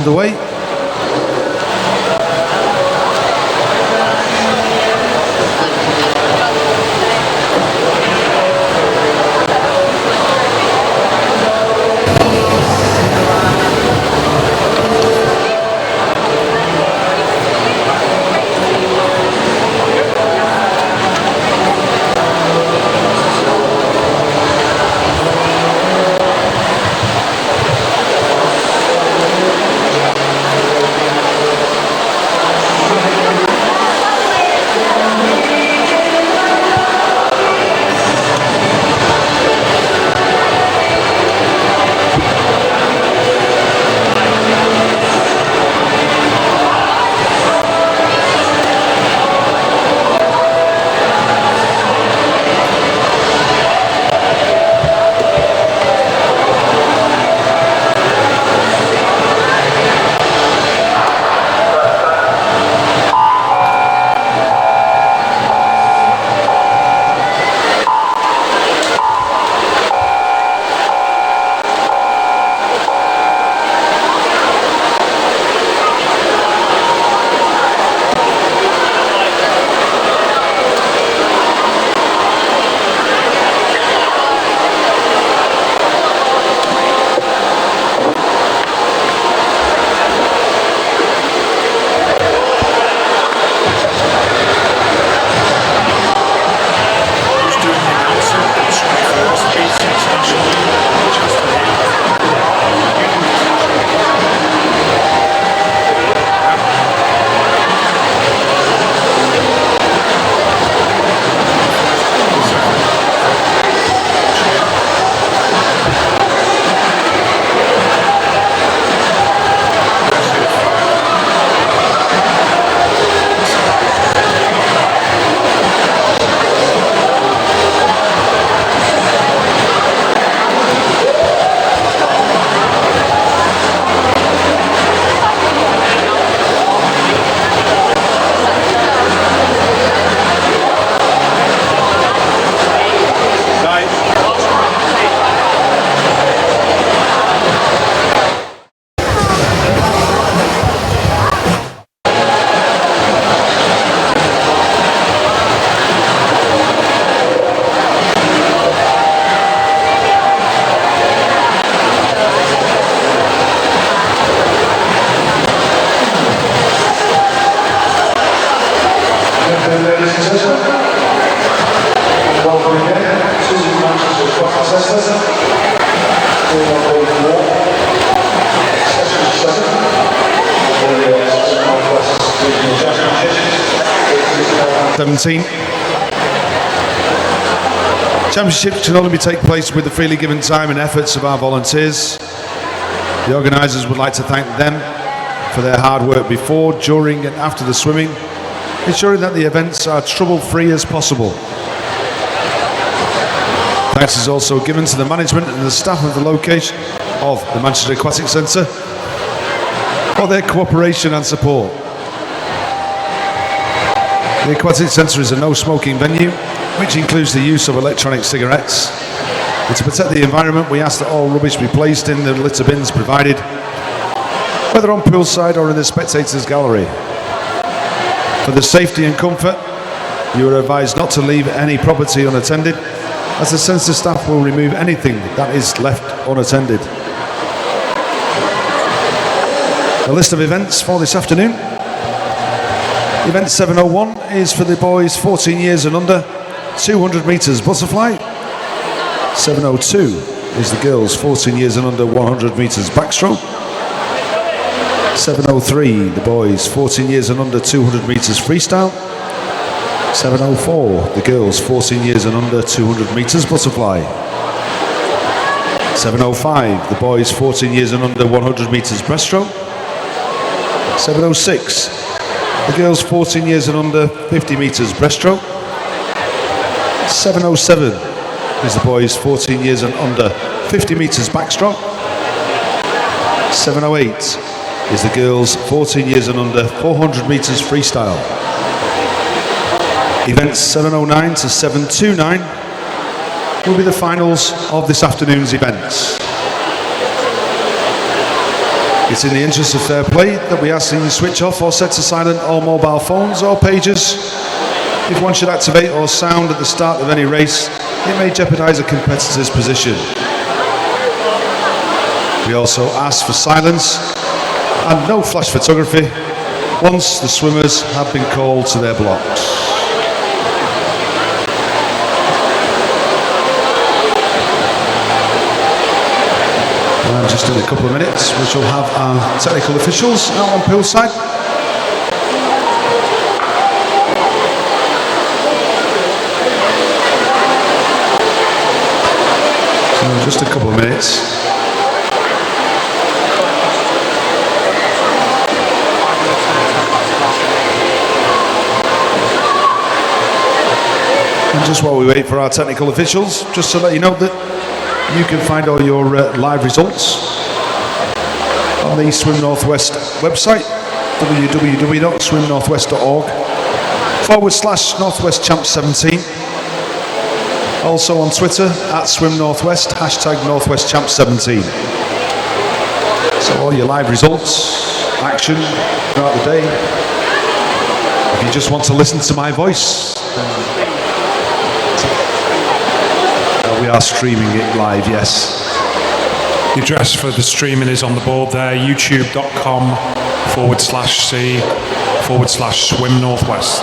Underway. Championships can only take place with the freely given time and efforts of our volunteers. The organisers would like to thank them for their hard work before, during and after the swimming, ensuring that the events are trouble-free as possible. Thanks is also given to the management and the staff of the location of the Manchester Aquatic Centre for their cooperation and support. The Aquatic Centre is a no-smoking venue, which includes the use of electronic cigarettes. And to protect the environment, we ask that all rubbish be placed in the litter bins provided, whether on poolside or in the spectators' gallery. For the safety and comfort, you are advised not to leave any property unattended, as the centre staff will remove anything that is left unattended. A list of events for this afternoon. Event 701 is for the boys 14 years and under, 200 metres butterfly. 702 is the girls 14 years and under, 100 metres backstroke. 703, the boys 14 years and under, 200 metres freestyle. 704, the girls 14 years and under, 200 metres butterfly. 705, the boys 14 years and under, 100 metres breaststroke. 706, the girls 14 years and under, 50 metres breaststroke. 707 is the boys 14 years and under, 50 metres backstroke. 708 is the girls 14 years and under, 400 metres freestyle. Events 709 to 729 will be the finals of this afternoon's events. It's in the interest of fair play that we ask that you switch off or set to silent all mobile phones or pages. If one should activate or sound at the start of any race, it may jeopardise a competitor's position. We also ask for silence and no flash photography once the swimmers have been called to their blocks. And just in a couple of minutes, we shall have our technical officials out on poolside. So just a couple of minutes. And just while we wait for our technical officials, just to let you know that you can find all your live results on the Swim Northwest website, www.swimnorthwest.org/Northwest Champs 17. Also on Twitter @Swim Northwest, #NorthwestChamps 17. So all your live results, action throughout the day. If you just want to listen to my voice, we are streaming it live, yes. The address for the streaming is on the board there, youtube.com/C/Swim Northwest.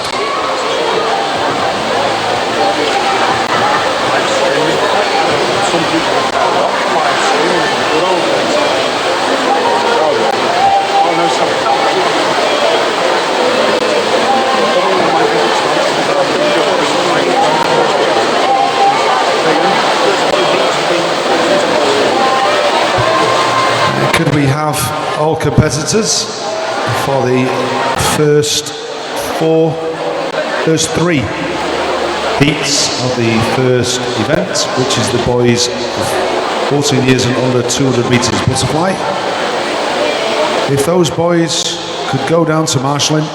Could we have all competitors for the first three heats of the first event, which is the boys 14 years and under 200 metres butterfly. If those boys could go down to marshalling.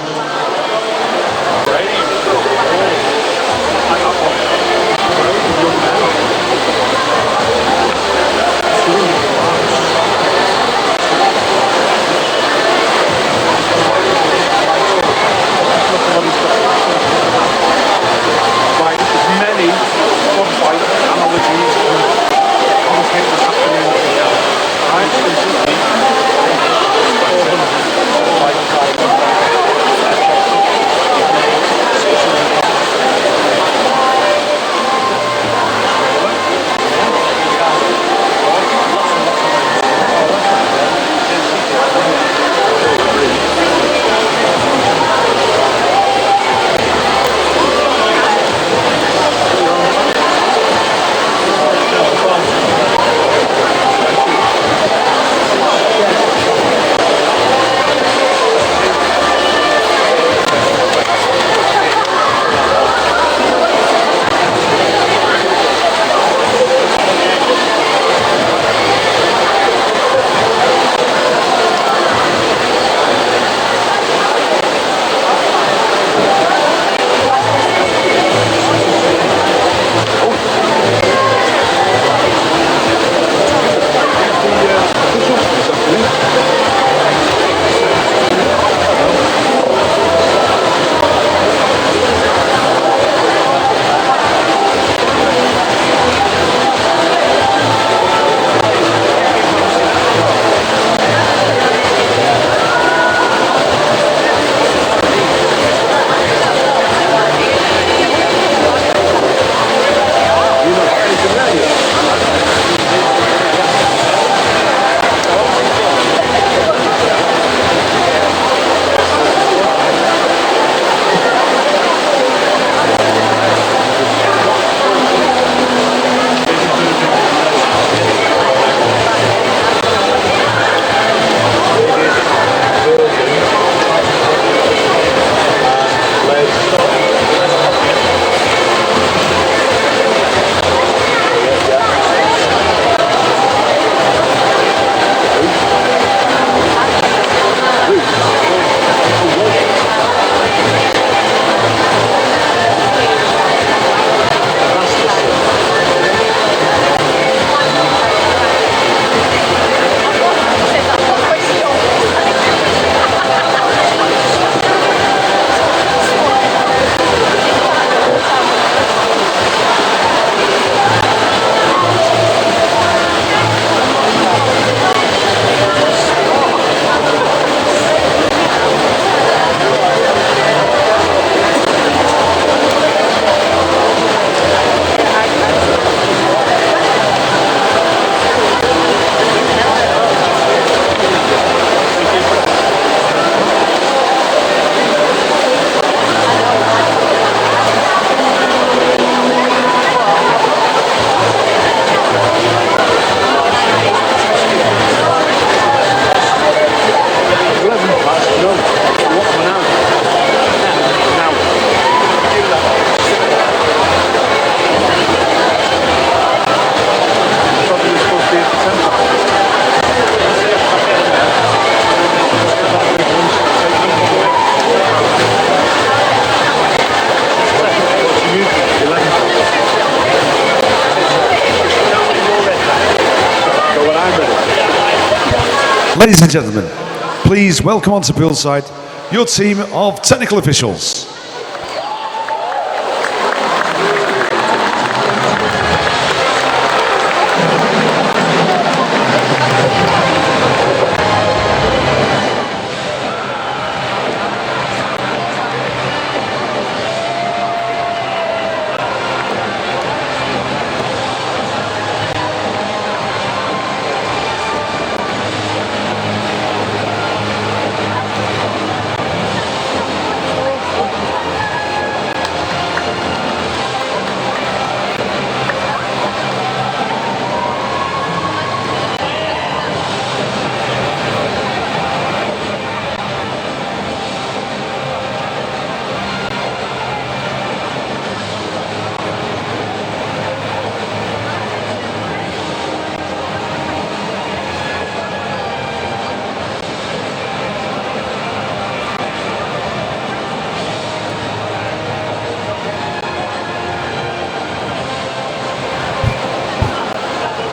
Ladies and gentlemen, please welcome onto poolside your team of technical officials.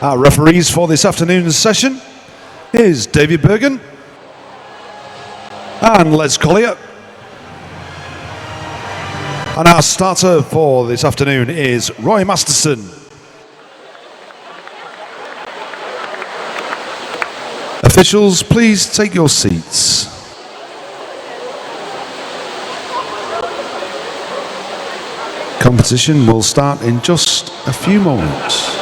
Our referees for this afternoon's session is David Bergen and Les Collier. And our starter for this afternoon is Roy Masterson. Officials, please take your seats. Competition will start in just a few moments.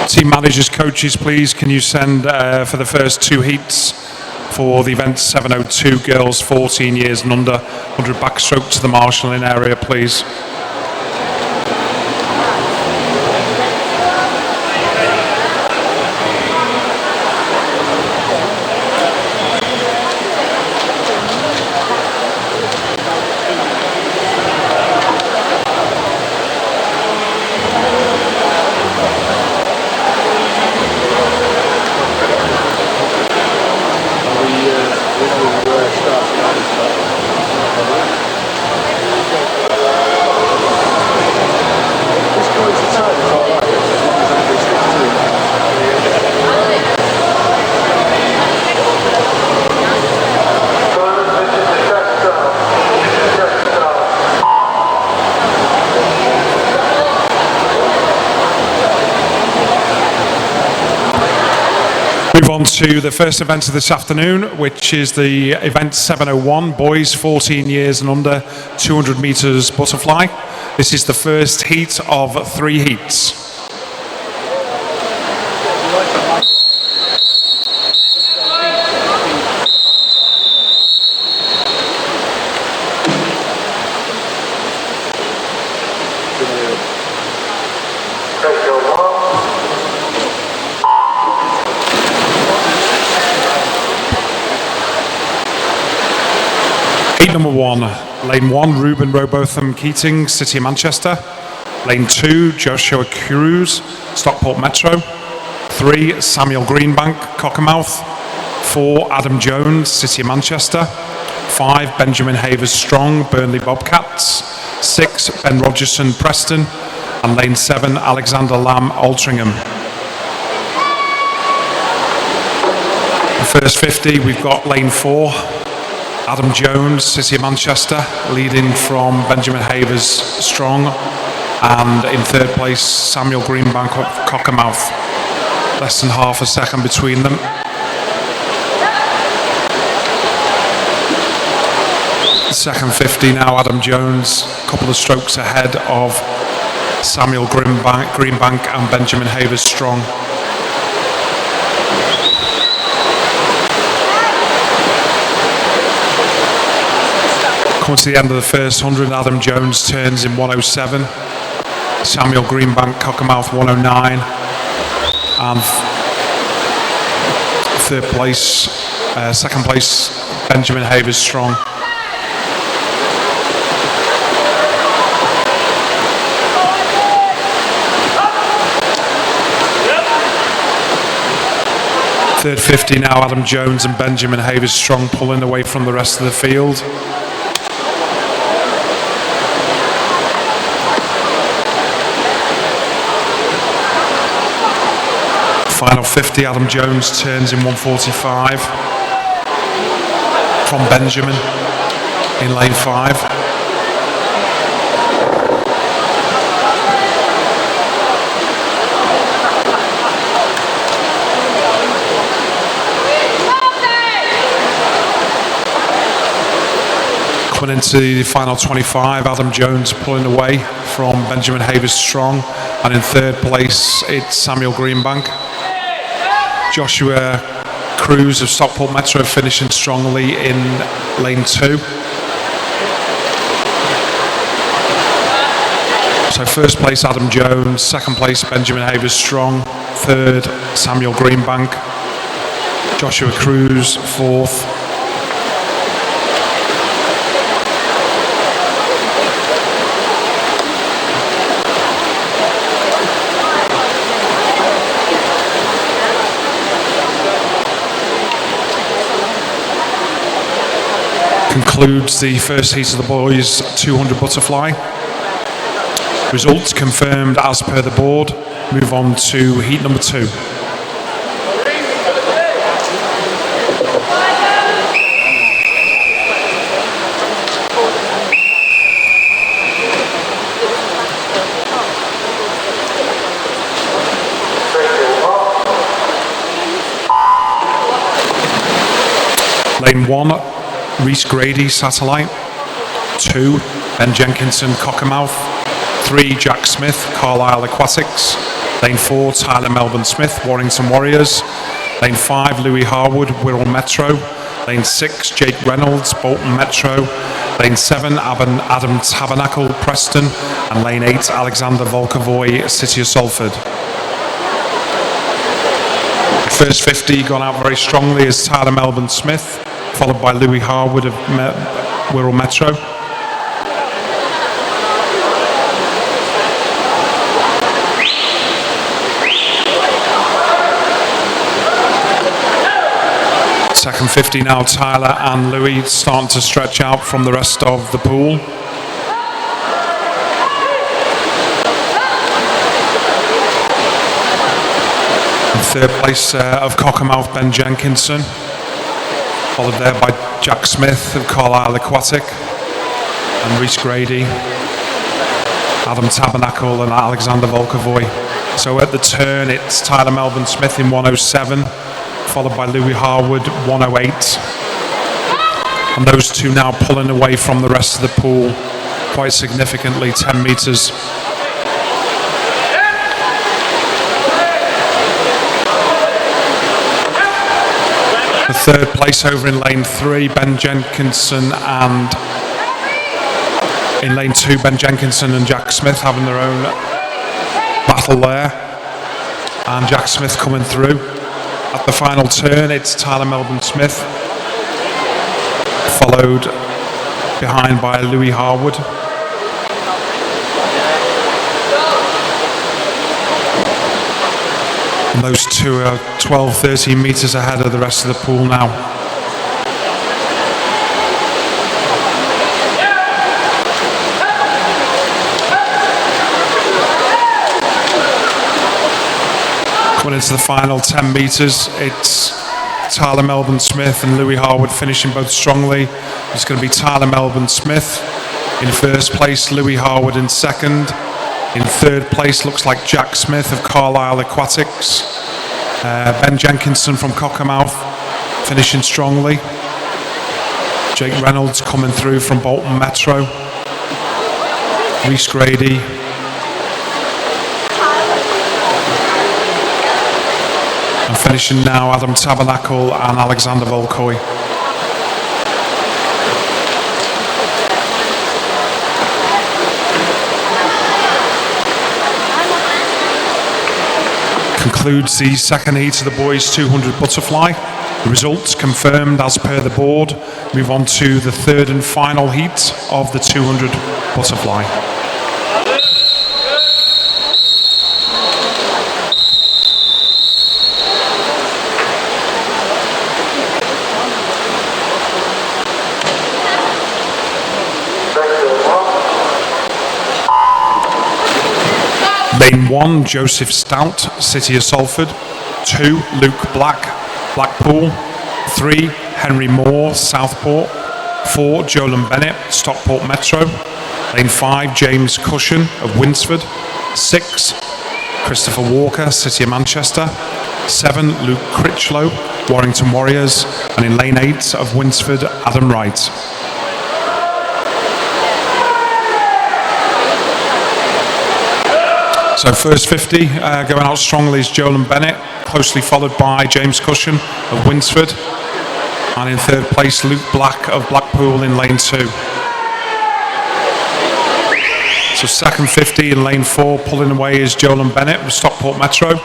Team managers, coaches, please, can you send for the first two heats for the event 702 girls 14 years and under 100 backstroke to the marshalling area, please. Move on to the first event of this afternoon, which is the event 701, boys 14 years and under, 200 meters butterfly. This is the first heat of 3 heats. Heat number 1, lane 1, Ruben Robotham Keating, City of Manchester. Lane 2, Joshua Cruz, Stockport Metro. 3, Samuel Greenbank, Cockermouth. 4, Adam Jones, City of Manchester. 5, Benjamin Havers Strong, Burnley Bobcats. 6, Ben Rogerson, Preston. And lane 7, Alexander Lamb, Altrincham. The first 50, we've got lane 4. Adam Jones, City of Manchester, leading from Benjamin Havers Strong, and in third place Samuel Greenbank of Cockermouth. Less than half a second between them. The second 50 now, Adam Jones, a couple of strokes ahead of Samuel Greenbank and Benjamin Havers Strong. Coming to the end of the first 100, Adam Jones turns in 107. Samuel Greenbank, Cockermouth 109. And second place, Benjamin Havers Strong. Third 50 now, Adam Jones and Benjamin Havers Strong pulling away from the rest of the field. Final 50, Adam Jones turns in 145 from Benjamin in lane 5. Coming into the final 25, Adam Jones pulling away from Benjamin Havers Strong, and in third place it's Samuel Greenbank. Joshua Cruz of Stockport Metro finishing strongly in lane 2. So first place Adam Jones, second place Benjamin Havers Strong, third Samuel Greenbank, Joshua Cruz fourth. Concludes the first heat of the boys 200 butterfly. Results confirmed as per the board. Move on to heat number 2. Lane 1, Reese Grady, Satellite. 2, Ben Jenkinson, Cockermouth. 3, Jack Smith, Carlisle Aquatics. Lane 4, Tyler Melbourne Smith, Warrington Warriors. Lane 5, Louis Harwood, Wirral Metro. Lane 6, Jake Reynolds, Bolton Metro. Lane 7, Adam Tabernacle, Preston. And Lane 8, Alexander Volkovoy, City of Salford. The first 50 gone out very strongly is Tyler Melbourne Smith, followed by Louis Harwood of Wirral Metro. Second 50 now, Tyler and Louis starting to stretch out from the rest of the pool. In third place of Cockermouth, Ben Jenkinson, followed there by Jack Smith of Carlisle Aquatic and Reese Grady, Adam Tabernacle and Alexander Volkovoy. So at the turn it's Tyler Melbourne Smith in 107, followed by Louis Harwood 108, and those two now pulling away from the rest of the pool quite significantly, 10 metres. The third place over in lane 3, Ben Jenkinson, and in lane 2, Ben Jenkinson and Jack Smith having their own battle there, and Jack Smith coming through. At the final turn, it's Tyler Melbourne Smith, followed behind by Louis Harwood. And those two are 12, 13 metres ahead of the rest of the pool now. Coming into the final 10 metres, it's Tyler Melbourne Smith and Louis Harwood finishing both strongly. It's going to be Tyler Melbourne Smith in first place, Louis Harwood in second. In third place looks like Jack Smith of Carlisle Aquatics. Ben Jenkinson from Cockermouth finishing strongly. Jake Reynolds coming through from Bolton Metro. Reese Grady. And finishing now Adam Tabernacle and Alexander Volkoy. concludes the second heat of the boys 200 butterfly. The results confirmed as per the board. Move on to the third and final heat of the 200 butterfly. Lane 1, Joseph Stout, City of Salford. 2, Luke Black, Blackpool. 3, Henry Moore, Southport. 4, Jolan Bennett, Stockport Metro. Lane 5, James Cushion of Winsford. 6, Christopher Walker, City of Manchester. 7, Luke Critchlow, Warrington Warriors. And in lane 8 of Winsford, Adam Wright. So first 50 going out strongly is Jolan Bennett, closely followed by James Cushion of Winsford. And in third place, Luke Black of Blackpool in lane 2. So second 50 in lane 4, pulling away is Jolan Bennett of Stockport Metro,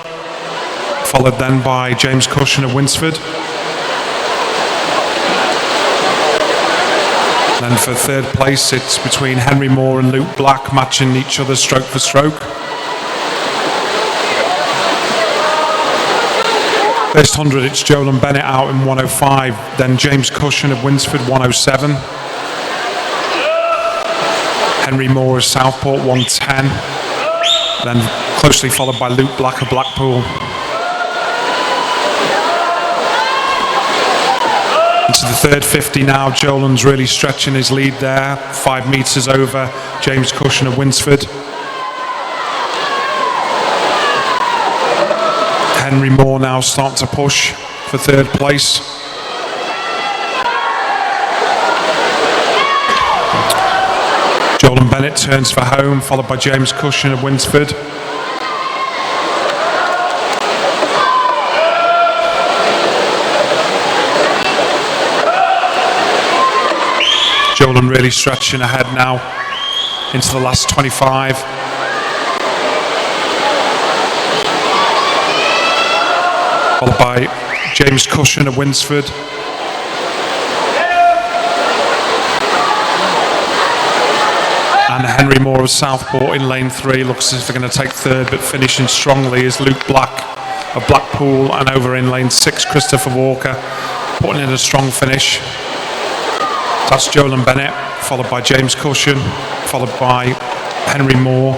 followed then by James Cushion of Winsford. Then for third place, it's between Henry Moore and Luke Black, matching each other stroke for stroke. First 100, it's Jolan Bennett out in 105, then James Cushion of Winsford 107. Henry Moore of Southport 110, then closely followed by Luke Black of Blackpool. Into the third 50 now, Jolan's really stretching his lead there, 5 metres over James Cushion of Winsford. Henry Moore now starting to push for third place. Jolan Bennett turns for home, followed by James Cushion of Winsford. Jolan really stretching ahead now into the last 25. Followed by James Cushion of Winsford. And Henry Moore of Southport in lane 3. Looks as if they're going to take third, but finishing strongly is Luke Black of Blackpool. And over in lane 6, Christopher Walker, putting in a strong finish. That's Jolan Bennett, followed by James Cushion, followed by Henry Moore.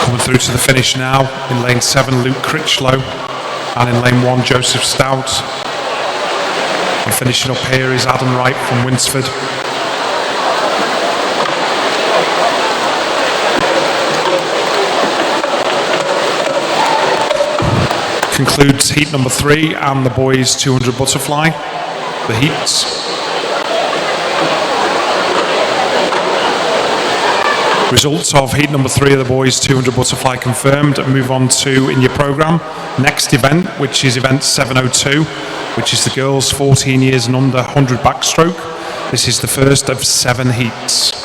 Coming through to the finish now, in lane 7, Luke Critchlow, and in lane 1, Joseph Stout. And finishing up here is Adam Wright from Winsford. Concludes heat number 3 and the boys 200 butterfly, the heats. Results of heat number 3 of the boys 200 butterfly confirmed. And move on to, in your programme, next event, which is event 702, which is the girls 14 years and under 100 backstroke. This is the first of 7 heats.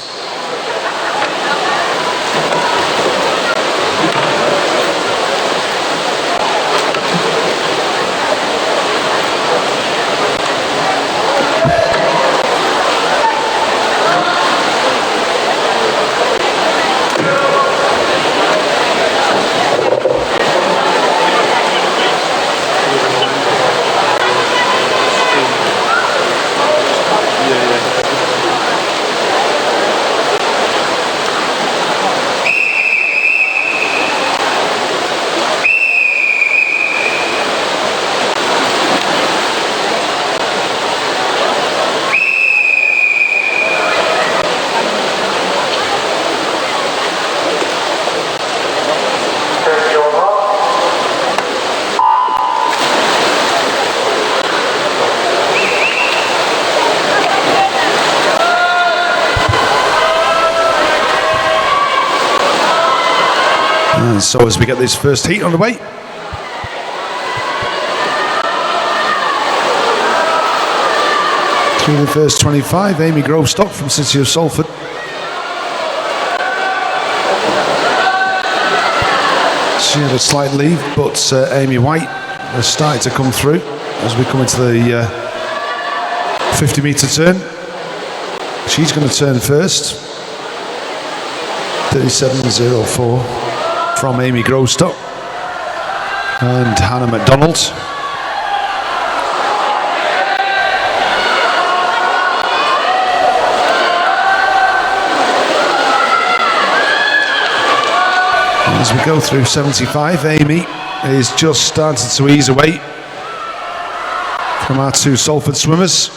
And so as we get this first heat on the way. Through the first 25, Amy Grovestock from City of Salford. She had a slight lead, but Amy White has started to come through as we come into the 50-metre turn. She's going to turn first. 37.04 from Amy Grovestock and Hannah MacDonald. As we go through 75, Amy is just starting to ease away from our two Salford swimmers.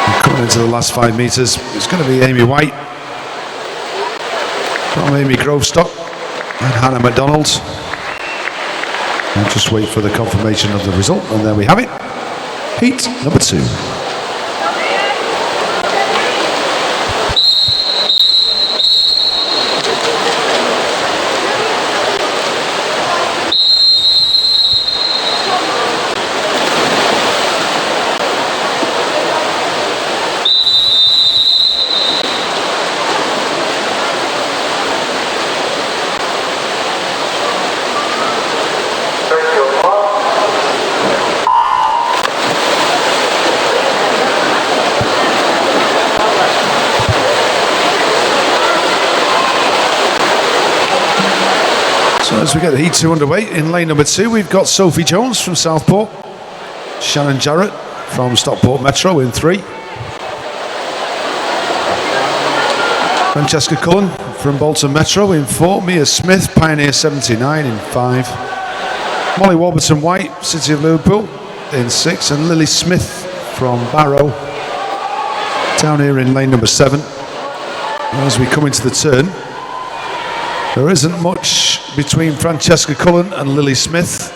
And coming into the last 5 metres, it's going to be Amy White from Amy Grovestock and Hannah MacDonald. We'll just wait for the confirmation of the result, and there we have it. Heat number 2. As we get the Heat 2 underway, in lane number 2 we've got Sophie Jones from Southport, Shannon Jarrett from Stockport Metro in 3, Francesca Cullen from Bolton Metro in 4, Mia Smith, Pioneer 79 in 5, Molly Warburton White, City of Liverpool in 6, and Lily Smith from Barrow down here in lane number 7. As we come into the turn, there isn't much between Francesca Cullen and Lily Smith.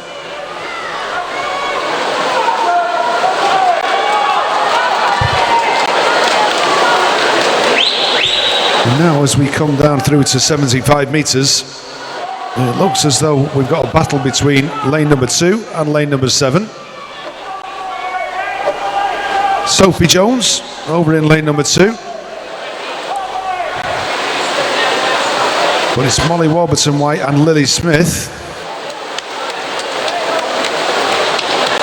And now as we come down through to 75 metres, it looks as though we've got a battle between lane number 2 and lane number 7. Sophie Jones over in lane number 2. But it's Molly Warburton White and Lily Smith.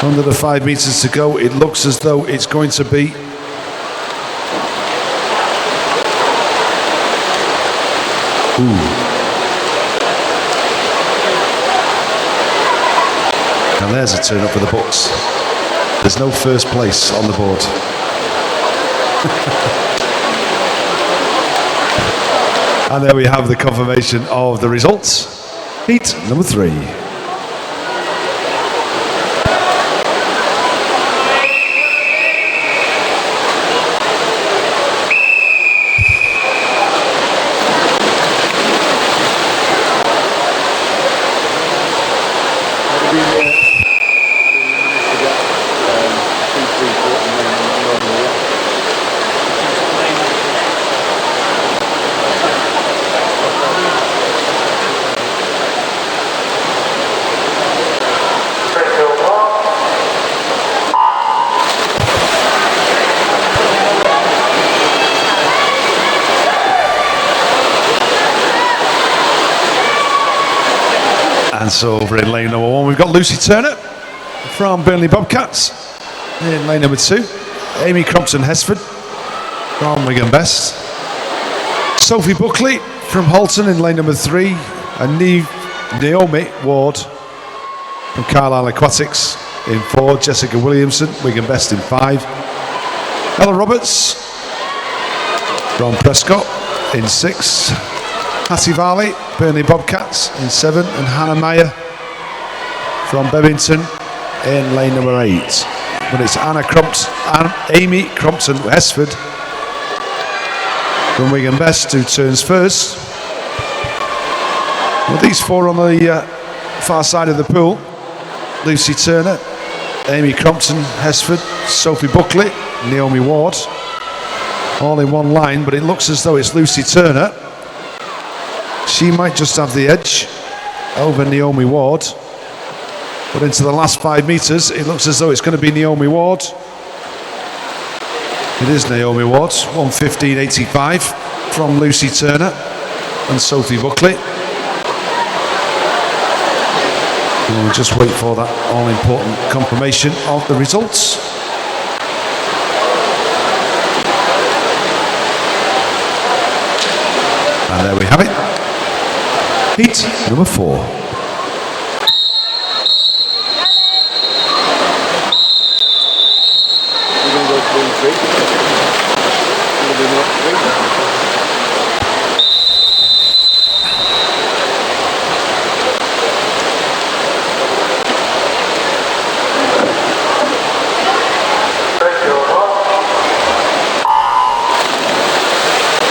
Under the 5 metres to go, it looks as though it's going to be and there's a turn up for the books. There's no first place on the board. And there we have the confirmation of the results. Heat number 3. And so over in lane number 1 we've got Lucy Turner from Burnley Bobcats. In lane number 2, Amy Crompton Hesford from Wigan Best. Sophie Buckley from Halton in lane number 3, and Naomi Ward from Carlisle Aquatics in 4. Jessica Williamson, Wigan Best in 5. Ella Roberts from Prescott in 6. Hattie Varley, Burnley Bobcats in 7, and Hannah Meyer from Bebington in lane number 8. But it's Amy Crompton Hesford from Wigan Best who turns first. Well, these 4 on the far side of the pool: Lucy Turner, Amy Crompton Hesford, Sophie Buckley, Naomi Ward, all in one line. But it looks as though it's Lucy Turner She might just have the edge over Naomi Ward. But into the last 5 metres, it looks as though it's going to be Naomi Ward. It is Naomi Ward, 1:15.85 from Lucy Turner and Sophie Buckley. We'll just wait for that all-important confirmation of the results. And there we have it. Heat number 4.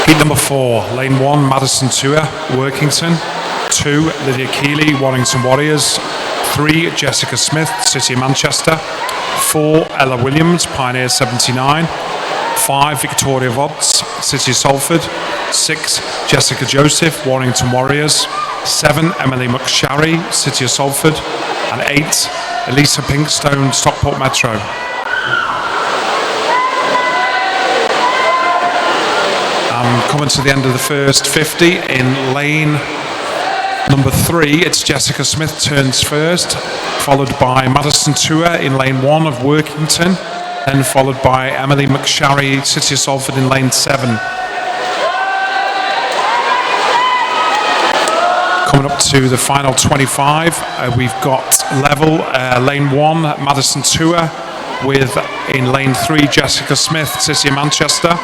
Heat number 4, lane 1, Madison Tour, Workington. 2, Lydia Keeley, Warrington Warriors. 3, Jessica Smith, City of Manchester. 4, Ella Williams, Pioneer 79. 5, Victoria Vodds, City of Salford. 6, Jessica Joseph, Warrington Warriors. 7, Emily McSharry, City of Salford. And 8, Elisa Pinkstone, Stockport Metro. Coming to the end of the first 50 in lane number 3, it's Jessica Smith turns first, followed by Madison Tour in lane 1 of Workington, then followed by Emily McSharry, City of Salford in lane 7. Coming up to the final 25, we've got level lane 1, Madison Tour, with in lane 3, Jessica Smith, City of Manchester.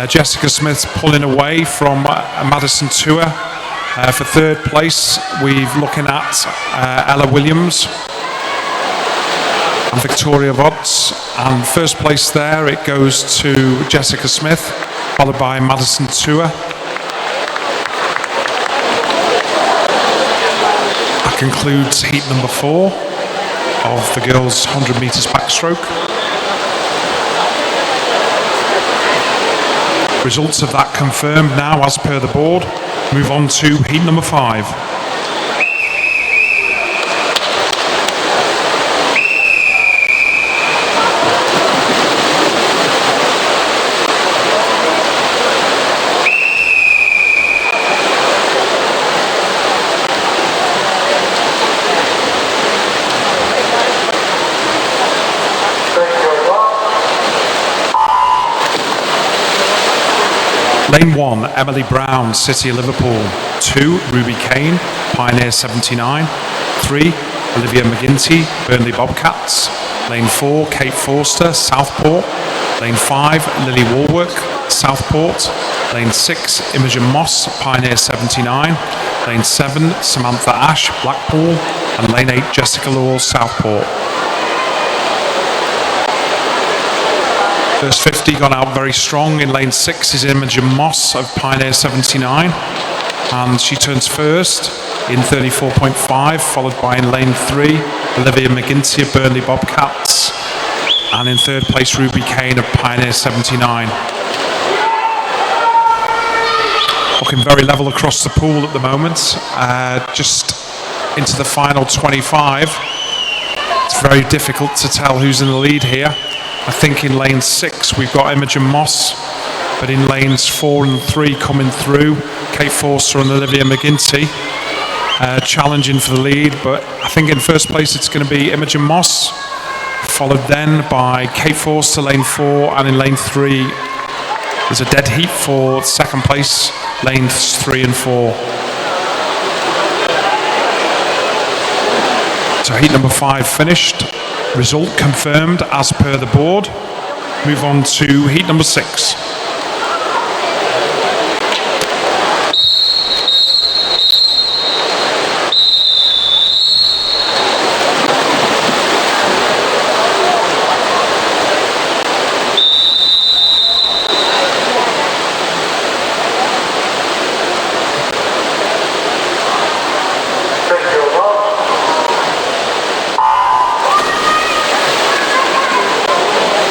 Jessica Smith's pulling away from Madison Tour. For third place, we're looking at Ella Williams and Victoria Vodds. And first place there, it goes to Jessica Smith, followed by Madison Tour. That concludes heat number 4 of the girls' 100 metres backstroke. Results of that confirmed now as per the board. Move on to heat number 5. Lane 1, Emily Brown, City of Liverpool. 2, Ruby Kane, Pioneer 79. 3, Olivia McGinty, Burnley Bobcats. Lane 4, Kate Forster, Southport. Lane 5, Lily Warwick, Southport. Lane 6, Imogen Moss, Pioneer 79. Lane 7, Samantha Ash, Blackpool. And Lane 8, Jessica Law, Southport. First 50 gone out very strong. In lane 6 is Imogen Moss of Pioneer 79. And she turns first in 34.5, followed by in lane 3, Olivia McGinty of Burnley Bobcats. And in third place, Ruby Kane of Pioneer 79. Looking very level across the pool at the moment. Just into the final 25. It's very difficult to tell who's in the lead here. I think in lane 6 we've got Imogen Moss, but in lanes 4 and 3 coming through, Kate Forster and Olivia McGinty challenging for the lead, but I think in first place it's going to be Imogen Moss, followed then by Kate Forster, lane 4, and in lane 3 there's a dead heat for second place, lanes 3 and 4. So heat number 5 finished. Result confirmed as per the board. Move on to heat number 6.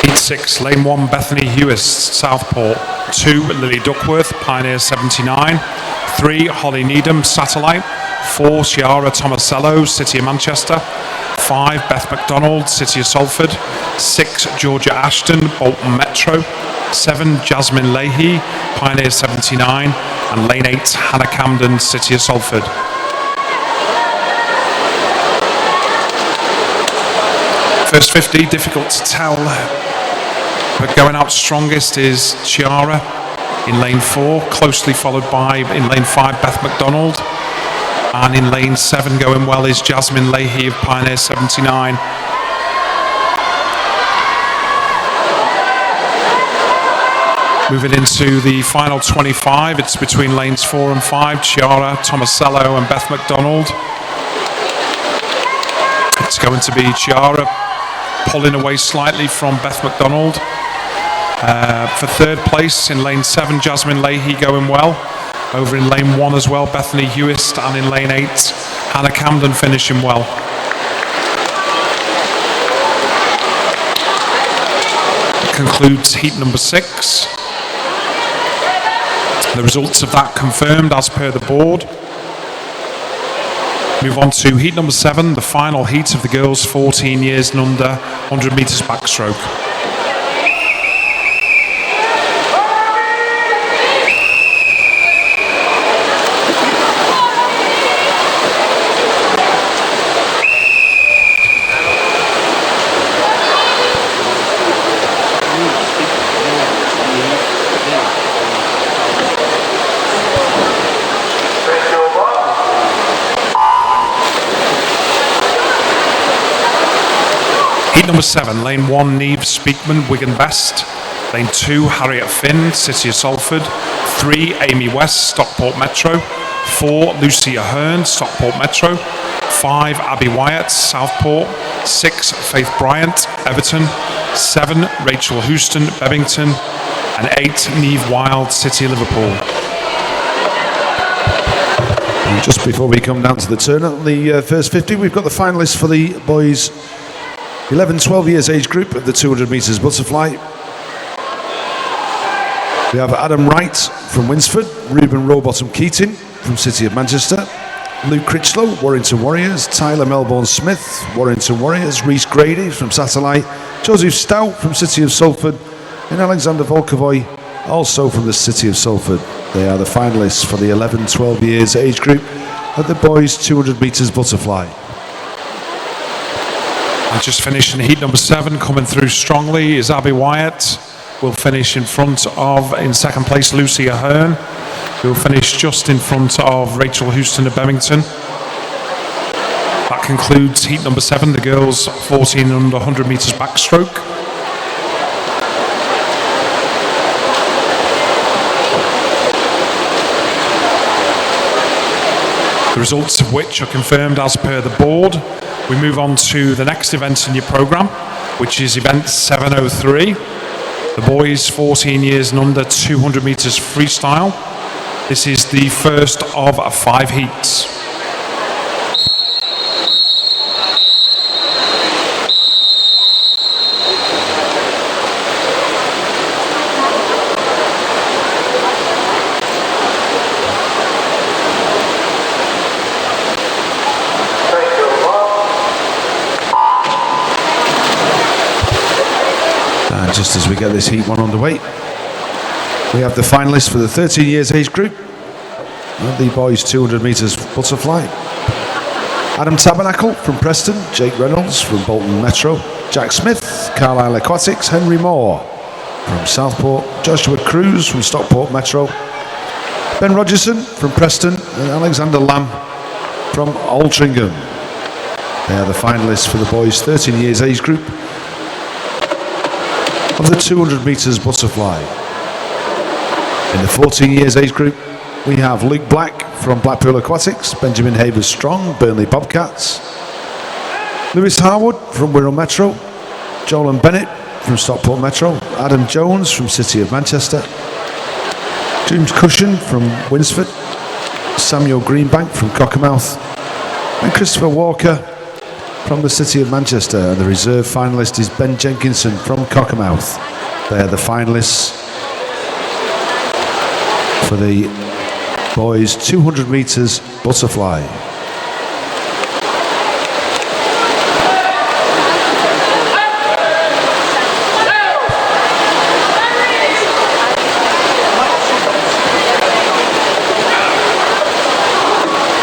Heat 6, lane 1, Bethany Hewis, Southport. 2, Lily Duckworth, Pioneer 79. 3, Holly Needham, Satellite. 4, Ciara Tomasello, City of Manchester. 5, Beth McDonald, City of Salford. 6, Georgia Ashton, Bolton Metro. 7, Jasmine Leahy, Pioneer 79. And lane 8, Hannah Camden, City of Salford. First 50, difficult to tell, but going out strongest is Ciara in lane 4, closely followed by, in lane 5, Beth McDonald. And in lane 7 going well is Jasmine Leahy of Pioneer 79. Moving into the final 25, it's between lanes 4 and 5, Ciara Tomasello and Beth McDonald. It's going to be Ciara pulling away slightly from Beth McDonald. For third place in lane 7, Jasmine Leahy going well. Over in lane 1 as well, Bethany Hewist, and in lane 8, Hannah Camden finishing well. Concludes heat number 6. The results of that confirmed as per the board. Move on to heat number 7, the final heat of the girls 14 years and under, 100 metres backstroke. Heat number 7, lane 1, Neve Speakman, Wigan Best. Lane 2, Harriet Finn, City of Salford. 3, Amy West, Stockport Metro. 4, Lucia Hearn, Stockport Metro. 5, Abby Wyatt, Southport. 6, Faith Bryant, Everton. 7, Rachel Houston, Bebington. And 8, Neve Wild, City of Liverpool. And just before we come down to the turn at the first 50, we've got the finalists for the boys 11-12 years age group of the 200 metres butterfly. We have Adam Wright from Winsford, Ruben Rowbottom Keating from City of Manchester, Luke Critchlow, Warrington Warriors, Tyler Melbourne Smith, Warrington Warriors, Reece Grady from Satellite, Joseph Stout from City of Salford, and Alexander Volkovoy, also from the City of Salford. They are the finalists for the 11-12 years age group of the boys 200 metres butterfly. And just finishing heat number 7, coming through strongly is Abby Wyatt. Will finish in front of, in second place, Lucia Hearn. Will finish just in front of Rachel Houston of Bebington. That concludes heat number 7, the girls 14 under 100 metres backstroke. The results of which are confirmed as per the board. We move on to the next event in your programme, which is event 703. The boys 14 years and under 200 metres freestyle. This is the first of 5 heats. Just as we get this heat 1 underway, we have the finalists for the 13 years age group of the boys 200 metres butterfly. Adam Tabernacle from Preston, Jake Reynolds from Bolton Metro, Jack Smith, Carlisle Aquatics, Henry Moore from Southport, Joshua Cruz from Stockport Metro, Ben Rogerson from Preston, and Alexander Lamb from Altrincham. They are the finalists for the boys 13 years age group of the 200 metres butterfly. In the 14 years age group, we have Luke Black from Blackpool Aquatics, Benjamin Havers Strong, Burnley Bobcats, Lewis Harwood from Wirral Metro, Jolan Bennett from Stockport Metro, Adam Jones from City of Manchester, James Cushion from Winsford, Samuel Greenbank from Cockermouth, and Christopher Walker from the City of Manchester. And the reserve finalist is Ben Jenkinson from Cockermouth. They are the finalists for the Boys 200 meters butterfly.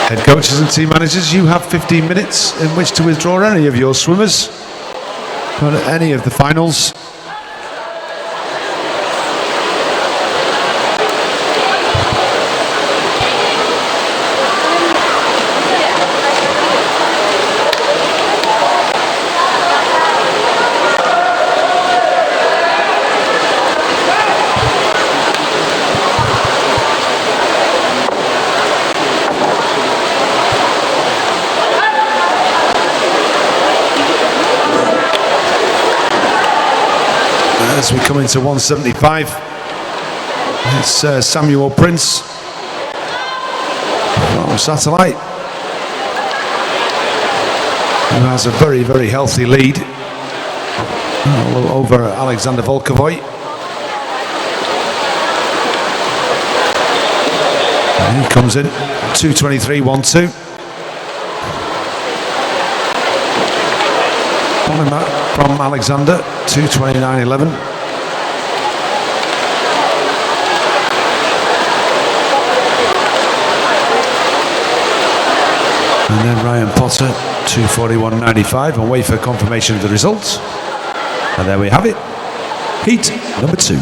Head coaches and team managers, you have 15 minutes in which to withdraw any of your swimmers from any of the finals. As we come into 175, it's Samuel Prince from Satellite, who has a very, very healthy lead over Alexander Volkovoy. And he comes in 2:23.12. Following that from Alexander, 2:29.11. And then Ryan Potter, 2:41.95, and wait for confirmation of the results. And there we have it. Heat number 2.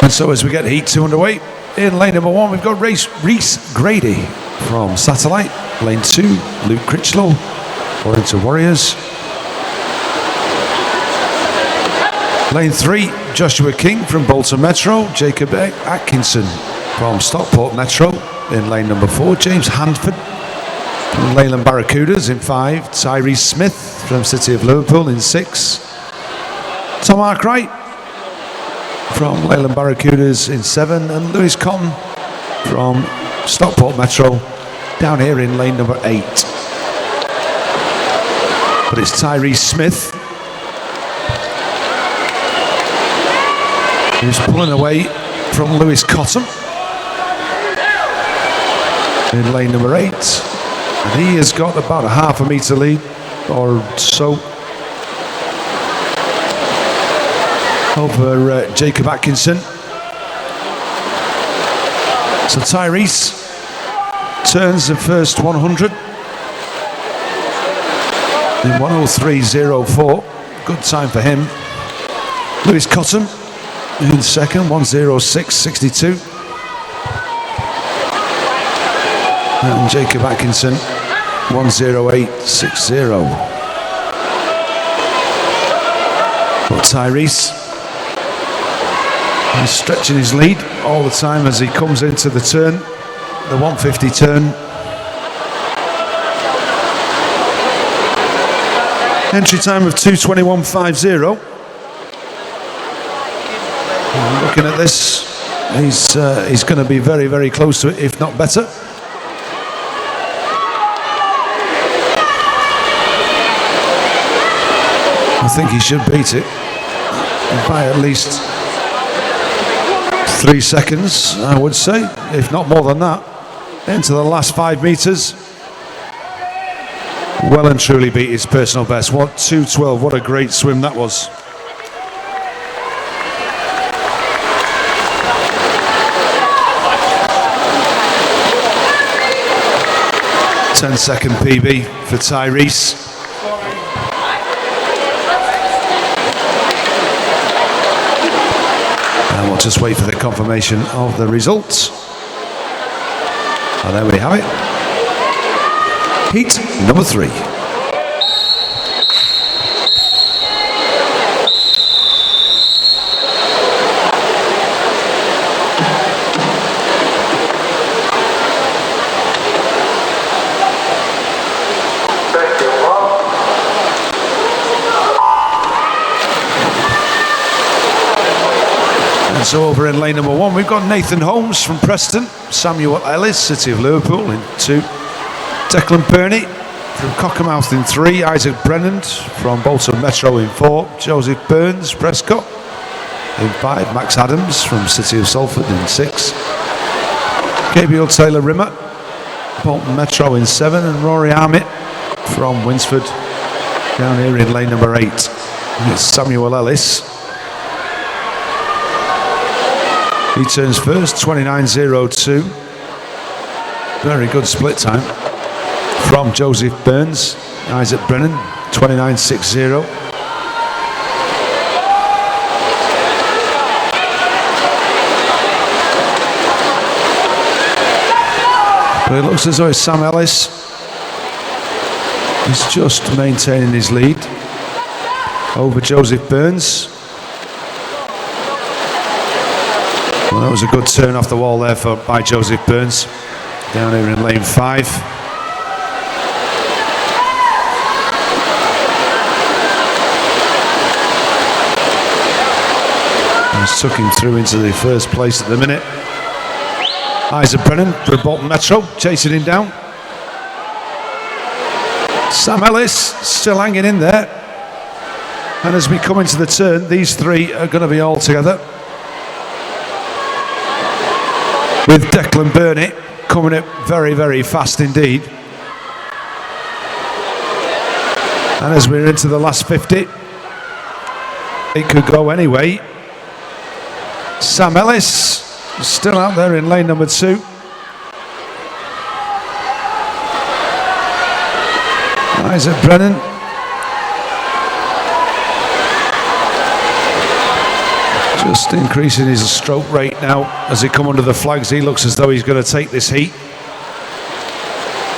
And so as we get heat 2 underway, in lane number 1, we've got Reese Grady from Satellite. Lane 2, Luke Critchlow, going to Warriors. Lane 3, Joshua King from Bolton Metro. Jacob Atkinson from Stockport Metro. In lane number 4, James Handford from Leyland Barracudas. In 5, Tyrese Smith from City of Liverpool. In 6, Tom Arkwright from Leyland Barracudas. In 7, and Lewis Cotton from Stockport Metro down here in lane number 8. But it's Tyrese Smith who's pulling away from Lewis Cotton in lane number 8, and he has got about a half a metre lead or so over Jacob Atkinson. So Tyrese turns the first 100 in 1:03.04. Good time for him. Lewis Cotton in second, 1:06.62. And Jacob Atkinson, 1:08.60. But Tyrese is stretching his lead all the time as he comes into the turn, the 150 turn. Entry time of 2:21.50. Looking at this, he's going to be very, very close to it, if not better. I think he should beat it by at least 3 seconds, I would say, if not more than that. Into the last 5 metres. Well and truly beat his personal best. What 2:12, what a great swim that was. Ten-second PB for Tyrese. And we'll just wait for the confirmation of the results. And there we have it. Heat number 3. And so over in lane number 1, we've got Nathan Holmes from Preston, Samuel Ellis, City of Liverpool in 2, Declan Burney from Cockermouth in 3, Isaac Brennand from Bolton Metro in 4, Joseph Burns, Prescott in 5, Max Adams from City of Salford in 6, Gabriel Taylor Rimmer, Bolton Metro in 7, and Rory Armitt from Winsford down here in lane number 8. And it's Samuel Ellis. He turns first, 29.02. Very good split time from Joseph Burns, Isaac Brennan, 29.60. But it looks as though Sam Ellis is just maintaining his lead over Joseph Burns. Well, that was a good turn off the wall there by Joseph Burns down here in lane 5. He's took him through into the first place at the minute. Isaac Brennan for Bolton Metro chasing him down. Sam Ellis still hanging in there. And as we come into the turn, these three are going to be all together, with Declan Burney coming up very, very fast indeed. And as we're into the last 50, it could go anyway. Sam Ellis still out there in lane number 2. Isaac Brennan. Just increasing his stroke rate now as he come under the flags. He looks as though he's going to take this heat.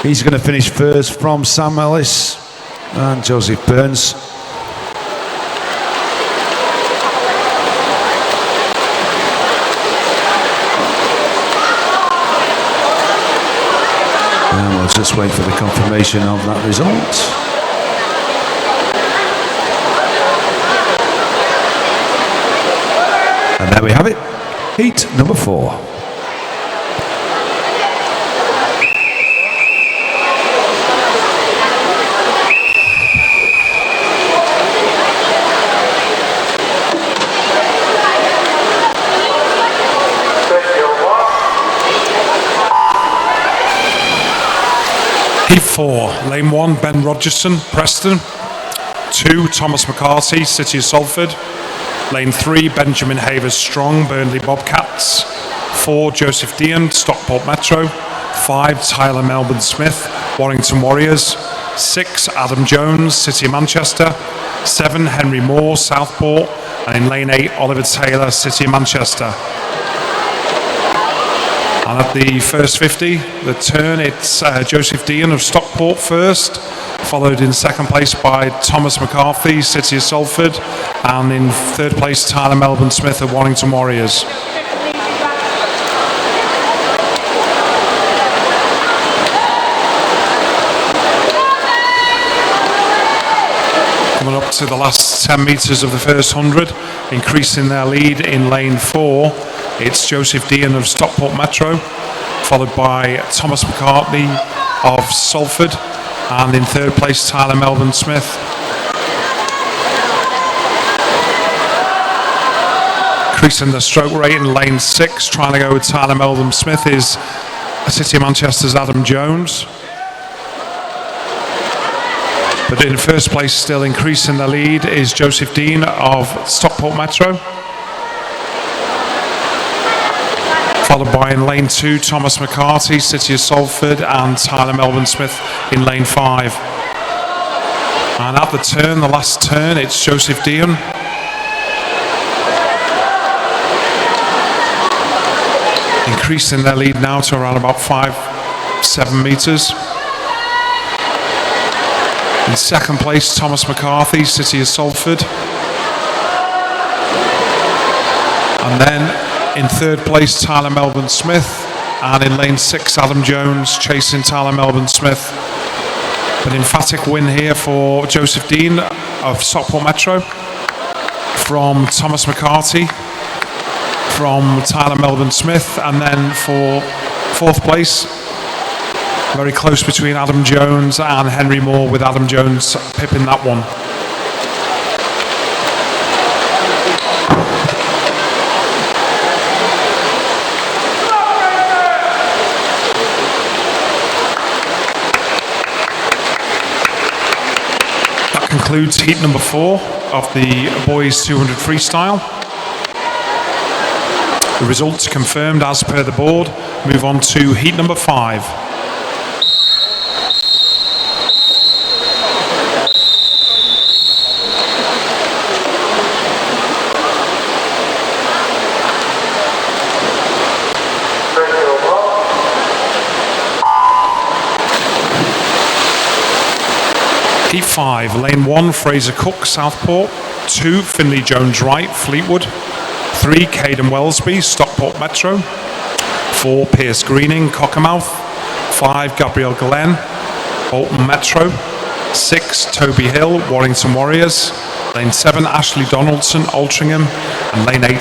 He's going to finish first from Sam Ellis and Joseph Burns. And we'll just wait for the confirmation of that result. And there we have it, heat number 4. Heat 4, lane 1, Ben Rogerson, Preston. 2, Thomas McCarthy, City of Salford. Lane 3, Benjamin Havers Strong, Burnley Bobcats. 4, Joseph Dean, Stockport Metro. 5, Tyler Melbourne Smith, Warrington Warriors. 6, Adam Jones, City of Manchester. 7, Henry Moore, Southport. And in lane 8, Oliver Taylor, City of Manchester. And at the first 50, the turn, it's Joseph Dean of Stockport first, followed in second place by Thomas McCarthy, City of Salford, and in third place, Tyler Melbourne Smith of Warrington Warriors. Coming up to the last 10 metres of the first 100, increasing their lead in lane 4, it's Joseph Dean of Stockport Metro, followed by Thomas McCartney of Salford, and in third place, Tyler Melbourne Smith. Increasing the stroke rate in lane 6, trying to go with Tyler Melbourne Smith is City of Manchester's Adam Jones. But in first place, still increasing the lead, is Joseph Dean of Stockport Metro. Followed by in lane 2, Thomas McCarthy, City of Salford, and Tyler Melbourne Smith in lane 5. And at the turn, the last turn, it's Joseph Dean. Increasing their lead now to around about 5-7 metres. In second place, Thomas McCarthy, City of Salford. And then in third place, Tyler Melbourne Smith. And in lane 6, Adam Jones chasing Tyler Melbourne Smith. An emphatic win here for Joseph Dean of Stockport Metro from Thomas McCarthy from Tyler Melbourne Smith, and then for fourth place, very close between Adam Jones and Henry Moore, with Adam Jones pipping that one. That concludes heat number 4 of the boys 200 freestyle. The results confirmed as per the board. Move on to heat number 5. Heat 5, lane 1, Fraser Cook, Southport. 2, Finley Jones Wright, Fleetwood. 3, Caden Wellesby, Stockport Metro. 4, Pierce Greening, Cockermouth. 5, Gabriel Glenn, Bolton Metro. 6, Toby Hill, Warrington Warriors. Lane 7, Ashley Donaldson, Altrincham. And lane 8,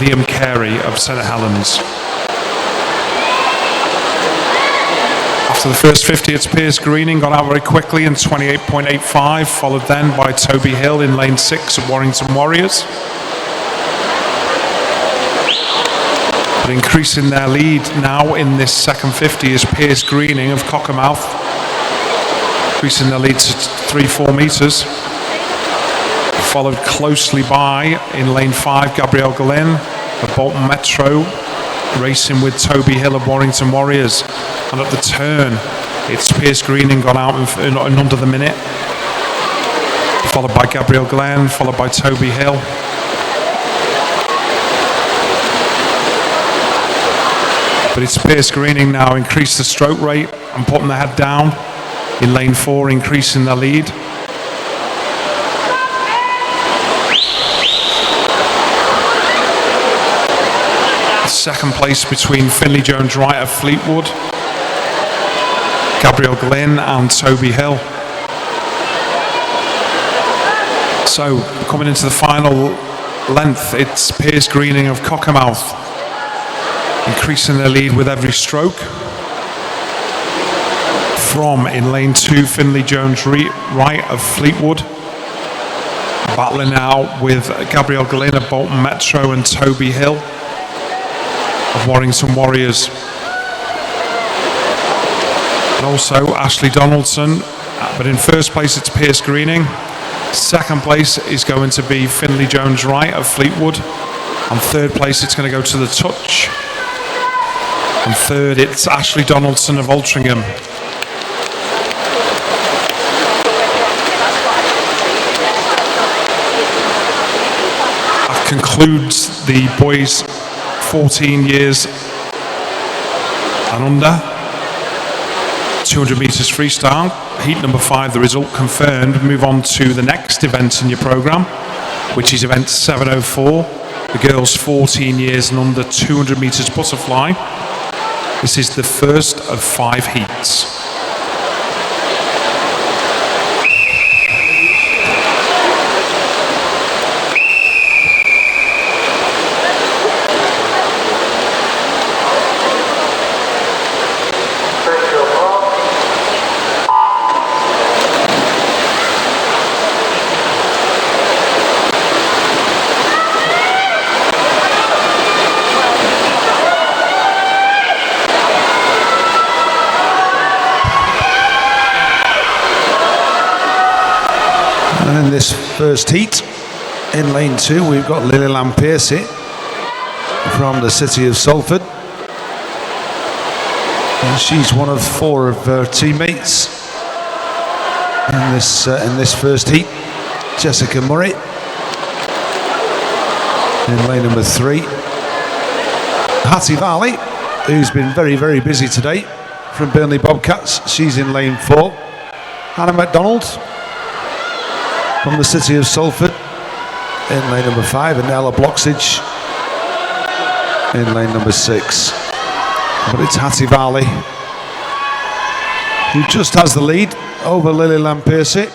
Liam Carey of St Helens. After the first 50, it's Pierce Greening, got out very quickly in 28.85, followed then by Toby Hill in lane 6 of Warrington Warriors. But increasing their lead now in this second 50 is Pierce Greening of Cockermouth, increasing their lead to 3-4 metres. Followed closely by, in lane 5, Gabrielle Glenn of Bolton Metro, racing with Toby Hill of Warrington Warriors. And at the turn, it's Pierce Greening gone out in under the minute, followed by Gabrielle Glenn, followed by Toby Hill. But it's Pierce Greening now increased the stroke rate and putting the head down in lane 4, increasing the lead. Second place between Finley Jones Wright of Fleetwood, Gabriel Glynn and Toby Hill. So coming into the final length, it's Pierce Greening of Cockermouth increasing their lead with every stroke. From in lane 2, Finley Jones Wright of Fleetwood, battling out with Gabriel Glynn of Bolton Metro and Toby Hill of Warrington Warriors. And also Ashley Donaldson, but in first place it's Pierce Greening. Second place is going to be Finley Jones Wright of Fleetwood. And third place it's going to go to the touch. And third it's Ashley Donaldson of Altrincham. That concludes the boys 14 years and under 200 metres freestyle. Heat number 5, the result confirmed. Move on to the next event in your programme, which is event 704, the girls 14 years and under 200 metres butterfly. This is the first of 5 heats. And in this first heat, in lane 2, we've got Lily Lampersey from the city of Salford. And she's one of 4 of her teammates in this first heat. Jessica Murray in lane number 3. Hattie Valley, who's been very, very busy today, from Burnley Bobcats. She's in lane 4. Hannah MacDonald from the city of Salford in lane number 5, and Ella Bloxage in lane number 6. But it's Hattie Valley who just has the lead over Lily Lampersey.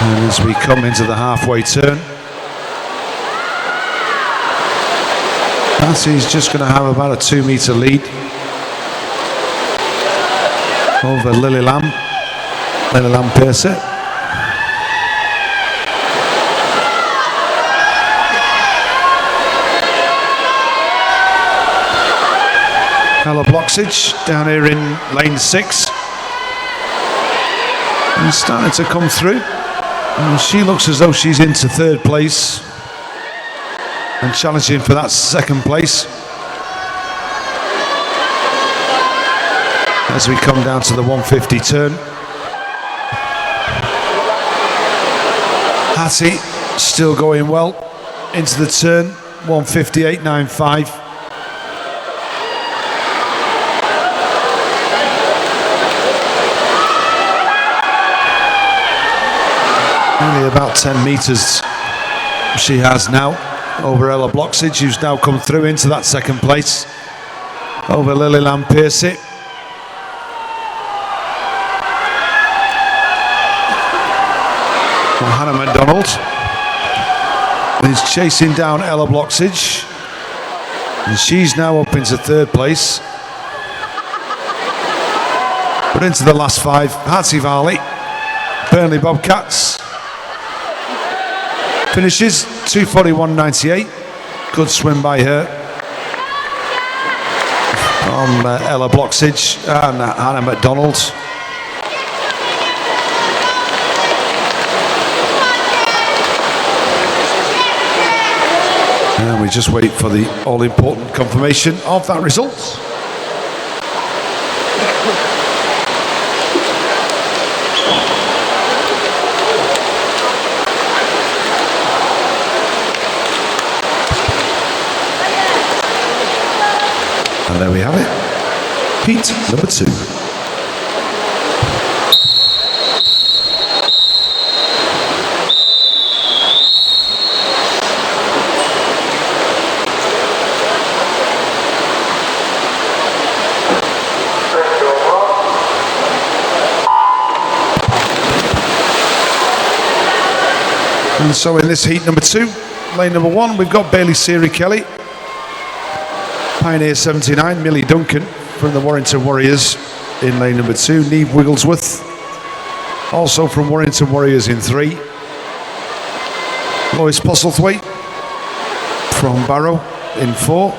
And as we come into the halfway turn, Patsy's just going to have about a 2 metre lead over Lily Lamb Piercy. Ella Bloxage down here in lane 6. And starting to come through. And she looks as though she's into 3rd place and challenging for that 2nd place. As we come down to the 150 turn. Hattie still going well into the turn, 158.95. Only about 10 metres she has now over Ella Bloxage, who's now come through into that 2nd place over Lily Lamb Piercy. Well, Hannah MacDonald is chasing down Ella Bloxage, and she's now up into 3rd place. But into the last 5, Hattie Varley, Burnley Bobcats. Finishes 2:41.98. Good swim by her from Ella Bloxage and Hannah MacDonald. And we just wait for the all-important confirmation of that result. And there we have it. Heat number 2. And so in this heat number 2, lane number 1, we've got Bailey Siri Kelly, Pioneer 79, Millie Duncan from the Warrington Warriors in lane number 2, Neve Wigglesworth, also from Warrington Warriors in 3, Lois Postlethwaite from Barrow in 4,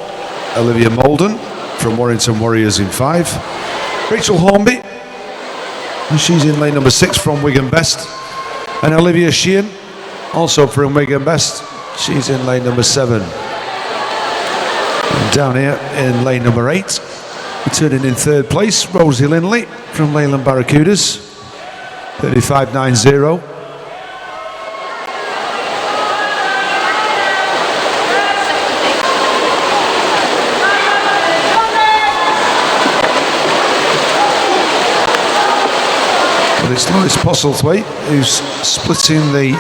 Olivia Molden from Warrington Warriors in 5, Rachel Hornby, and she's in lane number 6 from Wigan Best, and Olivia Sheehan, also from Wigan Best, she's in lane number 7. And down here in lane number 8, returning in 3rd place, Rosie Linley from Leyland Barracudas, 35.90. But it's Lois Postlethwaite who's splitting the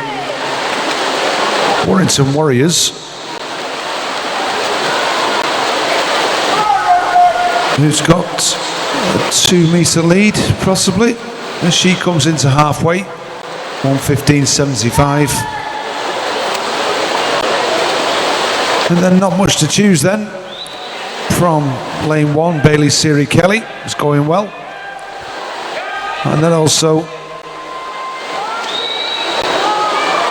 Warrington Warriors, who's got a 2 metre lead possibly as she comes into halfway, 1:15.75. And then not much to choose then from lane 1, Bailey Siri Kelly is going well, and then also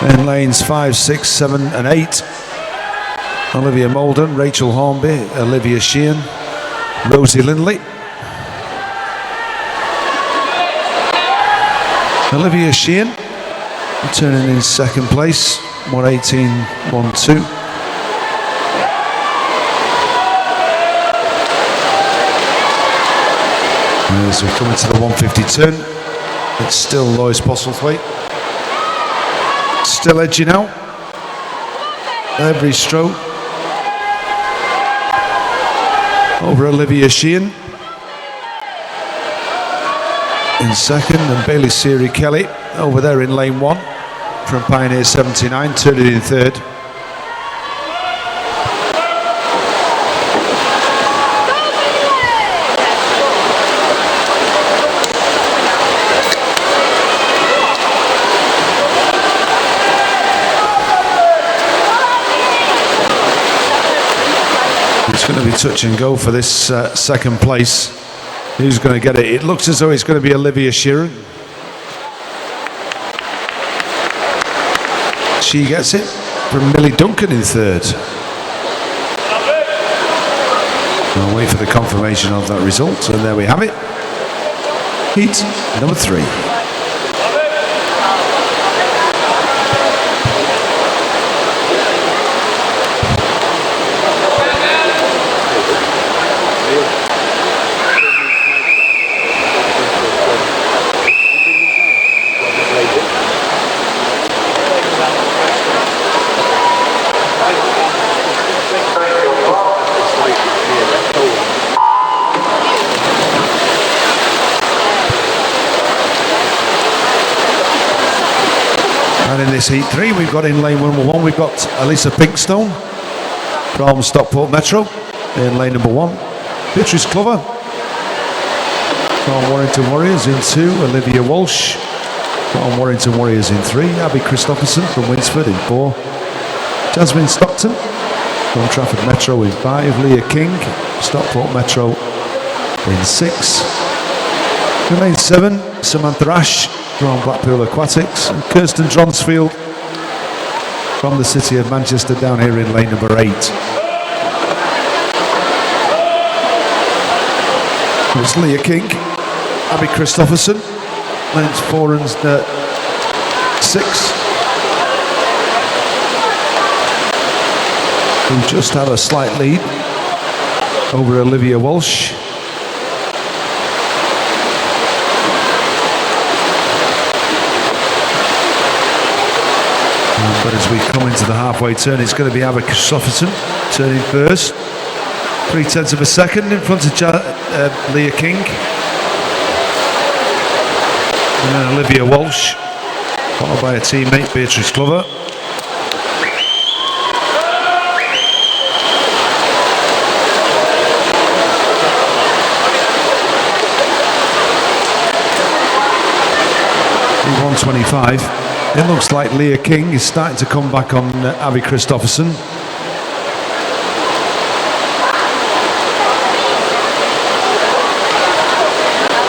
in lanes 5, 6, 7 and 8, Olivia Molden, Rachel Hornby, Olivia Sheehan, Rosie Linley. Olivia Sheehan returning in 2nd place, 1:18.12. As we come into the 150 turn, it's still Lois Postlethwaite. Still edging out every stroke over Olivia Sheehan in 2nd, and Bailey Siri Kelly over there in lane 1 from Pioneer 79, turning in 3rd. going to be touch and go for this second place. Who's going to get it? It looks as though it's going to be Olivia Sheeran. She gets it from Millie Duncan in third. I'll wait for the confirmation of that result, and there we have it. Heat number 3. And in this heat 3, we've got in lane number 1, we've got Elisa Pinkstone from Stockport Metro in lane number 1. Beatrice Clover from Warrington Warriors in 2. Olivia Walsh from Warrington Warriors in 3. Abby Christopherson from Winsford in 4. Jasmine Stockton from Trafford Metro in 5. Leah King, Stockport Metro in 6. In lane 7, Samantha Ash from Blackpool Aquatics, and Kirsten Dronsfield from the City of Manchester down here in lane number 8. It's Leah King, Abby Christopherson, lanes 4 and 6, who just have a slight lead over Olivia Walsh. But as we come into the halfway turn, it's going to be Abby Christopherson turning first. 0.3 of a second in front of Leah King. And then Olivia Walsh, followed by a teammate, Beatrice Clover. In 125. It looks like Leah King is starting to come back on Abby Christopherson.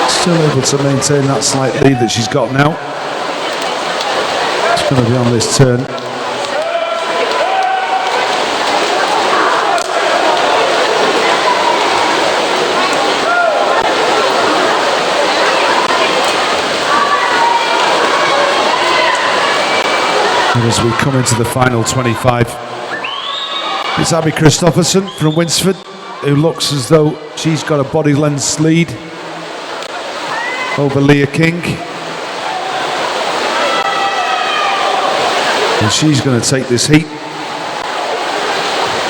Still able to maintain that slight lead that she's got now. It's going to be on this turn. And as we come into the final 25, it's Abby Christopherson from Winsford, who looks as though she's got a body length lead over Leah King. And she's going to take this heat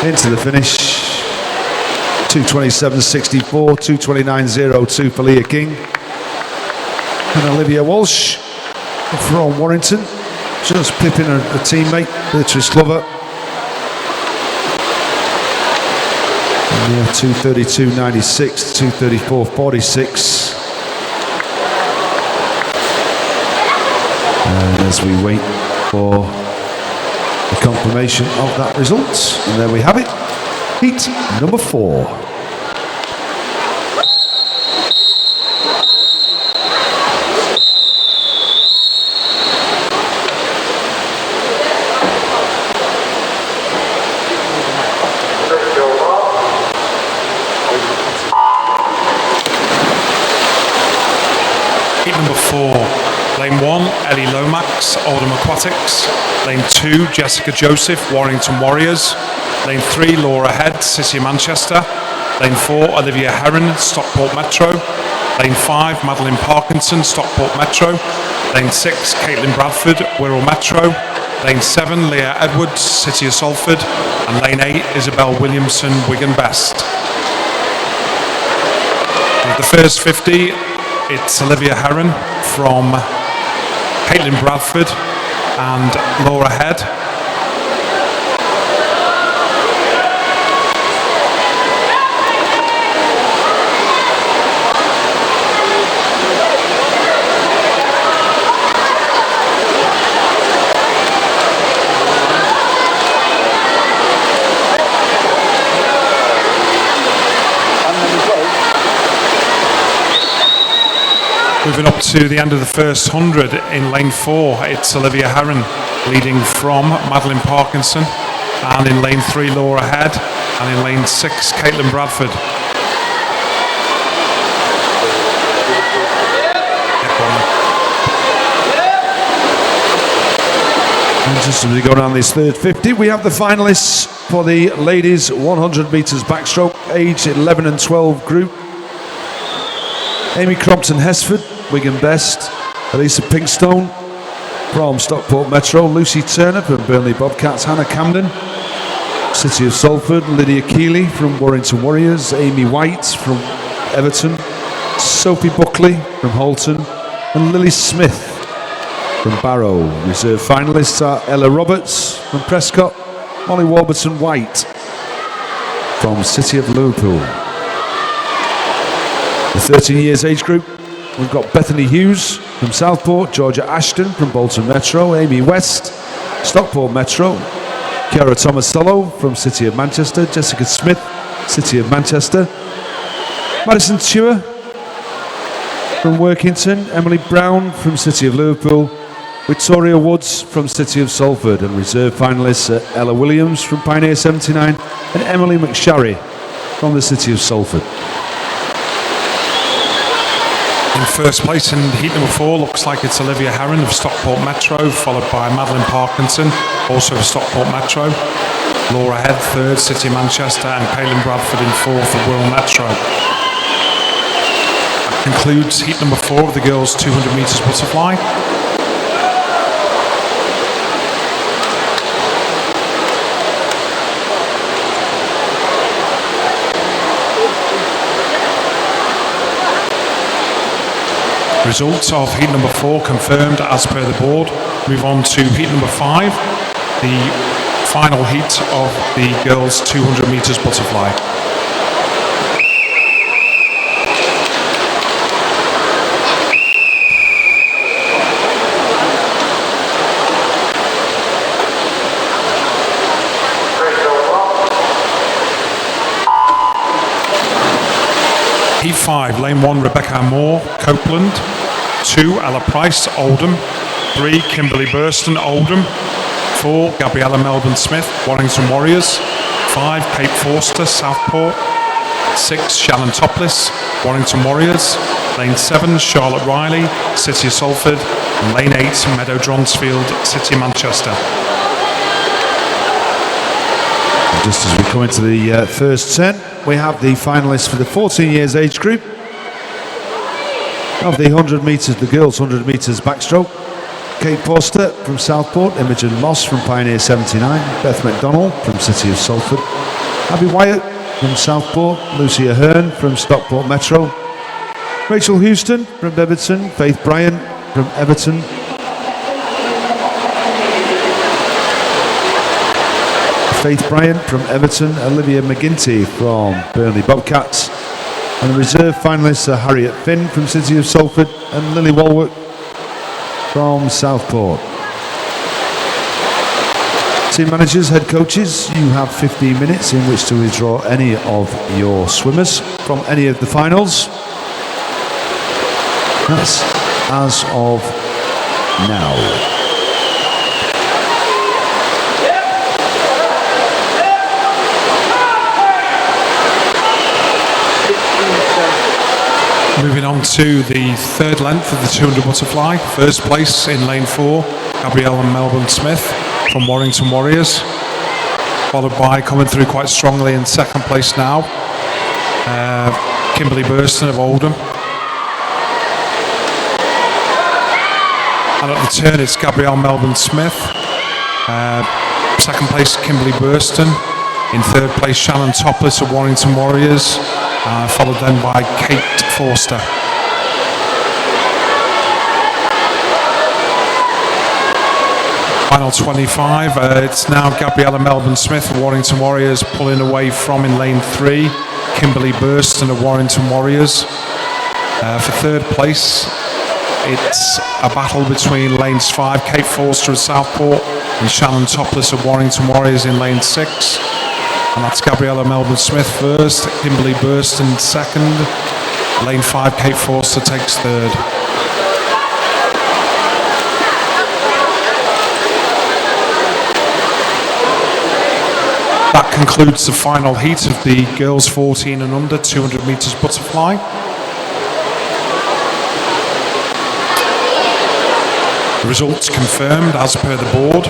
into the finish. 2:27.64, 2:29.02 for Leah King. And Olivia Walsh from Warrington, just pipping her teammate, Beatrice Clover. And yeah, 2:32.96, 2:34.46. And as we wait for the confirmation of that result, and there we have it, heat number 4. Heat number 4, lane 1, Ellie Lomax, Oldham Aquatics. Lane 2, Jessica Joseph, Warrington Warriors. Lane 3, Laura Head, City of Manchester. Lane 4, Olivia Heron, Stockport Metro. Lane 5, Madeline Parkinson, Stockport Metro. Lane 6, Caitlin Bradford, Wirral Metro. Lane 7, Leah Edwards, City of Salford. And Lane 8, Isabel Williamson, Wigan Best. Of the first 50, it's Olivia Heron from Caitlin Bradford and Laura Head. Moving up to the end of the first 100 in lane 4, it's Olivia Herron leading from Madeline Parkinson, and in lane 3 Laura Head, and in lane 6 Caitlin Bradford. And just as we go down this third 50, we have the finalists for the ladies 100 metres backstroke, age 11 and 12 group. Amy Crompton-Hesford, Wigan Best. Elisa Pinkstone from Stockport Metro. Lucy Turner from Burnley Bobcats. Hannah Camden, City of Salford. Lydia Keeley from Warrington Warriors. Amy White from Everton. Sophie Buckley from Holton. And Lily Smith from Barrow. Reserve finalists are Ella Roberts from Prescott. Molly Warburton White from City of Liverpool. The 13 years age group, we've got Bethany Hughes from Southport, Georgia Ashton from Bolton Metro, Amy West, Stockport Metro, Chiara Tomasello from City of Manchester, Jessica Smith, City of Manchester, Madison Chua from Workington, Emily Brown from City of Liverpool, Victoria Woods from City of Salford, and reserve finalists are Ella Williams from Pioneer 79 and Emily McSharry from the City of Salford. In first place in heat number 4, looks like it's Olivia Herron of Stockport Metro, followed by Madeline Parkinson, also of Stockport Metro. Laura Head, 3rd, City of Manchester, and Caitlin Bradford in 4th of Wirral Metro. That concludes heat number 4 of the girls' 200 metres butterfly. Results of heat number 4 confirmed as per the board. Move on to heat number 5, the final heat of the girls' 200 metres butterfly. Heat 5, lane 1, Rebecca Moore, Copeland. 2, Ella Price, Oldham. 3, Kimberly Burston, Oldham. 4, Gabriella Melbourne Smith, Warrington Warriors. 5, Kate Forster, Southport. 6, Shannon Topless, Warrington Warriors. Lane 7, Charlotte Riley, City of Salford. And lane 8, Meadow Dronsfield, City of Manchester. Just as we come into the first 10, we have the finalists for the 14 years age group of the 100 metres, the girls 100 metres backstroke. Kate Forster from Southport, Imogen Moss from Pioneer 79, Beth McDonald from City of Salford, Abby Wyatt from Southport, Lucia Hearn from Stockport Metro, Rachel Houston from Beverton, Faith Bryant from Everton, Olivia McGinty from Burnley Bobcats, and the reserve finalists are Harriet Finn from City of Salford and Lily Walworth from Southport. Team managers, head coaches, you have 15 minutes in which to withdraw any of your swimmers from any of the finals. That's as of now. Moving on to the third length of the 200 butterfly. First place in lane 4, Gabriella Melbourne Smith from Warrington Warriors. Followed by, coming through quite strongly in second place now, Kimberly Burston of Oldham. And at the turn it's Gabrielle Melbourne Smith. Second place Kimberly Burston. In third place Shannon Topless of Warrington Warriors. Followed then by Kate Forster. Final 25, it's now Gabriella Melbourne Smith of Warrington Warriors pulling away from in lane 3, Kimberly Burston of Warrington Warriors. For third place, it's a battle between lanes 5, Kate Forster of Southport and Shannon Topless of Warrington Warriors in lane 6. And that's Gabriella Melbourne Smith first, Kimberly Burston second, lane 5 Kate Forster takes third. concludes the final heat of the girls 14 and under 200 metres butterfly. The results confirmed as per the board.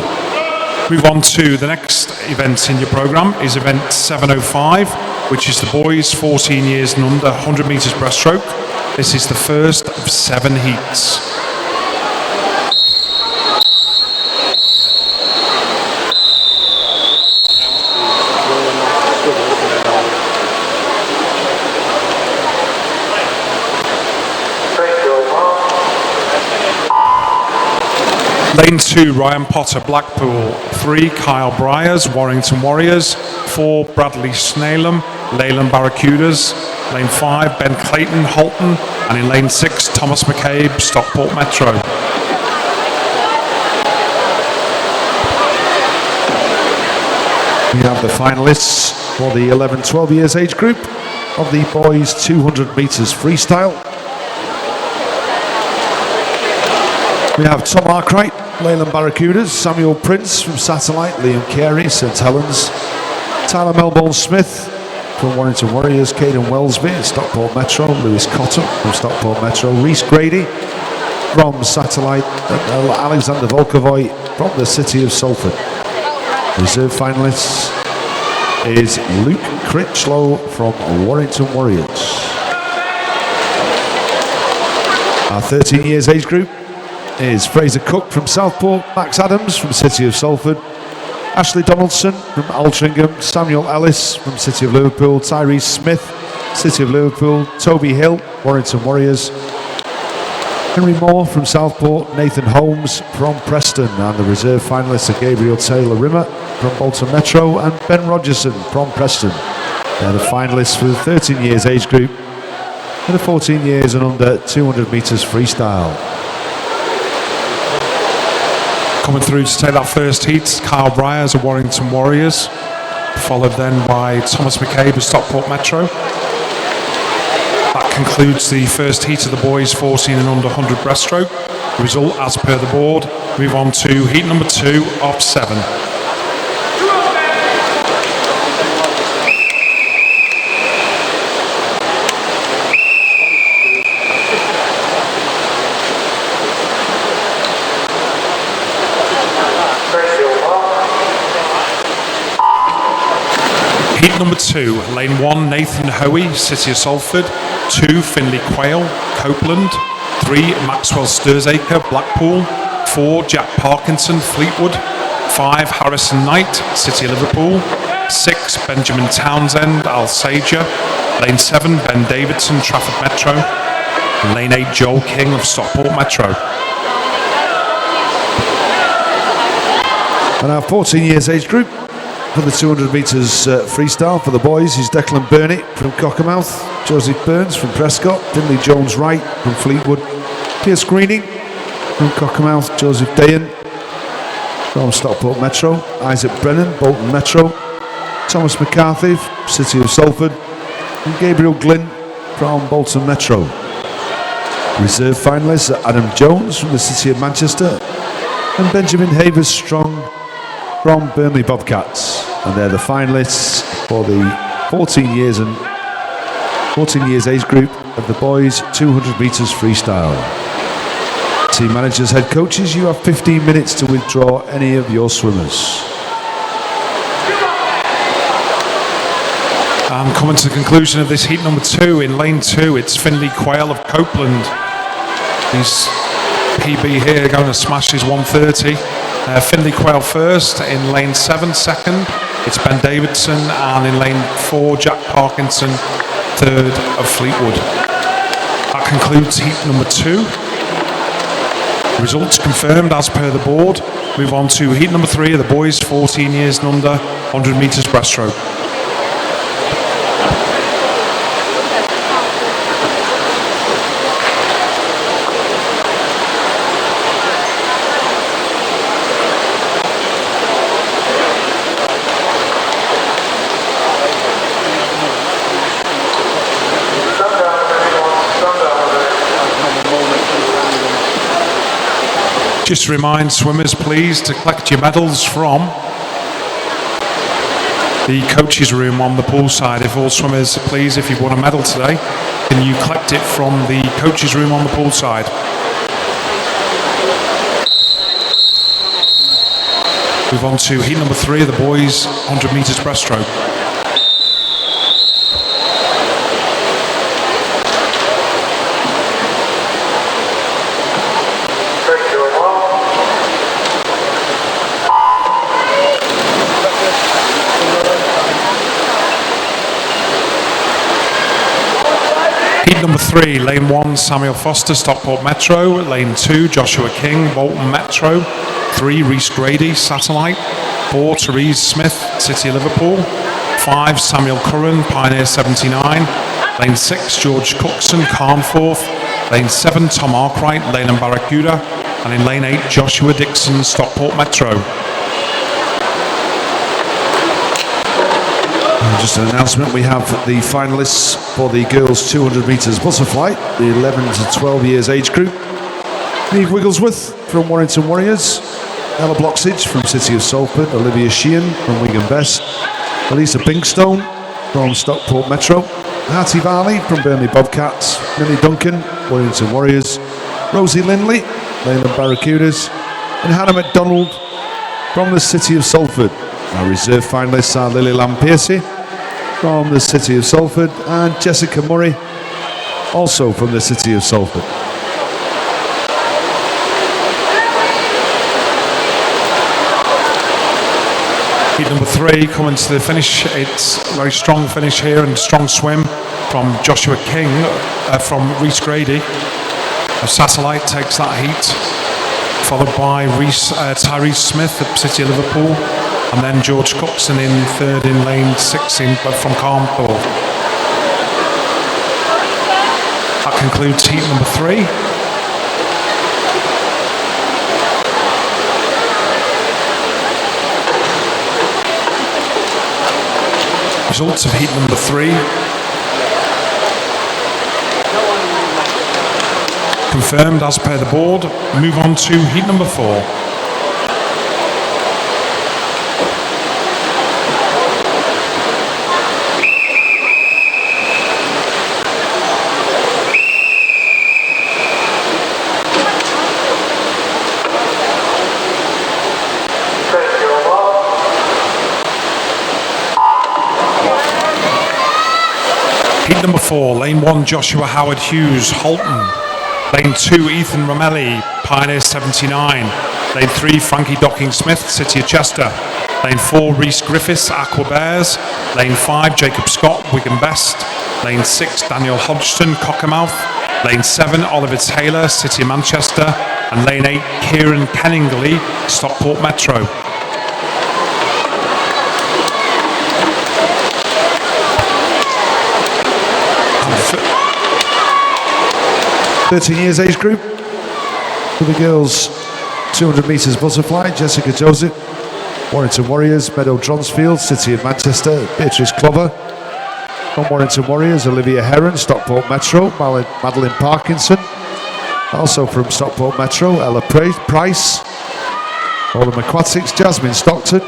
Move on to the next event in your programme is event 705, which is the boys 14 years and under 100 metres breaststroke. This is the first of 7 heats. Lane 2, Ryan Potter, Blackpool. 3, Kyle Briers, Warrington Warriors. 4, Bradley Snaleham, Leyland Barracudas. Lane 5, Ben Clayton, Halton. And in lane 6, Thomas McCabe, Stockport Metro. We have the finalists for the 11-12 years age group of the boys 200 metres freestyle. We have Tom Arkwright, Leyland Barracudas, Samuel Prince from Satellite, Liam Carey, St Helens, Tyler Melbourne Smith from Warrington Warriors, Caden Wellesby at Stockport Metro, Lewis Cotton from Stockport Metro, Reece Grady from Satellite, and Alexander Volkovoy from the City of Salford. Reserve finalists is Luke Critchlow from Warrington Warriors. Our 13 years age group is Fraser Cook from Southport, Max Adams from City of Salford, Ashley Donaldson from Altrincham, Samuel Ellis from City of Liverpool, Tyrese Smith, City of Liverpool, Toby Hill, Warrington Warriors, Henry Moore from Southport, Nathan Holmes from Preston, and the reserve finalists are Gabriel Taylor Rimmer from Bolton Metro and Ben Rogerson from Preston. They're the finalists for the 13 years age group and the 14 years and under 200 metres freestyle. Coming through to take that first heat, Kyle Briers of Warrington Warriors, followed then by Thomas McCabe of Stockport Metro. That concludes the first heat of the boys 14 and under 100 breaststroke. The result as per the board. Move on to heat number 2 of 7. Heat number 2, lane 1, Nathan Hoey, City of Salford. 2, Finley Quayle, Copeland. 3, Maxwell Sturzaker, Blackpool. 4, Jack Parkinson, Fleetwood. 5, Harrison Knight, City of Liverpool. 6, Benjamin Townsend, Alsager. Lane 7, Ben Davidson, Trafford Metro. And lane 8, Joel King of Stockport Metro. And our 14 years age group for the 200 metres freestyle for the boys is Declan Burnett from Cockermouth, Joseph Burns from Prescott, Finley Jones-Wright from Fleetwood, Pierce Greening from Cockermouth, Joseph Dayan from Stockport Metro, Isaac Brennan, Bolton Metro, Thomas McCarthy, City of Salford, and Gabriel Glynn from Bolton Metro. Reserve finalists are Adam Jones from the City of Manchester and Benjamin Havers Strong from Burnley Bobcats, and they're the finalists for the 14 years age group of the boys 200 metres freestyle. Team managers, head coaches, you have 15 minutes to withdraw any of your swimmers. And coming to the conclusion of this heat number 2, in lane 2, it's Finley Quayle of Copeland. He's PB here going to smash his 130. Finley Quayle first, in lane 7 second, it's Ben Davidson, and in lane 4, Jack Parkinson, third of Fleetwood. That concludes heat number 2. Results confirmed as per the board. Move on to heat number 3 of the boys 14 years and under 100 metres breaststroke. Just to remind swimmers, please, to collect your medals from the coaches room on the poolside. If all swimmers, please, if you've won a medal today, can you collect it from the coaches room on the poolside? Move on to heat number 3 of the boys 100 meters breaststroke. Heat number 3, lane 1, Samuel Foster, Stockport Metro. Lane 2, Joshua King, Bolton Metro. 3, Reese Grady, Satellite. 4, Therese Smith, City of Liverpool. 5, Samuel Curran, Pioneer 79. Lane 6, George Cookson, Carnforth. Lane 7, Tom Arkwright, Lane and Barracuda. And in lane 8, Joshua Dixon, Stockport Metro. Just an announcement, we have the finalists for the girls 200 metres butterfly, the 11 to 12 years age group. Neve Wigglesworth from Warrington Warriors, Ella Bloxage from City of Salford, Olivia Sheehan from Wigan Best, Elisa Pinkstone from Stockport Metro, Hattie Varley from Burnley Bobcats, Millie Duncan, Warrington Warriors, Rosie Lindley, Leyland Barracudas, and Hannah McDonald from the City of Salford. Our reserve finalists are Lily Lamb-Piercy from the City of Salford and Jessica Murray, also from the City of Salford. Heat number 3 coming to the finish. It's a very strong finish here and strong swim from Joshua King from Reese Grady. A Satellite takes that heat, followed by Tyrese Smith at City of Liverpool, and then George Cookson in 3rd in lane 6 from Carnforth. That concludes heat number 3. Results of heat number 3. Confirmed as per the board. Move on to heat number 4. Heat number 4, lane 1, Joshua Howard Hughes, Halton. Lane 2, Ethan Romelli, Pioneer 79. Lane 3, Frankie Docking-Smith, City of Chester. Lane 4, Reese Griffiths, Aqua Bears. Lane 5, Jacob Scott, Wigan Best. Lane 6, Daniel Hodgson, Cockermouth. Lane 7, Oliver Taylor, City of Manchester. And lane 8, Kieran Kenningley, Stockport Metro. 13 years age group. For the girls 200 metres butterfly, Jessica Joseph, Warrington Warriors, Meadow Dronsfield, City of Manchester, Beatrice Clover. From Warrington Warriors, Olivia Heron, Stockport Metro, Madeline Parkinson. Also from Stockport Metro, Ella Price. Oldham Aquatics, Jasmine Stockton.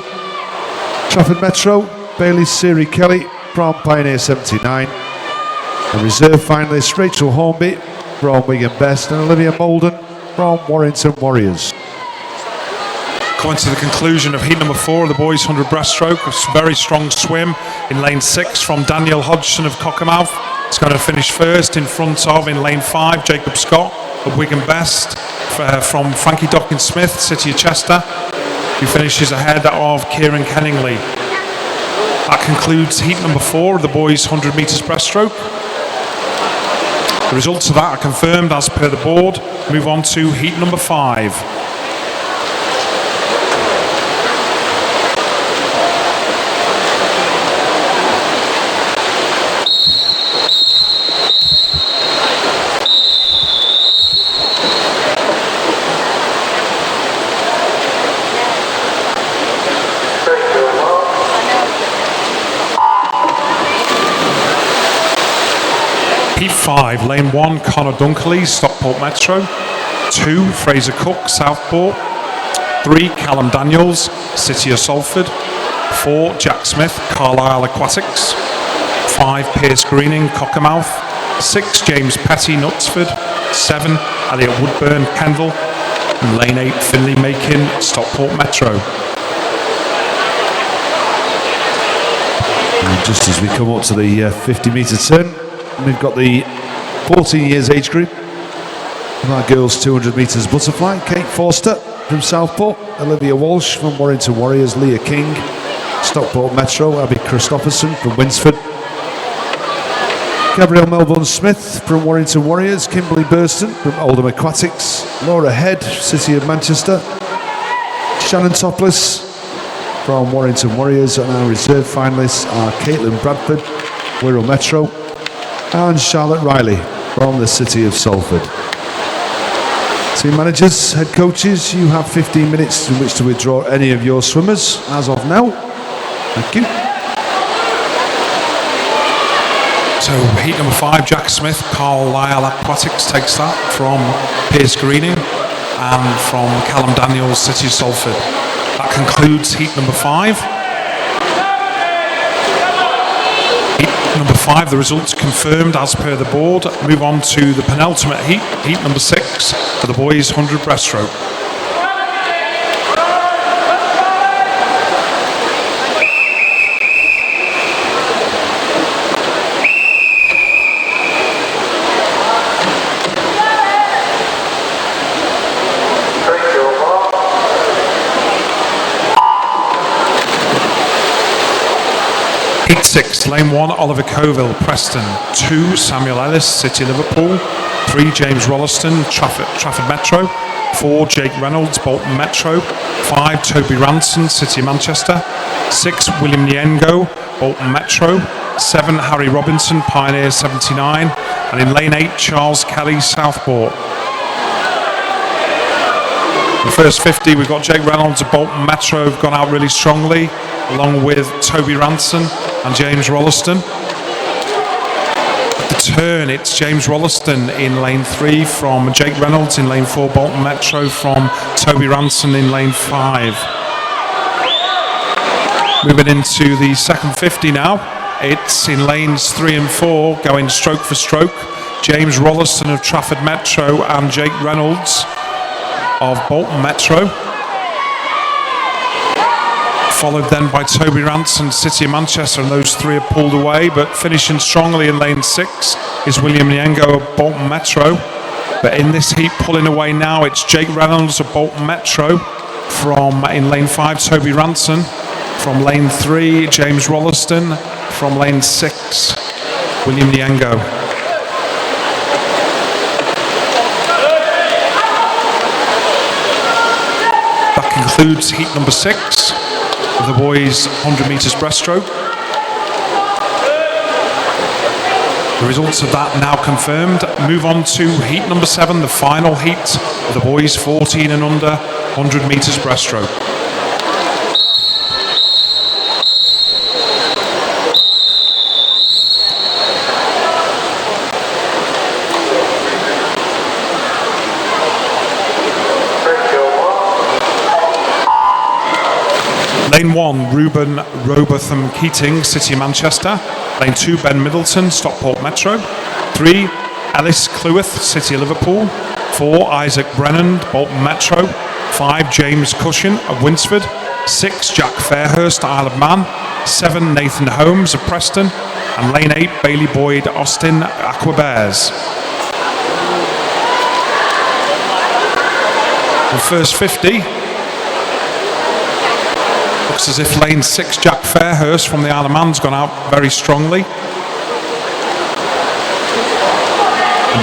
Trafford Metro, Bailey Siri Kelly from Pioneer 79. And reserve finalist Rachel Hornby from Wigan Best and Olivia Molden from Warrington Warriors. Coming to the conclusion of heat number 4 of the boys 100 breaststroke, a very strong swim in lane 6 from Daniel Hodgson of Cockermouth. It's going to finish first in front of, in lane 5, Jacob Scott of Wigan Best from Frankie Docking-Smith, City of Chester, who finishes ahead of Kieran Kenningley. That concludes heat number 4 of the boys 100 metres breaststroke. The results of that are confirmed as per the board. Move on to heat number 5. Heat 5, lane 1, Connor Dunkley, Stockport Metro. 2, Fraser Cook, Southport. 3, Callum Daniels, City of Salford. 4, Jack Smith, Carlisle Aquatics. 5, Pierce Greening, Cockermouth. 6, James Petty, Knutsford. 7, Elliot Woodburn, Kendall. And lane 8, Finley Makin, Stockport Metro. And just as we come up to the 50-metre turn, we've got the 14 years age group. Our girls 200 metres butterfly, Kate Forster from Southport, Olivia Walsh from Warrington Warriors, Leah King, Stockport Metro, Abby Christopherson from Winsford, Gabrielle Melbourne Smith from Warrington Warriors, Kimberly Burston from Oldham Aquatics, Laura Head, City of Manchester, Shannon Topless from Warrington Warriors, and our reserve finalists are Caitlin Bradford, Wirral Metro, and Charlotte Riley from the City of Salford. Team managers, head coaches, you have 15 minutes in which to withdraw any of your swimmers as of now. Thank you. So heat number 5, Jack Smith, Carlisle Aquatics takes that from Pierce Greening and from Callum Daniels, City of Salford. That concludes heat number 5. Number 5, the results confirmed as per the board. Move on to the penultimate heat, heat number 6, for the boys 100 breaststroke. Heat 6, lane 1, Oliver Coville, Preston. 2, Samuel Ellis, City Liverpool. 3, James Rolliston, Trafford Metro. 4, Jake Reynolds, Bolton Metro. 5, Toby Ranson, City Manchester. 6, William Niengo, Bolton Metro. 7, Harry Robinson, Pioneer 79. And in lane 8, Charles Kelly, Southport. In the first 50, we've got Jake Reynolds of Bolton Metro, have gone out really strongly, along with Toby Ranson and James Rolliston. At the turn, it's James Rolliston in lane 3 from Jake Reynolds, in lane 4 Bolton Metro from Toby Ranson in lane 5. Moving into the second 50 now, it's in lanes 3 and 4 going stroke for stroke. James Rolliston of Trafford Metro and Jake Reynolds of Bolton Metro. Followed then by Toby Ranson, City of Manchester, and those three are pulled away, but finishing strongly in lane 6 is William Niengo of Bolton Metro. But in this heat, pulling away now, it's Jake Reynolds of Bolton Metro from in lane 5, Toby Ranson. From lane 3, James Rolliston. From lane 6, William Niengo. That concludes heat number 6. The boys 100 metres breaststroke. The results of that now confirmed. Move on to heat number 7, the final heat of the boys 14 and under 100 metres breaststroke. Lane 1, Ruben Robotham Keating, City of Manchester. Lane 2, Ben Middleton, Stockport Metro. 3, Ellis Cleworth, City of Liverpool. 4, Isaac Brennan, Bolton Metro. 5, James Cushion of Winsford. 6, Jack Fairhurst, Isle of Man. 7, Nathan Holmes of Preston. And lane 8, Bailey Boyd, Austin, Aqua Bears. The first 50. Looks as if lane 6, Jack Fairhurst from the Isle of Man's gone out very strongly.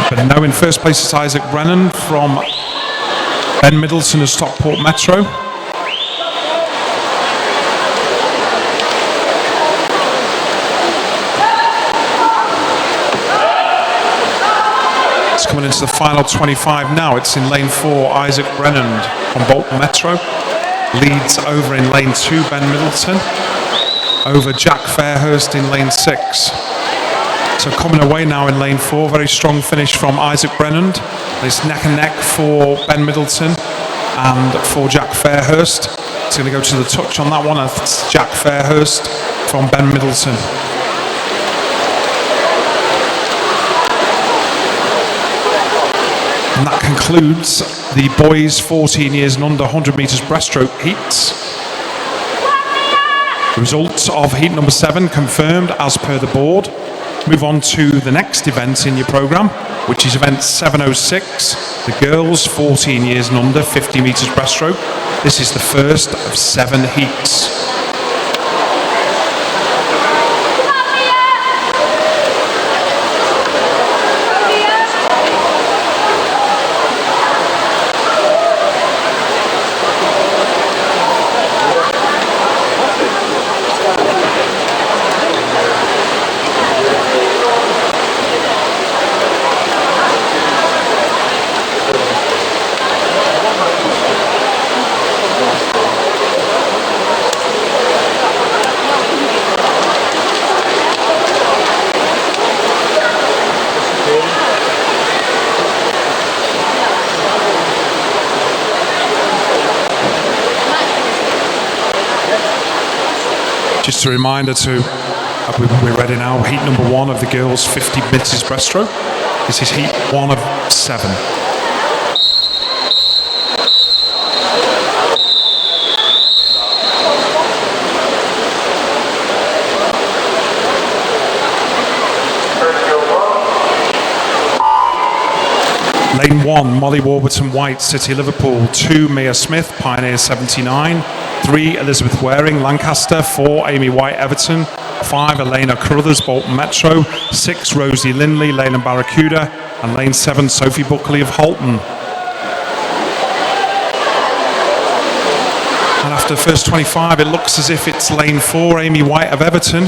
But no, in first place is Isaac Brennan from Ben Middleton of Stockport Metro. It's coming into the final 25 now. It's in lane 4, Isaac Brennan from Bolton Metro. Leads over in lane 2, Ben Middleton. Over Jack Fairhurst in lane 6. So coming away now in lane 4, very strong finish from Isaac Brennan. It's neck and neck for Ben Middleton and for Jack Fairhurst. He's going to go to the touch on that one. That's Jack Fairhurst from Ben Middleton. And that concludes the boys 14 years and under 100 metres breaststroke heats. The results of heat number 7 confirmed as per the board. Move on to the next event in your programme, which is event 706, the girls 14 years and under 50 metres breaststroke. This is the first of 7 heats. Just a reminder we're ready now, heat number 1 of the girls 50 metres breaststroke. This is heat 1 of 7. Lane 1, Molly Warburton White, City Liverpool. 2, Mia Smith, Pioneer 79. 3, Elizabeth Waring, Lancaster. 4, Amy White, Everton. 5, Elena Carruthers, Bolton Metro. 6, Rosie Lindley, Leyland Barracuda. And lane 7, Sophie Buckley of Halton. And after the first 25, it looks as if it's lane 4, Amy White of Everton.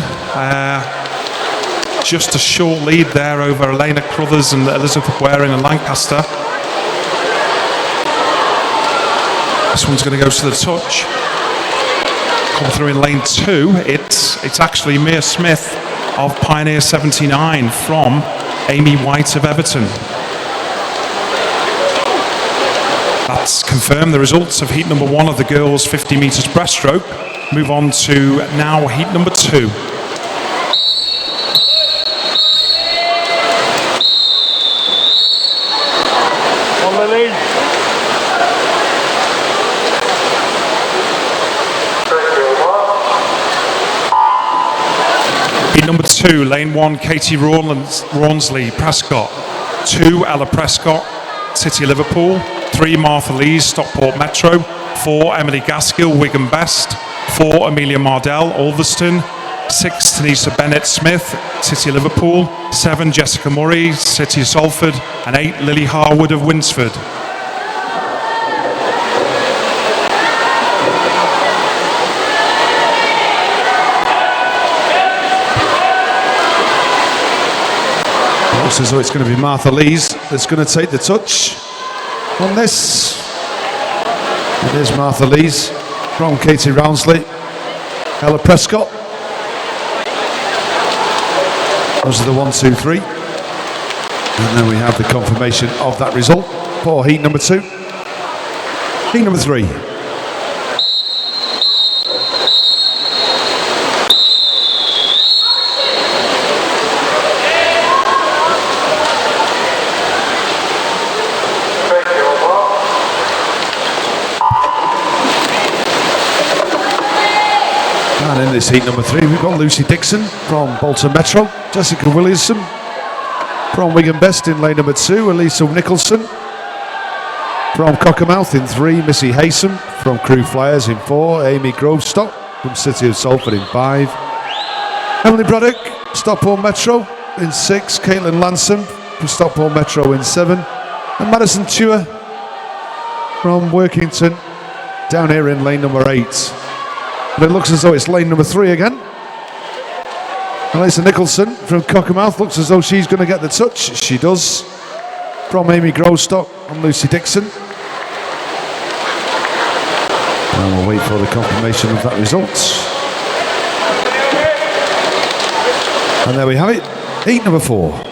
Just a short lead there over Elena Carruthers and Elizabeth Waring and Lancaster. This one's going to go to the touch. Come through in lane 2. It's actually Mia Smith of Pioneer 79 from Amy White of Everton. That's confirmed the results of heat number 1 of the girls 50 metres breaststroke. Move on to now heat number 2. Heat number 2, lane 1, Katie Rawnsley, Prescott. 2, Ella Prescott, City Liverpool. 3, Martha Lees, Stockport Metro. 4, Emily Gaskill, Wigan Best. 4, Amelia Mardell, Ulverston. 6, Tanisa Bennett Smith, City Liverpool. 7, Jessica Murray, City Salford. And 8, Lily Harwood of Winsford. Looks as though it's going to be Martha Lees that's going to take the touch on this. It is Martha Lees from Katie Rawnsley, Ella Prescott. Those are the 1, 2, 3. And then we have the confirmation of that result for heat number 2. Heat number 3. And in this heat number 3, we've got Lucy Dixon from Bolton Metro, Jessica Williamson from Wigan Best in lane number 2, Elisa Nicholson from Cockermouth in 3, Missy Haysom from Crew Flyers in 4, Amy Grovestock from City of Salford in 5, Emily Braddock, Stockport Metro in 6, Caitlin Lansom from Stockport Metro in 7, and Madison Tuer from Workington down here in lane number 8. But it looks as though it's lane number 3 again. Elisa Nicholson from Cockermouth looks as though she's going to get the touch. She does. From Amy Grovestock and Lucy Dixon. And we'll wait for the confirmation of that result. And there we have it. Heat number 4.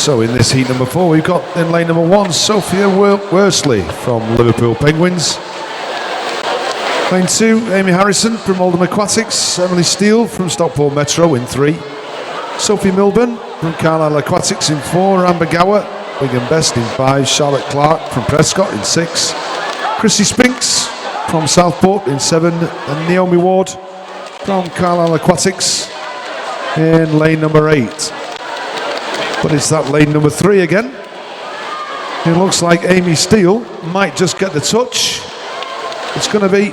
So in this heat number 4, we've got in lane number 1, Sophia Worsley from Liverpool Penguins. Lane 2, Amy Harrison from Oldham Aquatics. Emily Steele from Stockport Metro in 3. Sophie Milburn from Carlisle Aquatics in 4. Amber Gower, Wigan Best in 5. Charlotte Clark from Prescott in 6. Chrissy Spinks from Southport in 7. And Naomi Ward from Carlisle Aquatics in lane number 8. But it's that lane number 3 again. It looks like Amy Steele might just get the touch. It's going to be,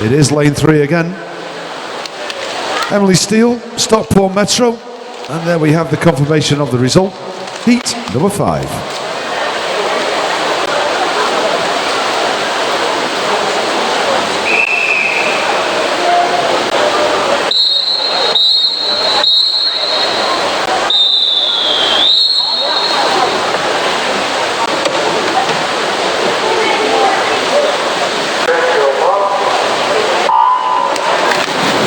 it is lane 3 again. Emily Steele, Stockport Metro. And there we have the confirmation of the result. Heat number 5.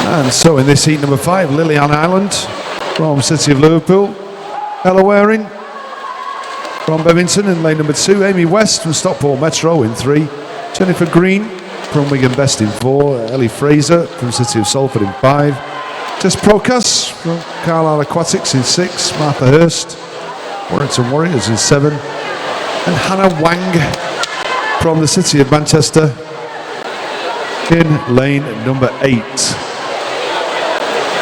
And so in this heat number 5, Lillian Ireland from City of Liverpool, Ella Waring from Bevington in lane number 2, Amy West from Stockport Metro in 3, Jennifer Green from Wigan Best in 4, Ellie Fraser from City of Salford in 5, Jess Procas from Carlisle Aquatics in 6, Martha Hurst, Warrington Warriors in 7, and Hannah Wang from the City of Manchester in lane number 8.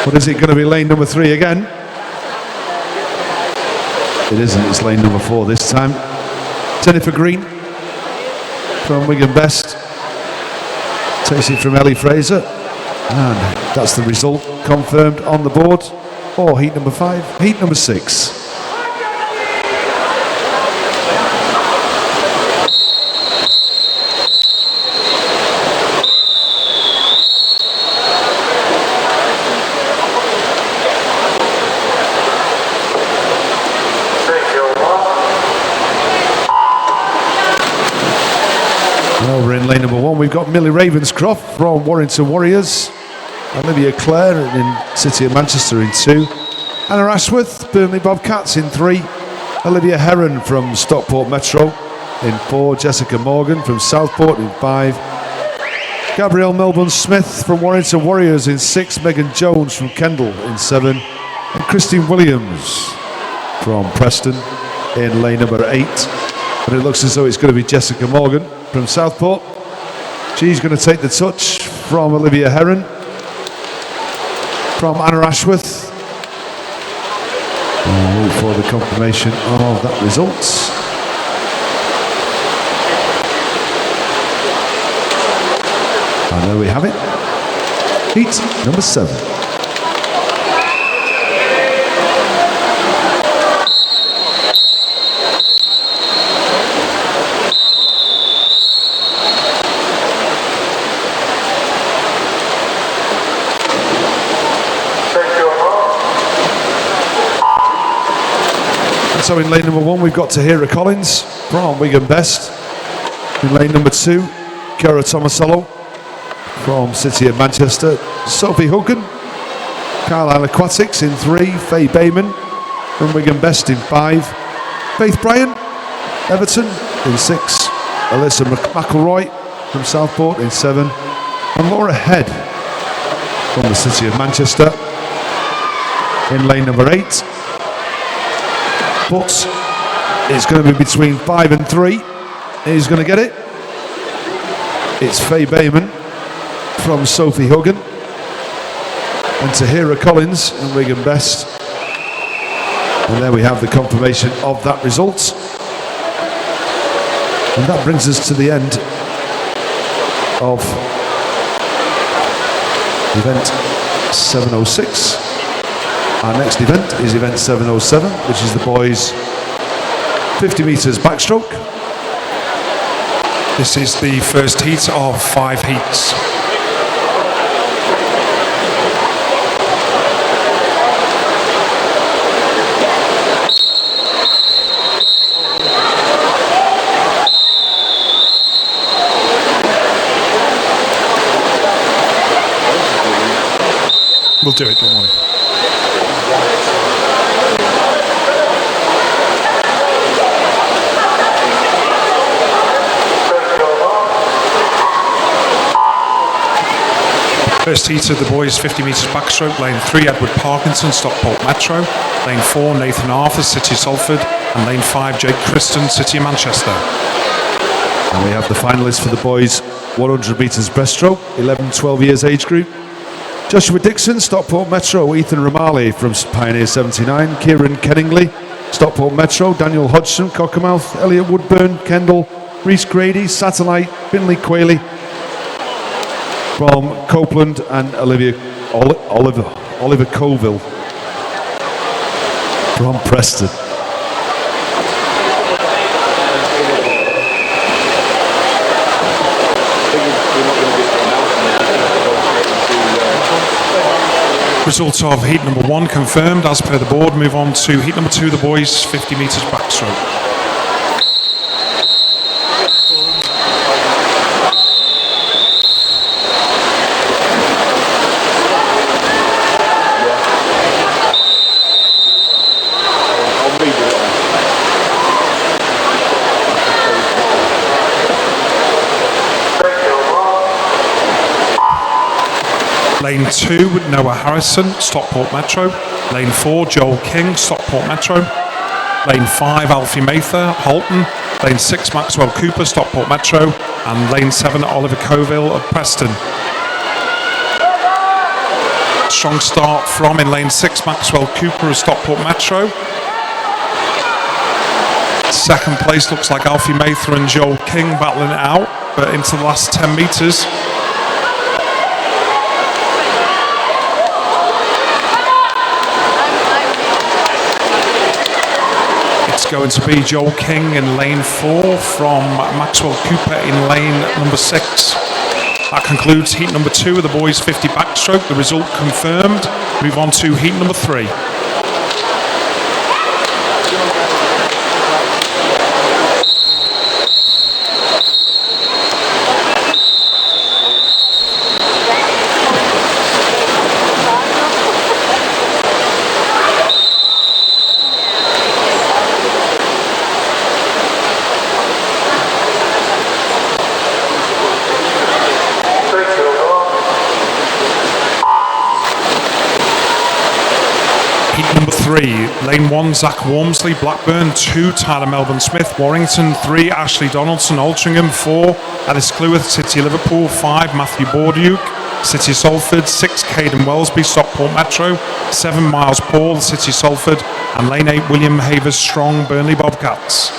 What is it going to be, lane number 3 again? It isn't, it's lane number 4 this time. Jennifer Green from Wigan Best takes it from Ellie Fraser, and that's the result confirmed on the board for heat number 5. Heat number 6. Over in lane number 1, we've got Millie Ravenscroft from Warrington Warriors, Olivia Clare in City of Manchester in 2, Anna Ashworth, Burnley Bobcats in 3, Olivia Heron from Stockport Metro in 4, Jessica Morgan from Southport in 5, Gabrielle Melbourne Smith from Warrington Warriors in 6, Megan Jones from Kendal in 7, and Christine Williams from Preston in lane number 8. And it looks as though it's going to be Jessica Morgan from Southport. She's going to take the touch from Olivia Heron, from Anna Ashworth. And we'll wait for the confirmation of that result. And there we have it. Heat number 7. So in lane number 1, we've got Tahira Collins from Wigan Best. In lane number 2, Kiara Tomasello from City of Manchester. Sophie Huggan, Carlisle Aquatics in 3. Faye Bayman from Wigan Best in 5. Faith Bryan, Everton in 6. Alyssa McElroy from Southport in 7. And Laura Head from the City of Manchester in lane number 8. But it's going to be between 5 and 3. Who's going to get it? It's Faye Bayman from Sophie Huggan and Tahira Collins and Wigan Best. And there we have the confirmation of that result. And that brings us to the end of event 706. Our next event is event 707, which is the boys 50 metres backstroke. This is the first heat of 5 heats. We'll do it, don't worry. First heat of the boys 50 metres backstroke, lane 3 Edward Parkinson, Stockport Metro, lane 4 Nathan Arthur, City Salford, and lane 5 Jake Christen, City of Manchester. And we have the finalists for the boys 100 metres breaststroke, 11-12 years age group. Joshua Dixon, Stockport Metro, Ethan Romali from Pioneer 79, Kieran Kenningley, Stockport Metro, Daniel Hodgson, Cockermouth, Elliot Woodburn, Kendall, Reese Grady, Satellite, Binley Quayle from Copeland, and Oliver Colville from Preston. Results of heat number 1 confirmed as per the board. Move on to heat number 2, the boys 50 metres backstroke. Lane 2, Noah Harrison, Stockport Metro. Lane 4, Joel King, Stockport Metro. Lane 5, Alfie Mather, Halton. Lane 6, Maxwell Cooper, Stockport Metro. And lane 7, Oliver Coville of Preston. Strong start from in lane 6, Maxwell Cooper of Stockport Metro. Second place looks like Alfie Mather and Joel King battling it out, but into the last 10 metres. It's going to be Joel King in lane 4 from Maxwell Cooper in lane number 6. That concludes heat number 2 of the boys 50 backstroke. The result confirmed. Move on to heat number 3. Number 3, lane 1, Zach Wormsley, Blackburn. 2, Tyler Melbourne Smith, Warrington. 3, Ashley Donaldson, Altrincham. 4, Alice Clueth, City Liverpool. 5, Matthew Borduke, City Salford. 6, Caden Wellesby, Stockport Metro. 7, Miles Paul, City Salford. And lane 8, William Havers Strong, Burnley Bobcats.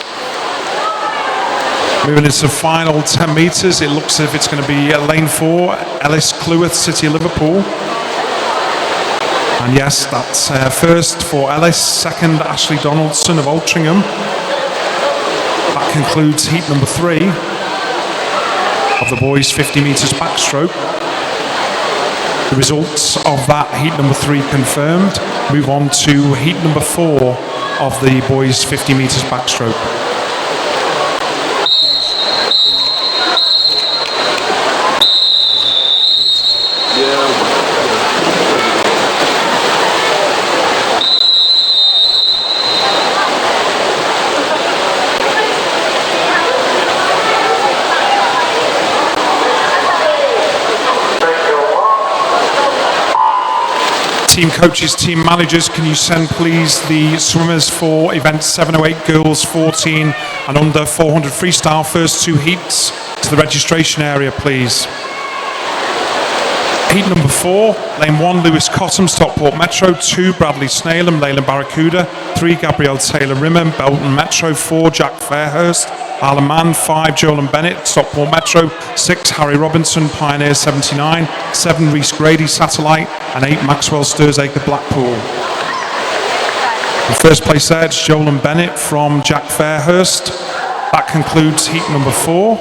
Moving into the final 10 metres, it looks as if it's going to be lane 4, Alice Clueth, City Liverpool. And yes, that's first for Ellis, second Ashley Donaldson of Altrincham. That concludes heat number 3 of the boys 50 metres backstroke. The results of that heat number 3 confirmed. Move on to heat number 4 of the boys 50 metres backstroke. Team coaches, team managers, can you send please the swimmers for event 708 girls 14 and under 400 freestyle first 2 heats to the registration area please. Heat number 4, lane 1 Lewis Cottam, Stockport Metro. 2 Bradley Snaleham, Leyland Barracuda. 3 Gabrielle Taylor Rimmer, Belton Metro. 4 Jack Fairhurst, Isle of Man. 5 Jolan Bennett, Stockport Metro. 6 Harry Robinson, Pioneer 79. 7 Reese Grady, Satellite. And 8 Maxwell Sturzacre, Blackpool. In first place there, it's Jolan Bennett from Jack Fairhurst. That concludes heat number 4.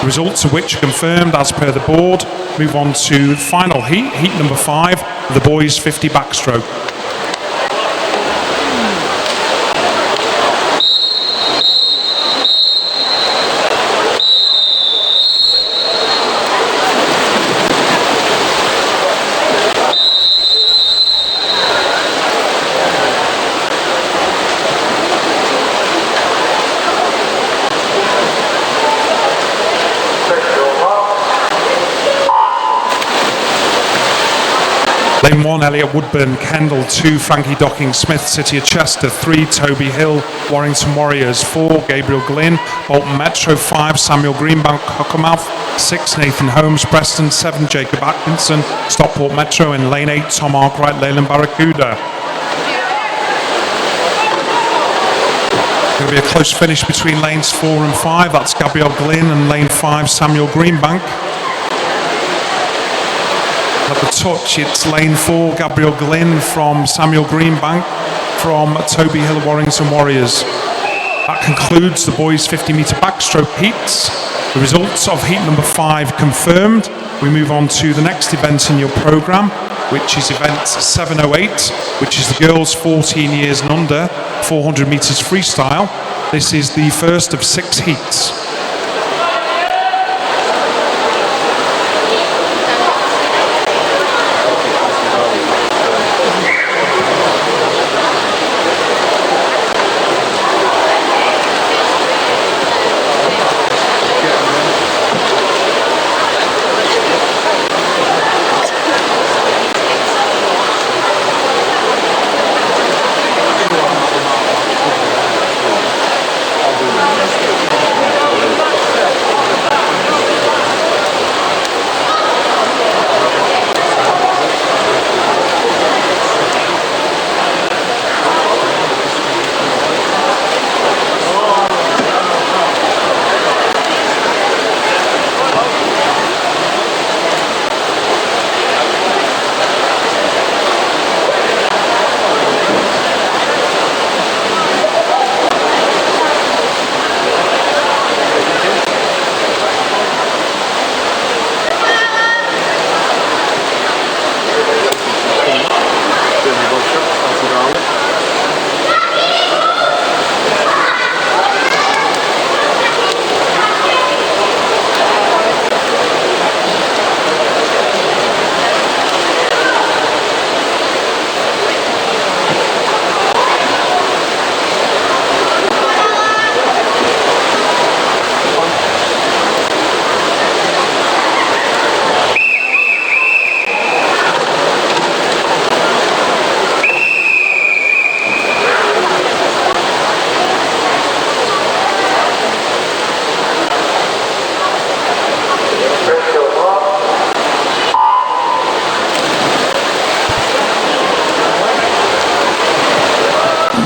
The results of which are confirmed as per the board. Move on to final heat, heat number 5, the boys 50 backstroke. Lane 1, Elliot Woodburn, Kendall. 2, Frankie Docking-Smith, City of Chester. 3, Toby Hill, Warrington Warriors. 4, Gabriel Glynn, Bolton Metro. 5, Samuel Greenbank, Cockermouth. 6, Nathan Holmes, Preston. 7, Jacob Atkinson, Stockport Metro. And Lane 8, Tom Arkwright, Leyland Barracuda. Going to be a close finish between lanes 4 and 5. That's Gabriel Glynn and lane 5, Samuel Greenbank. At the touch, it's lane 4, Gabriel Glynn from Samuel Greenbank from Toby Hill, Warrington Warriors. That concludes the boys' 50-metre backstroke heats. The results of heat number 5 confirmed. We move on to the next event in your programme, which is event 708, which is the girls 14 years and under, 400 metres freestyle. This is the first of 6 heats.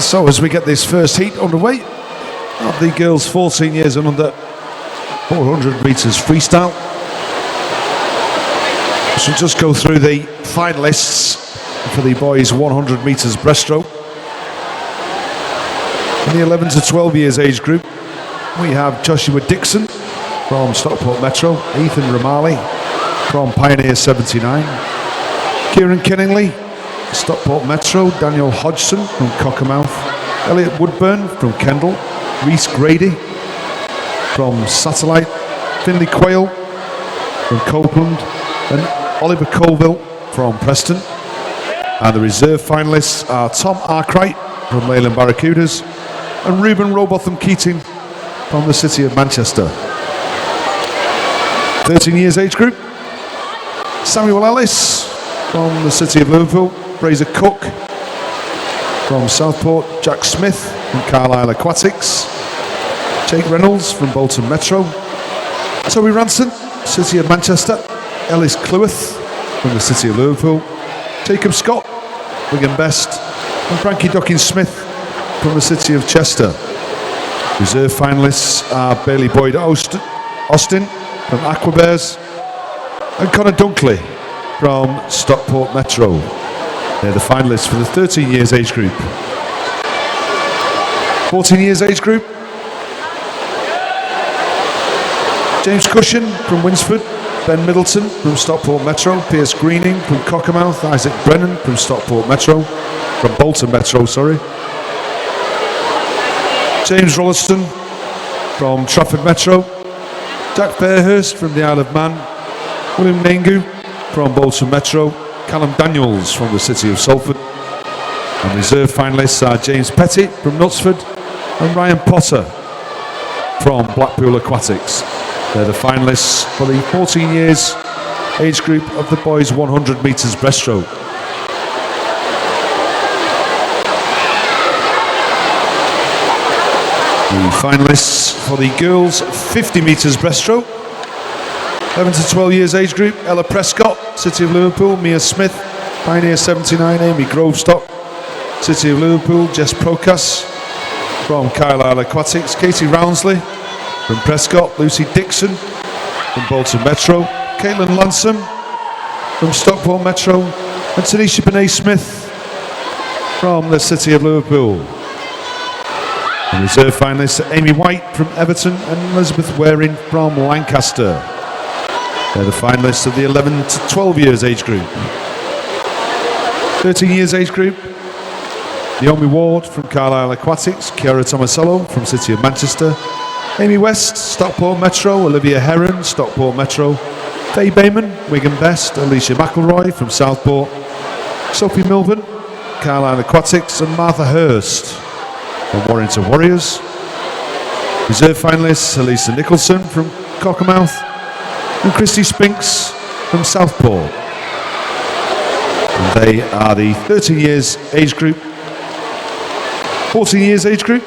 So as we get this first heat underway of the girls 14 years and under 400 metres freestyle, so just go through the finalists for the boys 100 metres breaststroke. In the 11 to 12 years age group, we have Joshua Dixon from Stockport Metro, Ethan Ramali from Pioneer 79, Kieran Kenningley, Stockport Metro, Daniel Hodgson from Cockermouth, Elliot Woodburn from Kendall, Reese Grady from Satellite, Finley Quayle from Copeland, and Oliver Colville from Preston. And the reserve finalists are Tom Arkwright from Leyland Barracudas and Reuben Robotham Keating from the City of Manchester. 13 years age group, Samuel Ellis from the City of Liverpool, Fraser Cook from Southport, Jack Smith from Carlisle Aquatics, Jake Reynolds from Bolton Metro, Toby Ranson, City of Manchester, Ellis Cleworth from the City of Liverpool, Jacob Scott, Wigan Best, and Frankie Docking-Smith from the City of Chester. Reserve finalists are Bailey Boyd Austin from Aquabears and Connor Dunkley from Stockport Metro. They're the finalists for the 13 years age group. 14 years age group, James Cushion from Winsford, Ben Middleton from Stockport Metro, Pierce Greening from Cockermouth, Isaac Brennan from Stockport Metro, from Bolton Metro, sorry. James Rolliston from Trafford Metro, Jack Fairhurst from the Isle of Man, William Nengu from Bolton Metro, Callum Daniels from the City of Salford. And reserve finalists are James Petty from Knutsford and Ryan Potter from Blackpool Aquatics. They're the finalists for the 14 years age group of the boys 100 metres breaststroke. The finalists for the girls 50 metres breaststroke. 11 to 12 years age group, Ella Prescott, City of Liverpool, Mia Smith, Pioneer 79, Amy Grovestock, City of Liverpool, Jess Procas, from Carlisle Aquatics, Katie Roundsley, from Prescott, Lucy Dixon, from Bolton Metro, Caitlin Lansom, from Stockport Metro, and Tanisha Benet Smith, from the City of Liverpool. The reserve finalists are Amy White from Everton and Elizabeth Waring from Lancaster. They're the finalists of the 11 to 12 years age group. 13 years age group, Naomi Ward from Carlisle Aquatics, Chiara Tomasello from City of Manchester, Amy West, Stockport Metro, Olivia Heron, Stockport Metro, Faye Bayman, Wigan Best, Alicia McElroy from Southport, Sophie Milburn, Carlisle Aquatics, and Martha Hurst from Warrington Warriors. Reserve finalists Elisa Nicholson from Cockermouth and Christy Spinks from Southport. And they are the 13 years age group. 14 years age group,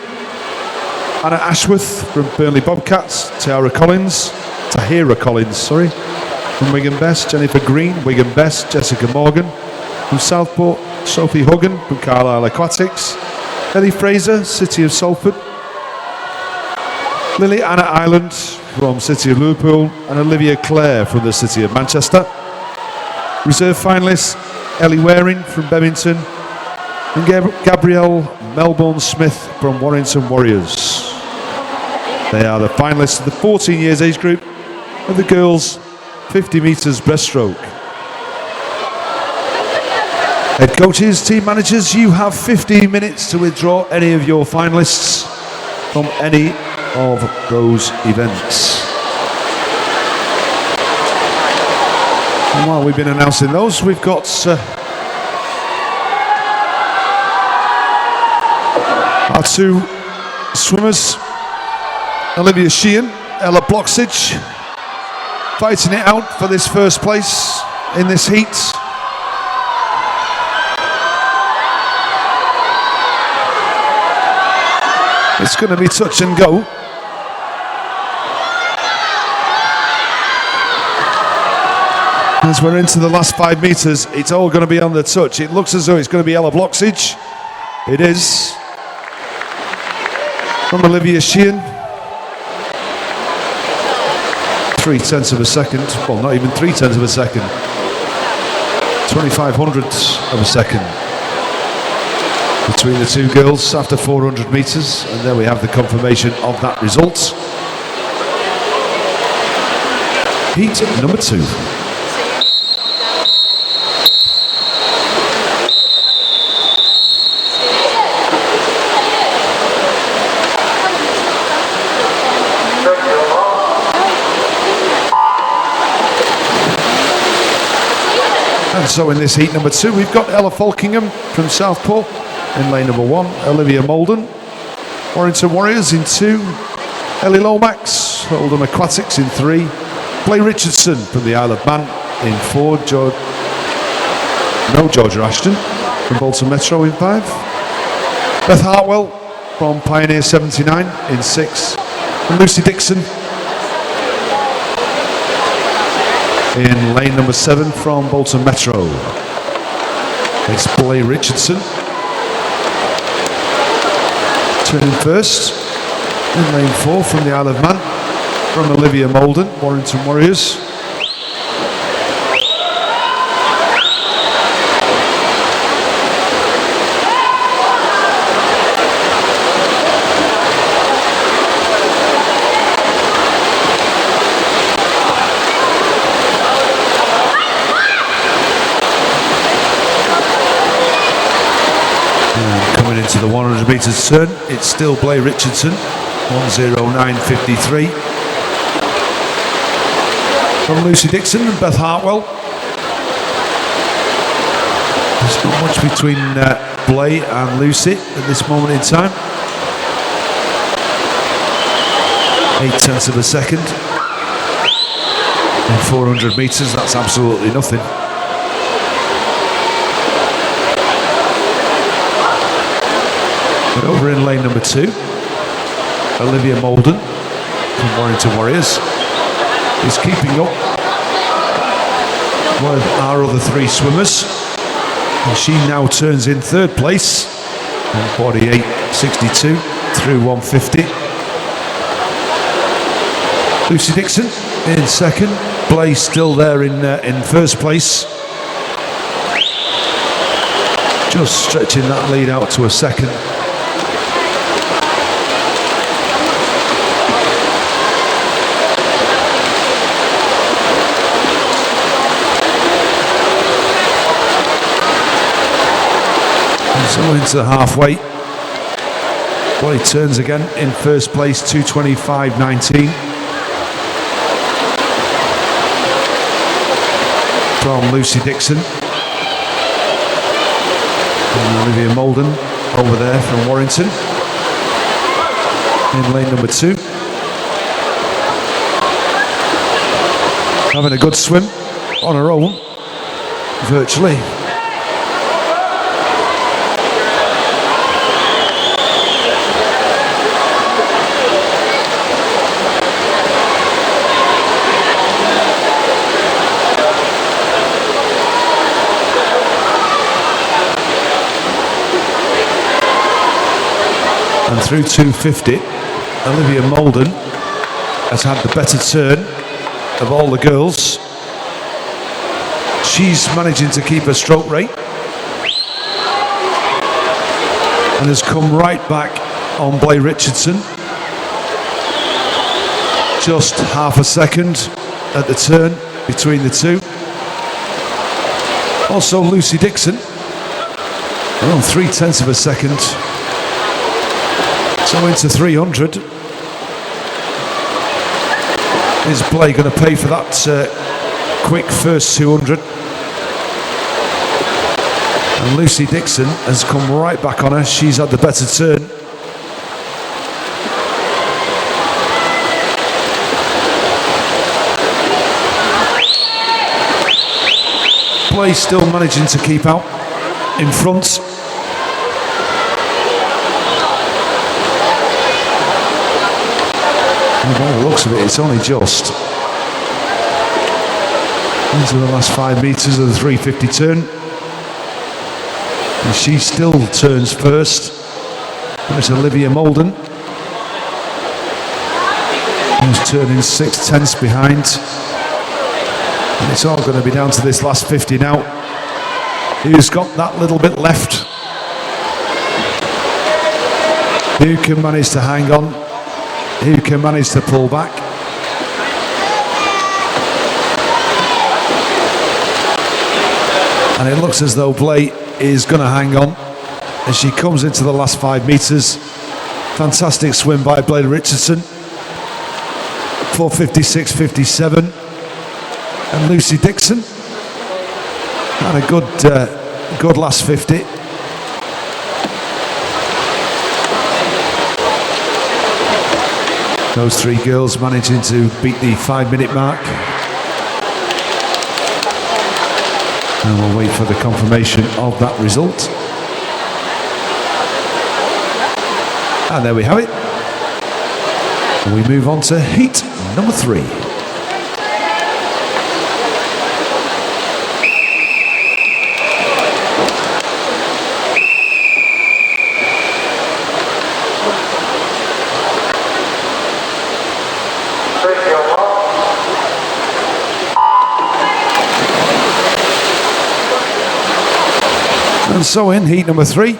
Anna Ashworth from Burnley Bobcats, Tahira Collins, from Wigan Best, Jennifer Green, Wigan Best, Jessica Morgan from Southport, Sophie Huggan from Carlisle Aquatics, Ellie Fraser, City of Salford, Lily Anna Ireland from City of Liverpool, and Olivia Clare from the City of Manchester. Reserve finalists Ellie Waring from Bebington and Gabrielle Melbourne Smith from Warrington Warriors. They are the finalists of the 14 years age group of the girls 50 metres breaststroke. Head coaches, team managers, you have 15 minutes to withdraw any of your finalists from any of those events. And while we've been announcing those, we've got our two swimmers, Olivia Sheehan, Ella Bloxage, fighting it out for this first place in this heat. It's going to be touch and go. As we're into the last 5 metres, it's all going to be on the touch. It looks as though it's going to be Ella Bloxage. It is. From Olivia Sheehan. 0.3 of a second. Well, not even 0.3 of a second. 0.25 of a second between the two girls after 400 metres, and there we have the confirmation of that result. Heat number 2. And so in this heat number 2, we've got Ella Falkingham from Southport in lane number 1, Olivia Molden, Warrington Warriors in 2, Ellie Lomax, Oldham Aquatics in 3, Blair Richardson from the Isle of Man in 4, Georgia Ashton from Bolton Metro in 5, Beth Hartwell from Pioneer 79 in 6, and Lucy Dixon in lane number 7 from Bolton Metro. It's Blair Richardson turning first in lane 4 from the Isle of Man from Olivia Molden, Warrington Warriors. Coming into the 100 metres turn, it's still Blair Richardson, 1:09.53. From Lucy Dixon and Beth Hartwell. There's not much between Blair and Lucy at this moment in time. 0.8 of a second. In 400 metres, that's absolutely nothing. But over in lane number 2, Olivia Molden from Warrington Warriors is keeping up with our other three swimmers. And she now turns in third place on 48.62 through 150. Lucy Dixon in second. Blaze still there in first place. Just stretching that lead out to a second. So into the halfway. Well, he turns again in first place, 2:25.19 from Lucy Dixon. And Olivia Molden over there from Warrington in lane number 2. Having a good swim on her own, virtually. And through 250, Olivia Molden has had the better turn of all the girls. She's managing to keep her stroke rate and has come right back on Blair Richardson. Just half a second at the turn between the two. Also Lucy Dixon, around 3/10 of a second. So into 300. Is Blake going to pay for that quick first 200? And Lucy Dixon has come right back on her. She's had the better turn. Blake still managing to keep out in front. And by the looks of it, it's only just into the last 5 metres of the 350 turn. And she still turns first. There's Olivia Molden, who's turning 6/10 behind. And it's all going to be down to this last 50 now. Who's got that little bit left? Who can manage to hang on? Who can manage to pull back? And it looks as though Blake is going to hang on as she comes into the last 5 metres. Fantastic swim by Blair Richardson. 4:56.57. And Lucy Dixon had a good last 50. Those three girls managing to beat the 5-minute mark. And we'll wait for the confirmation of that result. And there we have it. And we move on to heat number 3. And so in heat number 3,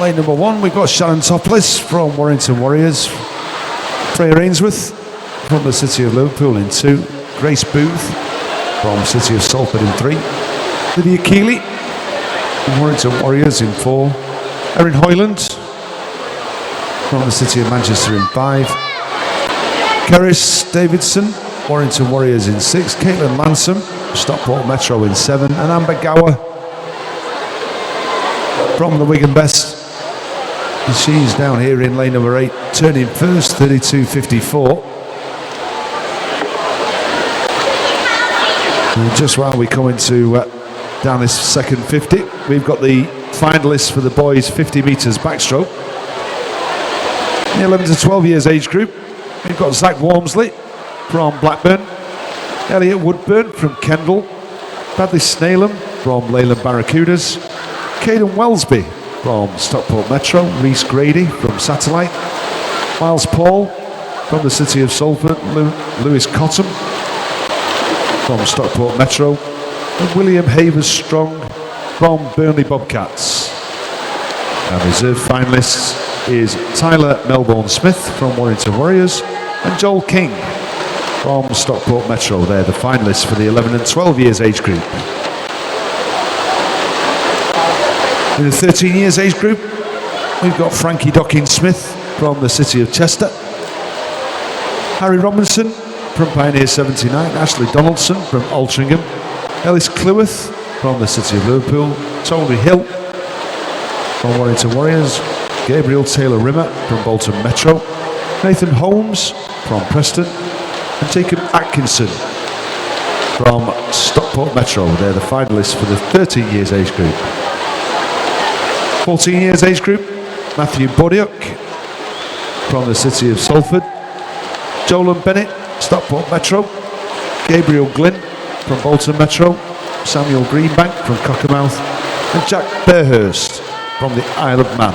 lane number 1, we've got Shannon Topless from Warrington Warriors, Freya Ainsworth from the City of Liverpool in 2, Grace Booth from City of Salford in 3, Lydia Keeley from Warrington Warriors in 4, Erin Hoyland from the City of Manchester in 5, Keris Davidson, Warrington Warriors in 6, Caitlin Lansom, Stockport Metro in 7, and Amber Gower from the Wigan Best. And she's down here in lane number 8, turning first, 32.54. And just while we come into down this second 50, we've got the finalists for the boys 50 metres backstroke. In the 11 to 12 years age group, we've got Zach Wormsley from Blackburn, Elliot Woodburn from Kendal, Bradley Snaleham from Leyland Barracudas, Caden Wellesby from Stockport Metro, Reese Grady from Satellite, Miles Paul from the City of Salford, Lewis Cotton from Stockport Metro, and William Havers Strong from Burnley Bobcats. And reserve finalists is Tyler Melbourne Smith from Warrington Warriors and Joel King from Stockport Metro. They're the finalists for the 11 and 12 years age group. In the 13 years age group, we've got Frankie Docking Smith from the City of Chester, Harry Robinson from Pioneer 79, Ashley Donaldson from Altrincham, Ellis Cleworth from the City of Liverpool, Tony Hill from Warrington Warriors, Gabriel Taylor Rimmer from Bolton Metro, Nathan Holmes from Preston, and Jacob Atkinson from Stockport Metro. They're the finalists for the 13 years age group. 14 years age group, Matthew Bodiuk from the City of Salford, Jolan Bennett, Stockport Metro, Gabriel Glynn from Bolton Metro, Samuel Greenbank from Cockermouth, and Jack Bearhurst from the Isle of Man.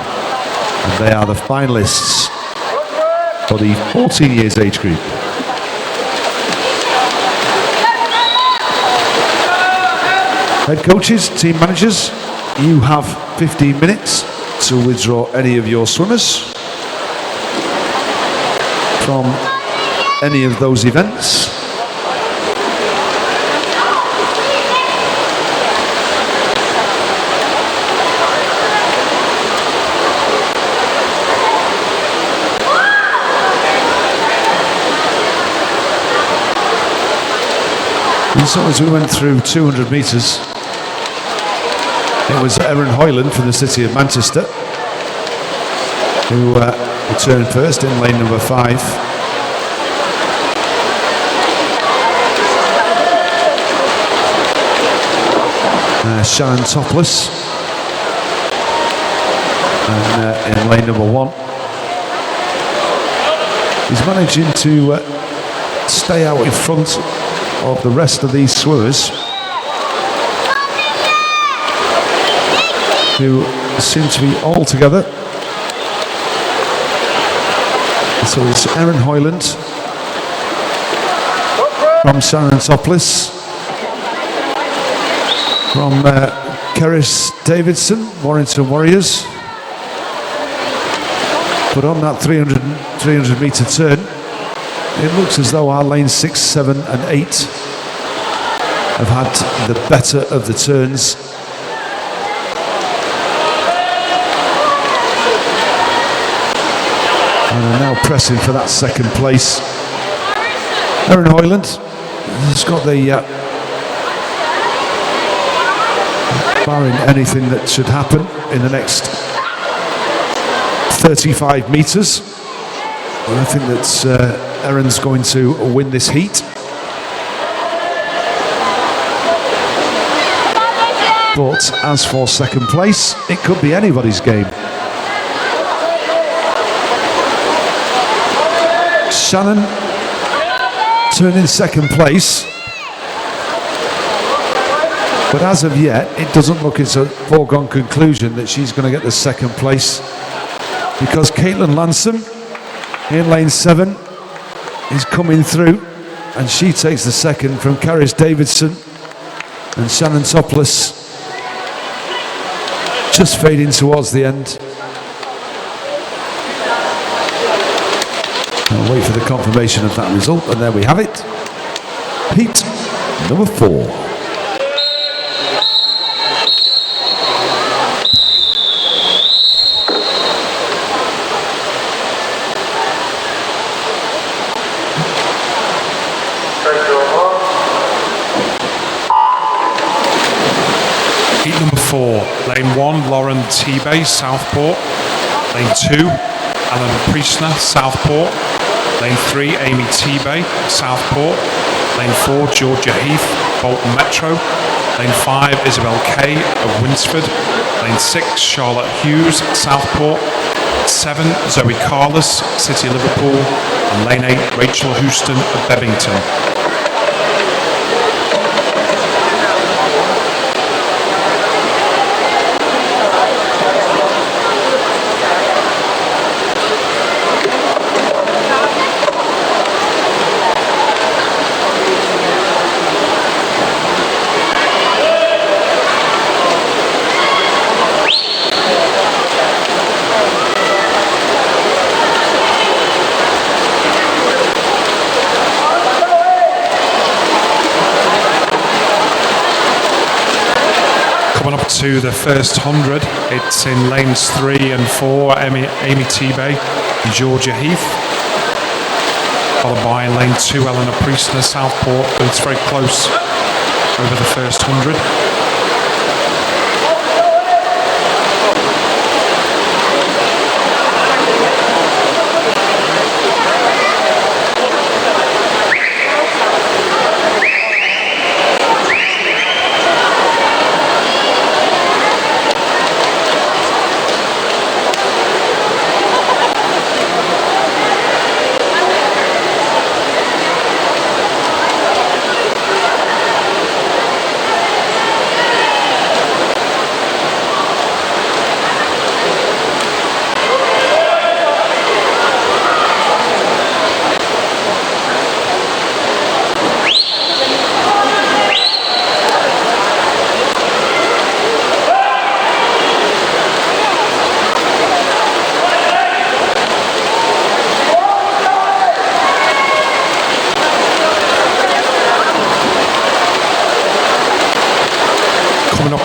And they are the finalists for the 14 years age group. Head coaches, team managers, you have 15 minutes to withdraw any of your swimmers from any of those events. And so as we went through 200 metres, it was Erin Hoyland from the City of Manchester who returned first in lane number 5. Shannon Topless and in lane number 1. He's managing to stay out in front of the rest of these swimmers who seem to be all together. So it's Erin Hoyland from Shannon Topless, from Keris Davidson, Warrington Warriors. But on that 300 metre turn, it looks as though our lanes 6, 7 and 8 have had the better of the turns. And are now pressing for that second place. Erin Hoyland has got the barring anything that should happen in the next 35 metres. I think that Erin's going to win this heat. But as for second place, it could be anybody's game. Shannon turning second place. But as of yet, it doesn't look it's a foregone conclusion that she's going to get the second place, because Caitlin Lansom in lane 7 is coming through, and she takes the second from Keris Davidson, and Shannon Topless just fading towards the end. I'll wait for the confirmation of that result, and there we have it. Heat number 4. Heat number 4, lane 1, Lauren T-Bay, Southport. Lane 2, Alan Priestner, Southport. Lane 3, Amy T-Bay, Southport. Lane 4, Georgia Heath, Bolton Metro. Lane 5, Isabel Kay of Winsford. Lane 6, Charlotte Hughes, Southport. 7, Zoe Carlos, City of Liverpool, and lane 8, Rachel Houston of Bebington. Coming up to the first 100, it's in lanes 3 and 4, Amy T-Bay and Georgia Heath. Followed by in lane 2, Eleanor Priestner, Southport, but it's very close over the first 100.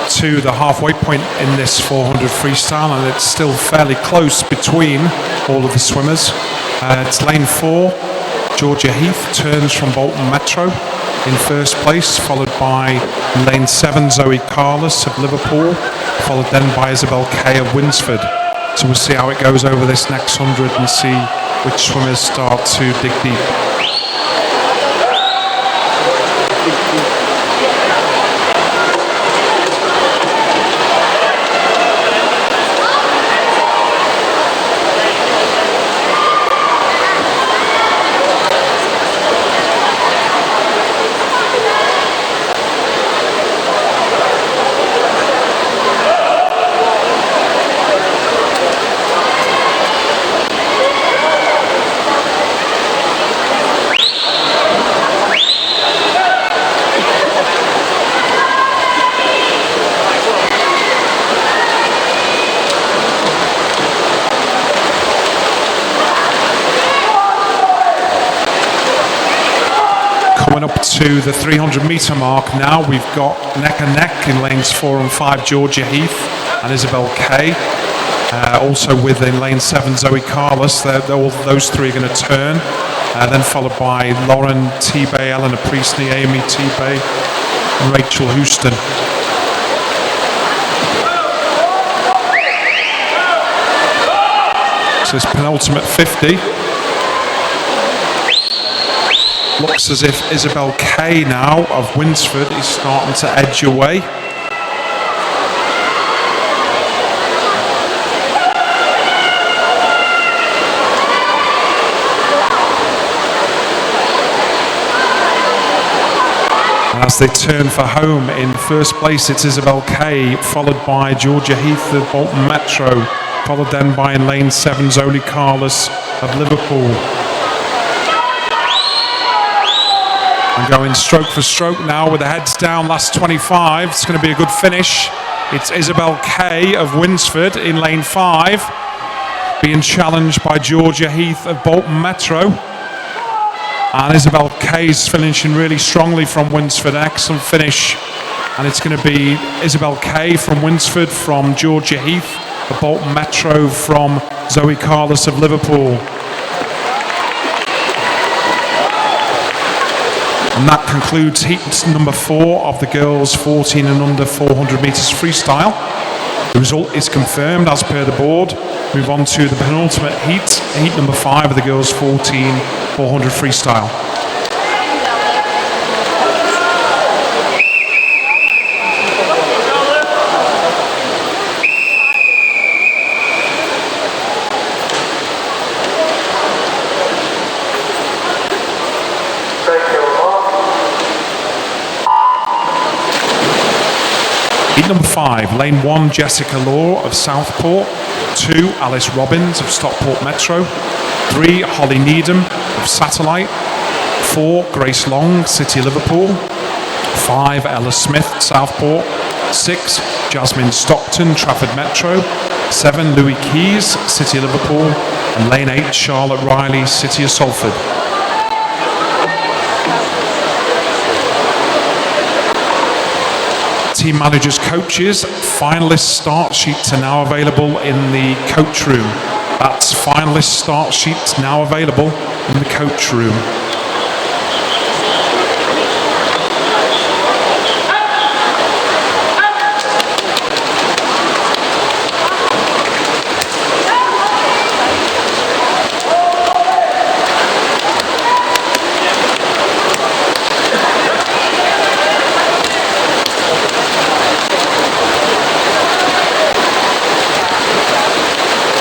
To the halfway point in this 400 freestyle, and it's still fairly close between all of the swimmers. It's lane 4, Georgia Heath turns from Bolton Metro in first place, followed by lane 7, Zoe Carlos of Liverpool, followed then by Isabel Kay of Winsford. So we'll see how it goes over this next 100 and see which swimmers start to dig deep. Coming up to the 300 metre mark now, we've got neck and neck in lanes 4 and 5, Georgia Heath and Isabel Kay. Also within lane 7, Zoe Carlos. Those three are going to turn. Then followed by Lauren T-Bay, Eleanor Priestley, Amy T-Bay and Rachel Houston. So this penultimate 50. Looks as if Isabel Kay now of Winsford is starting to edge away. And as they turn for home in first place, it's Isabel Kay, followed by Georgia Heath of Bolton Metro, followed then by in lane 7, Zoe Carlos of Liverpool. And going stroke for stroke now with the heads down, last 25. It's going to be a good finish. It's Isabel Kay of Winsford in lane 5, being challenged by Georgia Heath of Bolton Metro. And Isabel Kay's finishing really strongly from Winsford. An excellent finish. And it's going to be Isabel Kay from Winsford, from Georgia Heath of Bolton Metro, from Zoe Carlos of Liverpool. And that concludes heat number 4 of the girls 14 and under 400 metres freestyle. The result is confirmed as per the board. Move on to the penultimate heat number 5 of the girls 14 400 freestyle. Heat number 5, lane 1, Jessica Law of Southport. 2, Alice Robbins of Stockport Metro. 3, Holly Needham of Satellite. 4, Grace Long, City of Liverpool. 5, Ella Smith, Southport. 6, Jasmine Stockton, Trafford Metro. 7, Louis Keys, City of Liverpool. And lane 8, Charlotte Riley, City of Salford. Team managers, coaches, finalist start sheets are now available in the coach room. That's finalist start sheets now available in the coach room.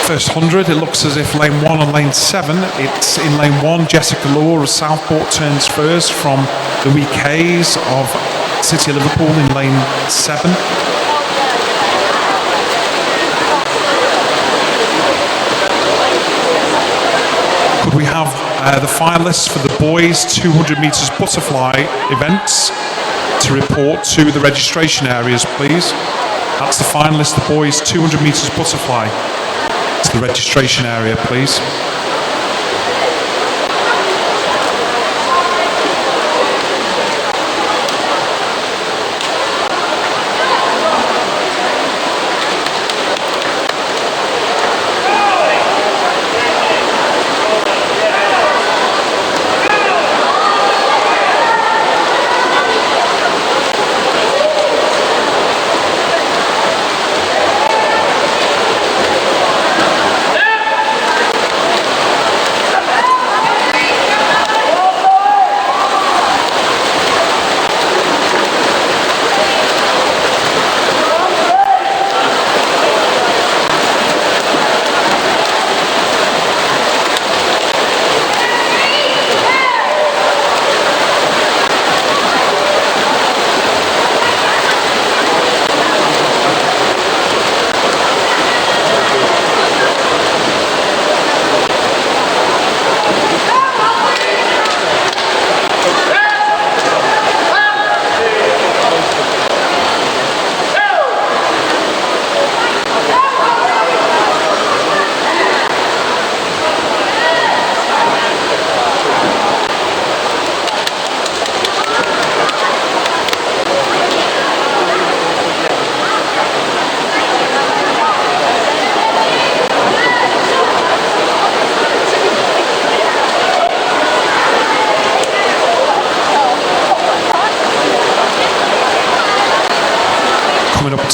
First 100, it looks as if lane 1 and lane 7, it's in lane 1, Jessica Law of Southport turns first from Louis Kays of City of Liverpool in lane 7. Could we have the finalists for the boys 200 metres butterfly events to report to the registration areas, please? That's the finalists, the boys 200 metres butterfly. To the registration area, please.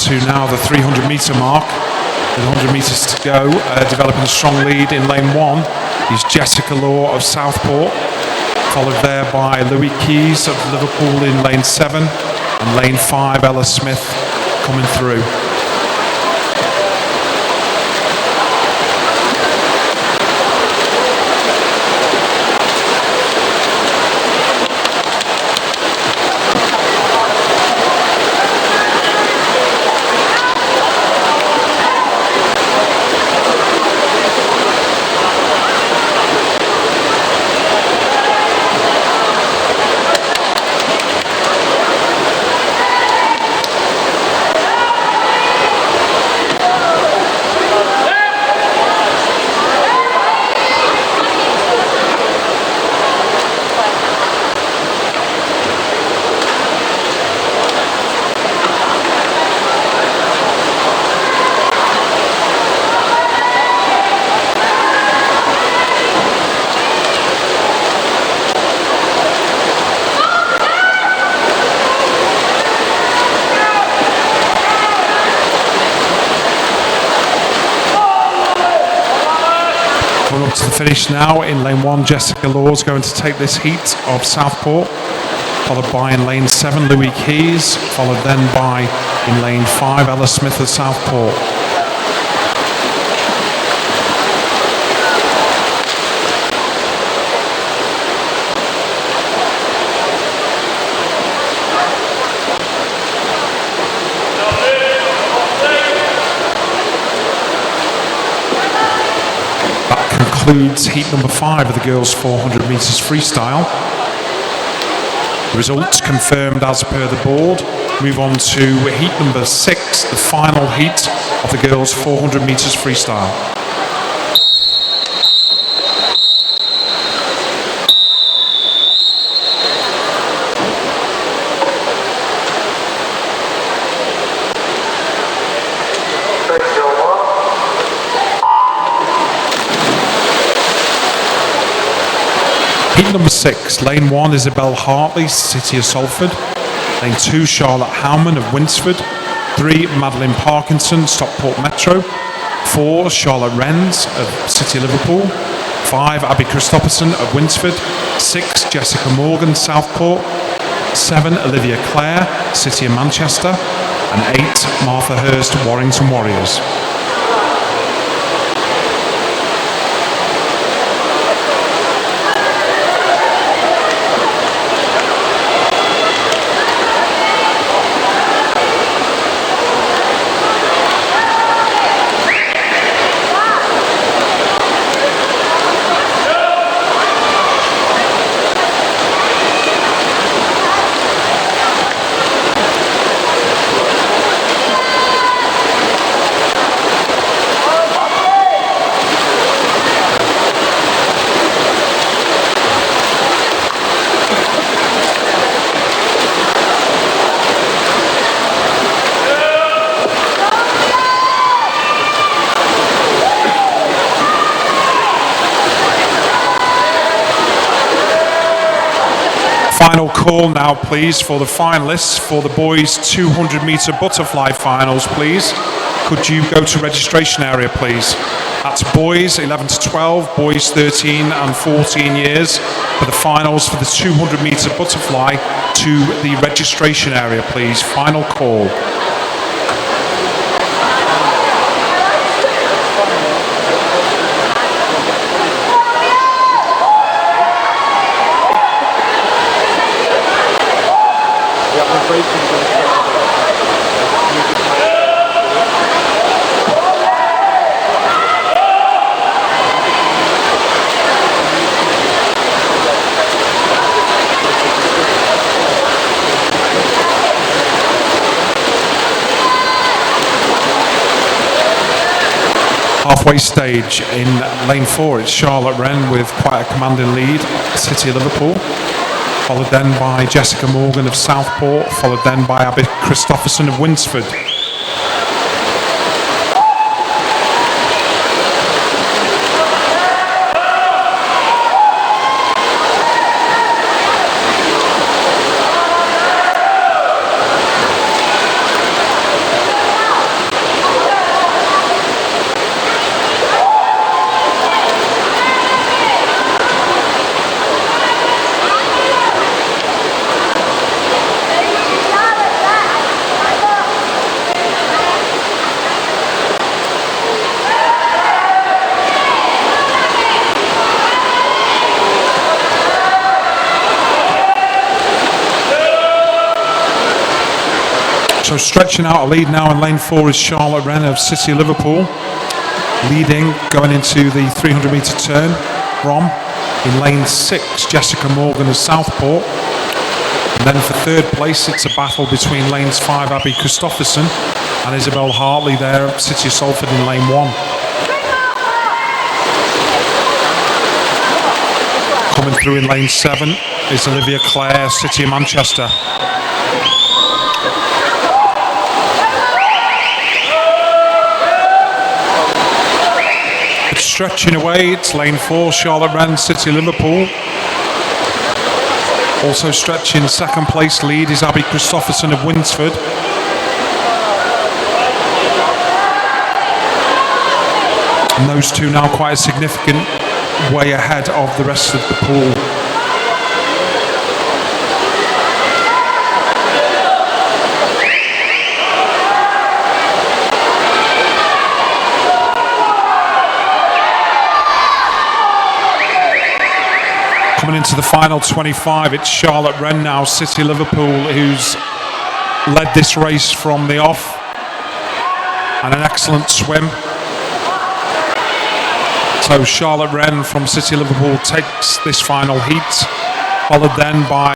To now the 300 metre mark with 100 metres to go, developing a strong lead in lane 1 is Jessica Law of Southport, followed there by Louis Keys of Liverpool in lane 7 and lane 5 Ella Smith coming through. To the finish now in lane 1, Jessica Law is going to take this heat of Southport, followed by in lane 7 Louis Keys, followed then by in lane 5 Ella Smith of Southport. concludes heat number 5 of the girls' 400 metres freestyle. Results confirmed as per the board. Move on to heat number 6, the final heat of the girls' 400 metres freestyle. Heat number 6, lane 1, Isabel Hartley, City of Salford. Lane 2, Charlotte Howman of Winsford. 3, Madeline Parkinson, Stockport Metro. 4, Charlotte Renz of City of Liverpool. 5, Abby Christopherson of Winsford. 6, Jessica Morgan, Southport. 7, Olivia Clare, City of Manchester. And 8, Martha Hurst, Warrington Warriors. Final call now, please, for the finalists for the boys' 200-metre butterfly finals, please. Could you go to registration area, please? That's boys 11 to 12, boys 13 and 14 years for the finals for the 200-metre butterfly to the registration area, please. Final call. Halfway stage in lane 4, it's Charlotte Wren with quite a commanding lead, City of Liverpool, followed then by Jessica Morgan of Southport, followed then by Abby Christopherson of Winsford. So stretching out a lead now in lane 4 is Charlotte Wren of City of Liverpool, leading going into the 300 metre turn. From in lane 6, Jessica Morgan of Southport. And then for third place, it's a battle between lanes 5, Abby Christopherson, and Isabel Hartley there of City of Salford in lane 1. Coming through in lane 7 is Olivia Clare, City of Manchester. Stretching away, it's lane 4, Charlotte Wren, City of Liverpool. Also stretching second place lead is Abby Christopherson of Winsford. And those two now quite a significant way ahead of the rest of the pool. Coming into the final 25, it's Charlotte Wren now, City Liverpool, who's led this race from the off. And an excellent swim. So Charlotte Wren from City of Liverpool takes this final heat, followed then by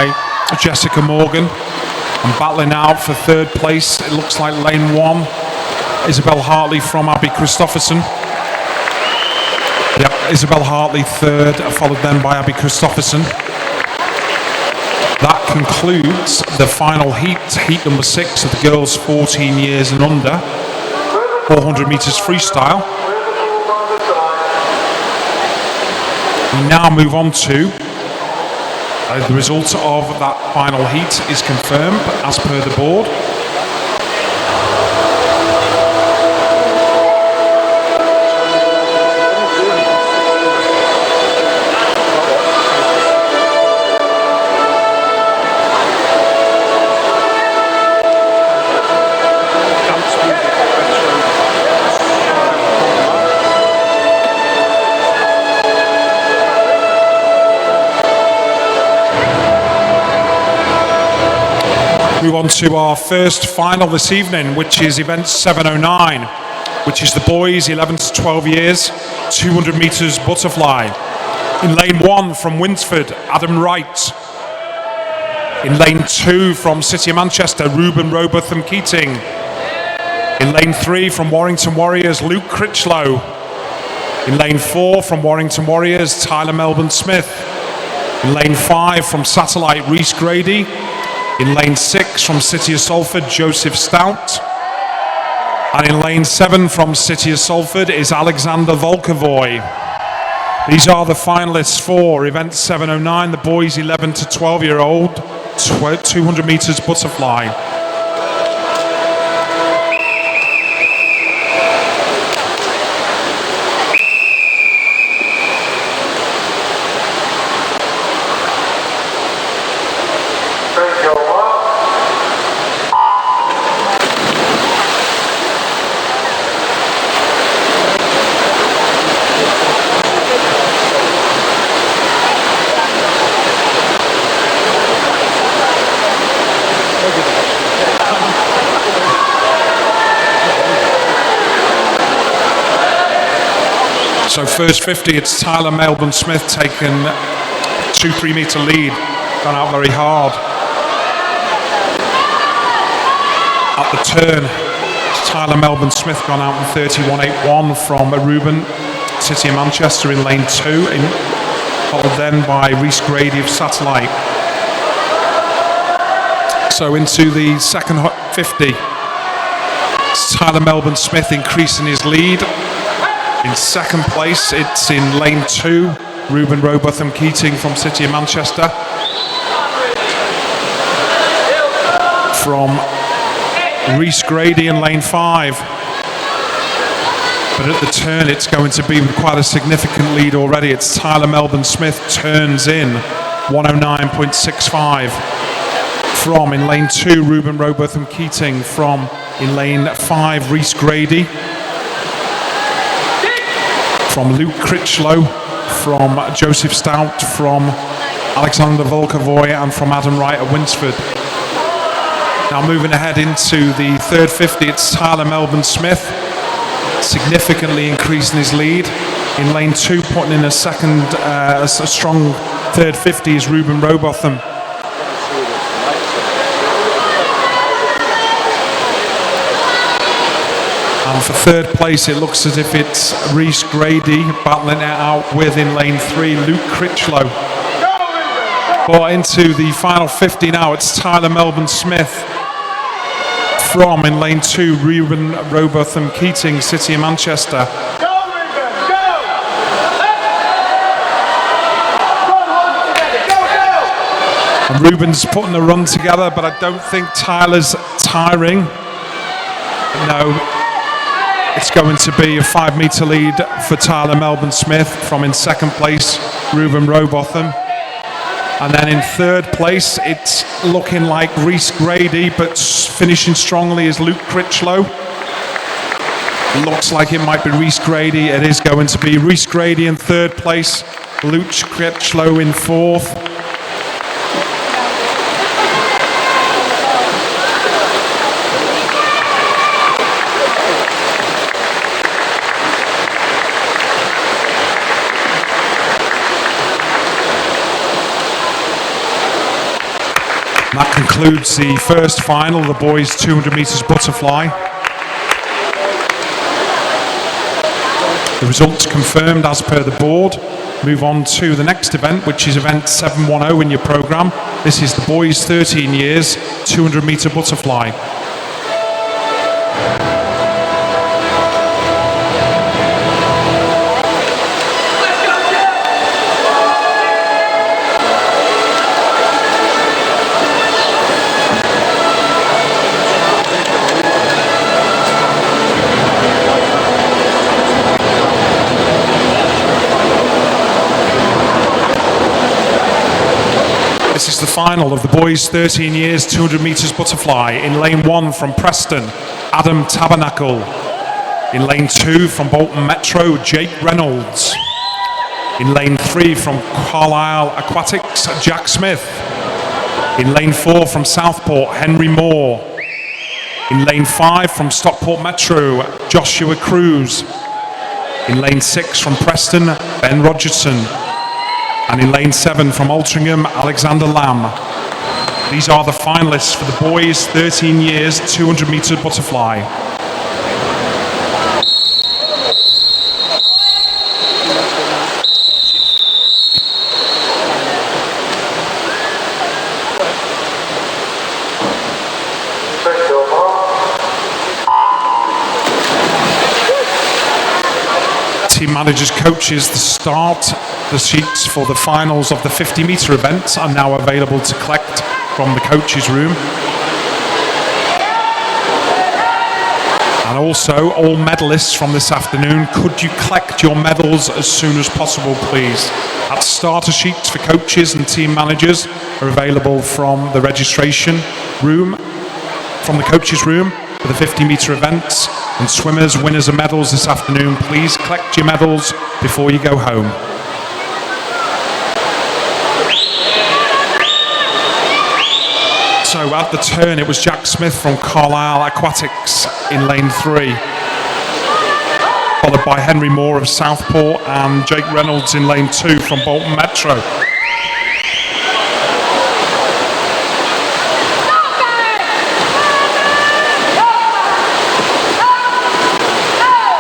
Jessica Morgan. And battling out for third place, it looks like lane 1, Isabel Hartley from Abby Christopherson. Yep, Isabel Hartley third, followed then by Abby Christopherson. That concludes the final heat, heat number 6 of the girls 14 years and under, 400 metres freestyle. We now move on to the result of that final heat is confirmed as per the board. Move on to our first final this evening, which is event 709, which is the boys 11 to 12 years, 200 metres butterfly. In lane 1 from Winsford, Adam Wright. In lane 2 from City of Manchester, Ruben Robotham Keating. In lane 3 from Warrington Warriors, Luke Critchlow. In lane 4 from Warrington Warriors, Tyler Melbourne Smith. In lane 5 from Satellite, Reese Grady. In lane 6 from City of Salford, Joseph Stout. And in lane 7 from City of Salford is Alexander Volkovoy. These are the finalists for event 709, the boys 11 to 12-year-old, 200 metres butterfly. So first 50, it's Tyler Melbourne Smith taken 2-3 metre lead, gone out very hard. At the turn, Tyler Melbourne Smith gone out in 31.81 from Ruben, City of Manchester in lane 2, followed then by Reese Grady of Satellite. So into the second 50, it's Tyler Melbourne Smith increasing his lead. In second place, it's in lane 2, Ruben Robotham Keating from City of Manchester. From Reese Grady in lane 5. But at the turn, it's going to be with quite a significant lead already. It's Tyler Melbourne Smith turns in 109.65. From in lane 2, Ruben Robotham Keating. From in lane 5, Reese Grady. From Luke Critchlow, from Joseph Stout, from Alexander Volkovoy, and from Adam Wright at Winsford. Now moving ahead into the third 50, it's Tyler Melbourne Smith, significantly increasing his lead. In lane 2, putting in a strong third 50 is Ruben Robotham. And for third place, it looks as if it's Reese Grady battling it out with, in lane 3, Luke Critchlow. But into the final 50 now, it's Tyler Melbourne Smith. From, in lane 2, Ruben Robotham Keating, City of Manchester. And Ruben's putting the run together, but I don't think Tyler's tiring. No. It's going to be a 5 metre lead for Tyler Melbourne Smith. From in second place, Ruben Robotham. And then in third place, it's looking like Reese Grady, but finishing strongly is Luke Critchlow. Looks like it might be Reese Grady. It is going to be Reese Grady in third place, Luke Critchlow in fourth. That concludes the first final, the boys 200 metres butterfly. The results confirmed as per the board. Move on to the next event, which is event 710 in your programme. This is the boys 13 years, 200 metre butterfly. This is the final of the boys 13 years 200 metres butterfly. In lane 1 from Preston, Adam Tabernacle. In lane 2 from Bolton Metro, Jake Reynolds. In lane 3 from Carlisle Aquatics, Jack Smith. In lane 4 from Southport, Henry Moore. In lane 5 from Stockport Metro, Joshua Cruz. In lane 6 from Preston, Ben Rogerson. And in lane 7 from Altrincham, Alexander Lamb. These are the finalists for the boys 13 years 200 metre butterfly. Team managers, coaches, the sheets for the finals of the 50 metre event are now available to collect from the coaches room. And also, all medalists from this afternoon, could you collect your medals as soon as possible, please? At starter sheets for coaches and team managers are available from the registration room, from the coaches room for the 50 metre events. And swimmers, winners of medals this afternoon, please collect your medals before you go home. So at the turn, it was Jack Smith from Carlisle Aquatics in lane 3, followed by Henry Moore of Southport and Jake Reynolds in lane 2 from Bolton Metro.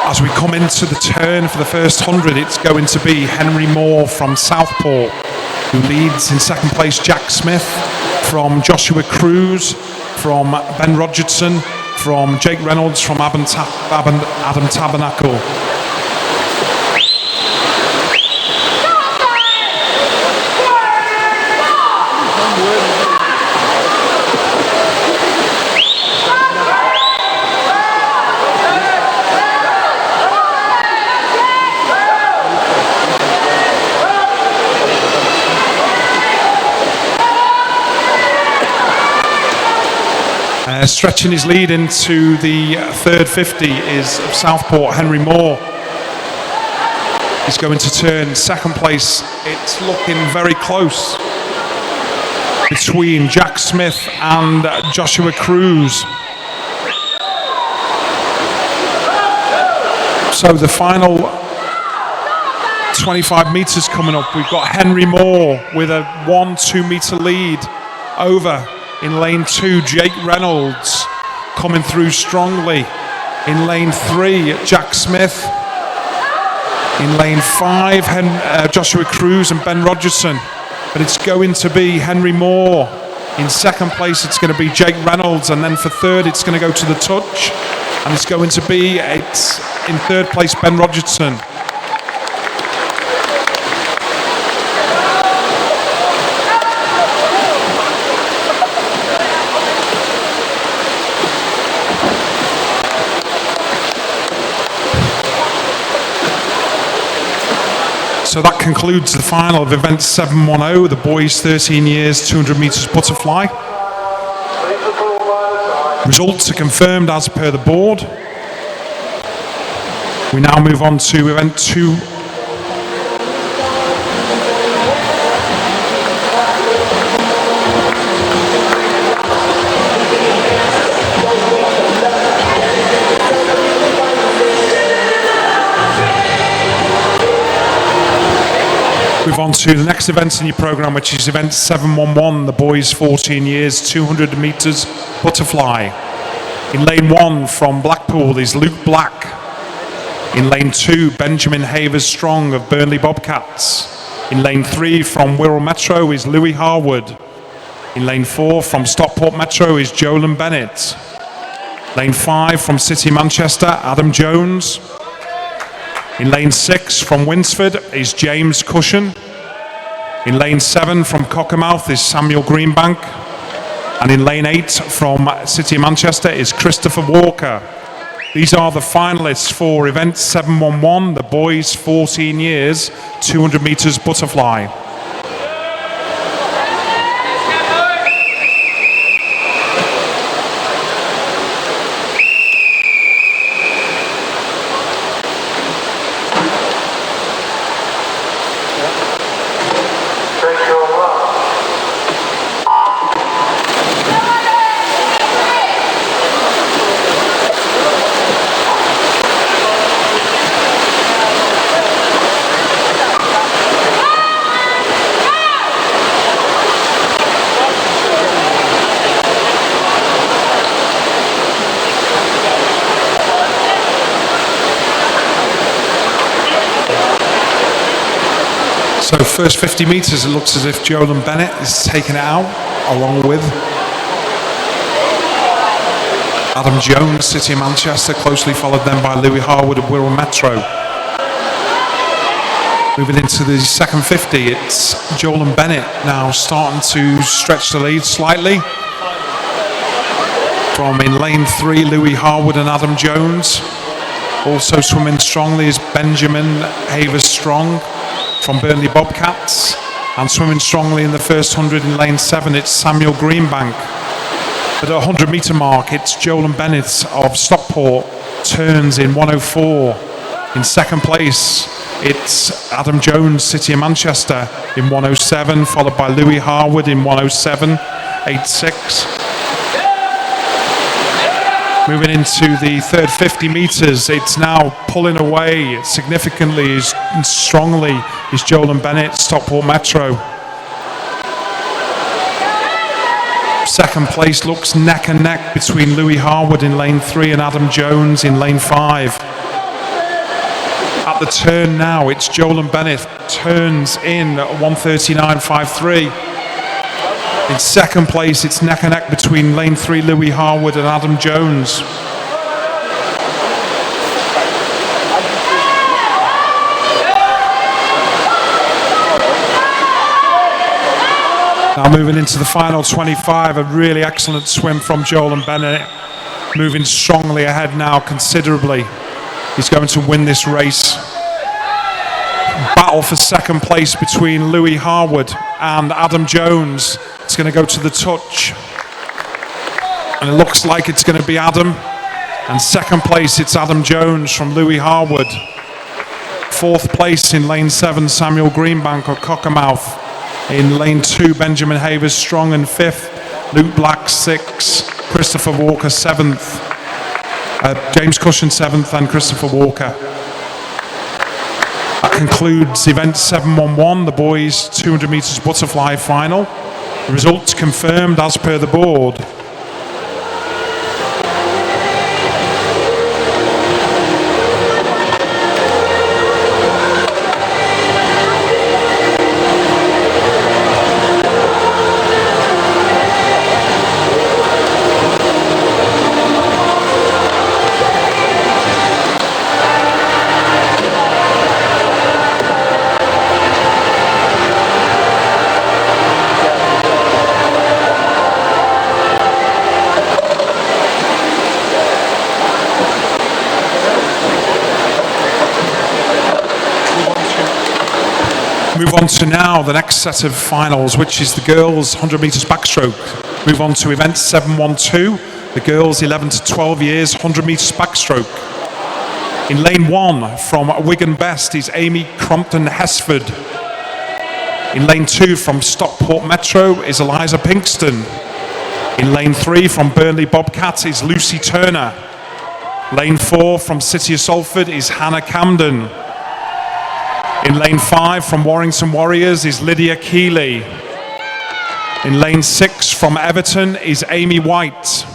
As we come into the turn for the first 100, it's going to be Henry Moore from Southport, who leads. In second place, Jack Smith from Joshua Cruz, from Ben Rogerson, from Jake Reynolds, from Adam Tabernacle. Stretching his lead into the third 50 is of Southport, Henry Moore. He's going to turn second place. It's looking very close between Jack Smith and Joshua Cruz. So the final 25 metres coming up. We've got Henry Moore with a 1-2 metre lead over. In lane 2, Jake Reynolds coming through strongly. In lane 3, Jack Smith. In lane 5, Joshua Cruz and Ben Rogerson. But it's going to be Henry Moore. In second place, it's going to be Jake Reynolds. And then for third, it's going to go to the touch. And it's going to be, in third place, Ben Rogerson. So that concludes the final of event 710, the boys 13 years 200 metres butterfly. Results are confirmed as per the board. We now move on to event 2. Move on to the next event in your program, which is event 711, the boys 14 years, 200 meters butterfly. In lane 1 from Blackpool is Luke Black. In lane 2, Benjamin Havers Strong of Burnley Bobcats. In lane 3 from Wirral Metro is Louis Harwood. In lane 4 from Stockport Metro is Jolan Bennett. Lane 5 from City Manchester, Adam Jones. In lane 6 from Winsford is James Cushion. In lane 7 from Cockermouth is Samuel Greenbank. And in lane 8 from City Manchester is Christopher Walker. These are the finalists for event 711, the boys 14 years, 200 meters butterfly. So first 50 metres, it looks as if Jolan Bennett is taking it out, along with Adam Jones, City of Manchester, closely followed then by Louis Harwood of Wirral Metro. Moving into the second 50, it's Jolan Bennett now starting to stretch the lead slightly. From in lane 3, Louis Harwood and Adam Jones. Also swimming strongly is Benjamin Havers Strong from Burnley Bobcats, and swimming strongly in the first 100 in lane 7, it's Samuel Greenbank. At the 100 metre mark, it's Jolan Bennett of Stockport, turns in 104. In second place, it's Adam Jones, City of Manchester, in 107, followed by Louis Harwood in 107.86. Moving into the third 50 metres, it's now pulling away significantly and strongly is Jolan Bennett, Stockport Metro. Second place looks neck and neck between Louis Harwood in lane 3 and Adam Jones in lane 5. At the turn now, it's Jolan Bennett, turns in at 139.53. In second place, it's neck and neck between lane 3 Louis Harwood and Adam Jones. Now moving into the final 25, a really excellent swim from Jolan Bennett, moving strongly ahead now considerably. He's going to win this race. Battle for second place between Louis Harwood and Adam Jones. It's going to go to the touch, and it looks like it's going to be Adam. And second place, it's Adam Jones from Louis Harwood. Fourth place in lane 7, Samuel Greenbank of Cockermouth. In lane 2, Benjamin Havers Strong, and fifth, Luke Black 6th, Christopher Walker 7th, James Cushion 7th, and Christopher Walker. That concludes event 711, the boys 200 metres butterfly final. Results confirmed as per the board. Move on to now the next set of finals, which is the girls 100 metres backstroke. Move on to event 712, the girls 11 to 12 years 100 metres backstroke. In lane 1 from Wigan Best is Amy Crompton Hesford. In lane 2 from Stockport Metro is Eliza Pinkston. In lane 3 from Burnley Bobcats is Lucy Turner. Lane 4 from City of Salford is Hannah Camden. In lane 5 from Warrington Warriors is Lydia Keeley. In lane 6 from Everton is Amy White.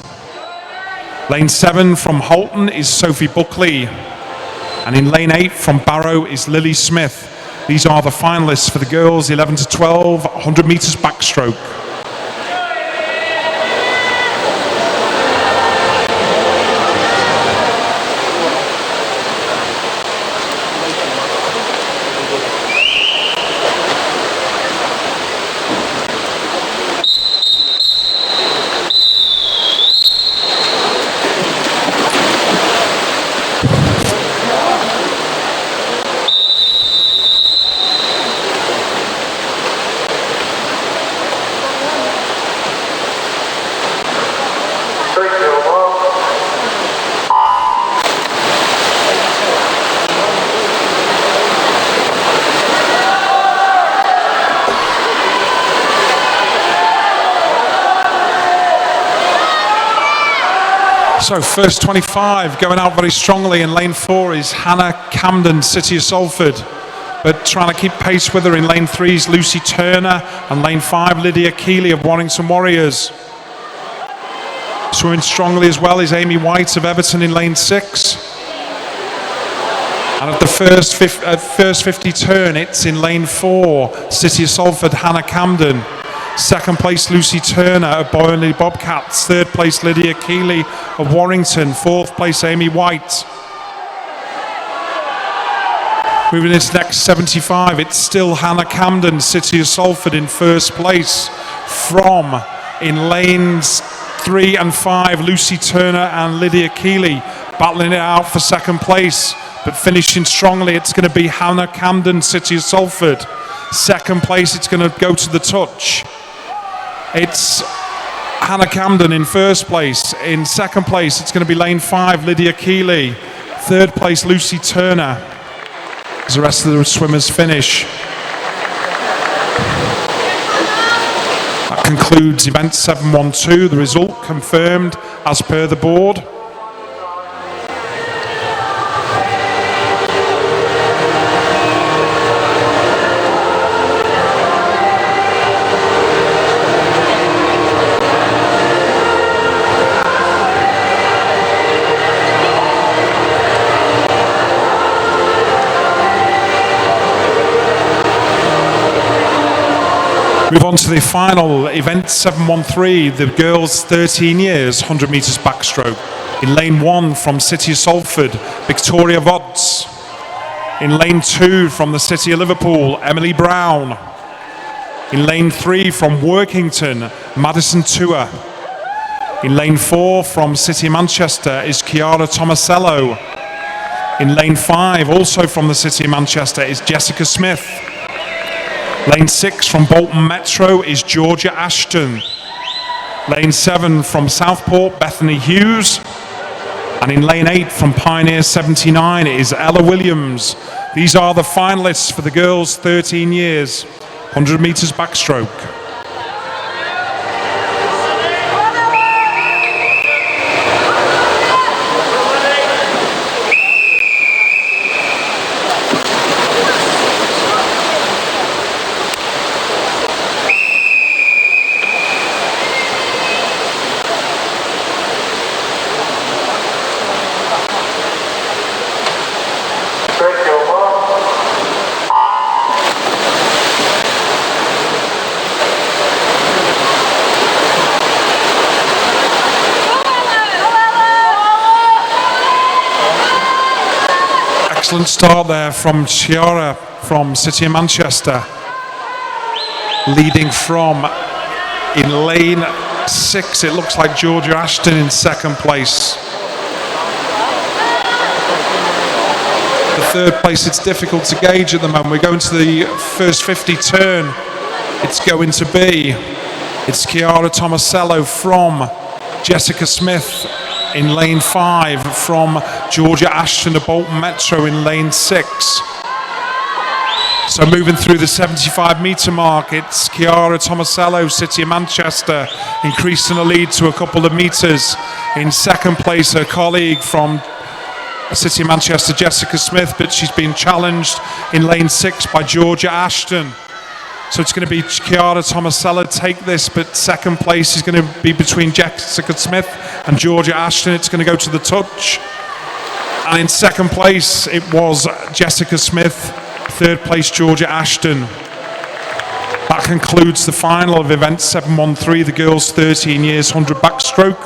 Lane 7 from Holton is Sophie Buckley. And in lane 8 from Barrow is Lily Smith. These are the finalists for the girls 11 to 12, 100 metres backstroke. So first 25 going out very strongly in lane 4 is Hannah Camden, City of Salford. But trying to keep pace with her in lane 3 is Lucy Turner, and lane 5 Lydia Keeley of Warrington Warriors. Swimming strongly as well is Amy White of Everton in lane 6. And at the first 50 turn, it's in lane 4, City of Salford, Hannah Camden. Second place, Lucy Turner of Burnley Bobcats. Third place, Lydia Keeley of Warrington. Fourth place, Amy White. Moving into the next 75, it's still Hannah Camden, City of Salford in first place. From, in lanes 3 and 5, Lucy Turner and Lydia Keeley battling it out for second place. But finishing strongly, it's going to be Hannah Camden, City of Salford. Second place, it's going to go to the touch. It's Hannah Camden in first place. In second place, it's going to be lane 5, Lydia Keeley. Third place, Lucy Turner. As the rest of the swimmers finish. That concludes event 712. The result confirmed as per the board. Move on to the final event 713, the girls 13 years, 100 metres backstroke. In lane 1 from City of Salford, Victoria Vodds. In lane 2 from the City of Liverpool, Emily Brown. In lane 3 from Workington, Madison Tour. In lane 4 from City of Manchester is Chiara Tomasello. In lane 5, also from the City of Manchester, is Jessica Smith. Lane 6 from Bolton Metro is Georgia Ashton. Lane 7 from Southport, Bethany Hughes. And in lane 8 from Pioneer 79 is Ella Williams. These are the finalists for the girls 13 years, 100 metres backstroke. Excellent start there from Chiara from City of Manchester. Leading from, in lane 6, it looks like Georgia Ashton in second place. The third place, it's difficult to gauge at the moment. We're going to the first 50 turn. It's going to be, it's Chiara Tomasello from Jessica Smith in lane 5, from Georgia Ashton of Bolton Metro in lane 6. So moving through the 75 metre mark, it's Chiara Tomasello, City of Manchester, increasing the lead to a couple of metres. In second place, her colleague from City of Manchester, Jessica Smith, but she's been challenged in lane 6 by Georgia Ashton. So it's going to be Chiara Tomasella take this, but second place is going to be between Jessica Smith and Georgia Ashton. It's going to go to the touch. And in second place, it was Jessica Smith. Third place, Georgia Ashton. That concludes the final of event 713, the girls 13 years 100 backstroke.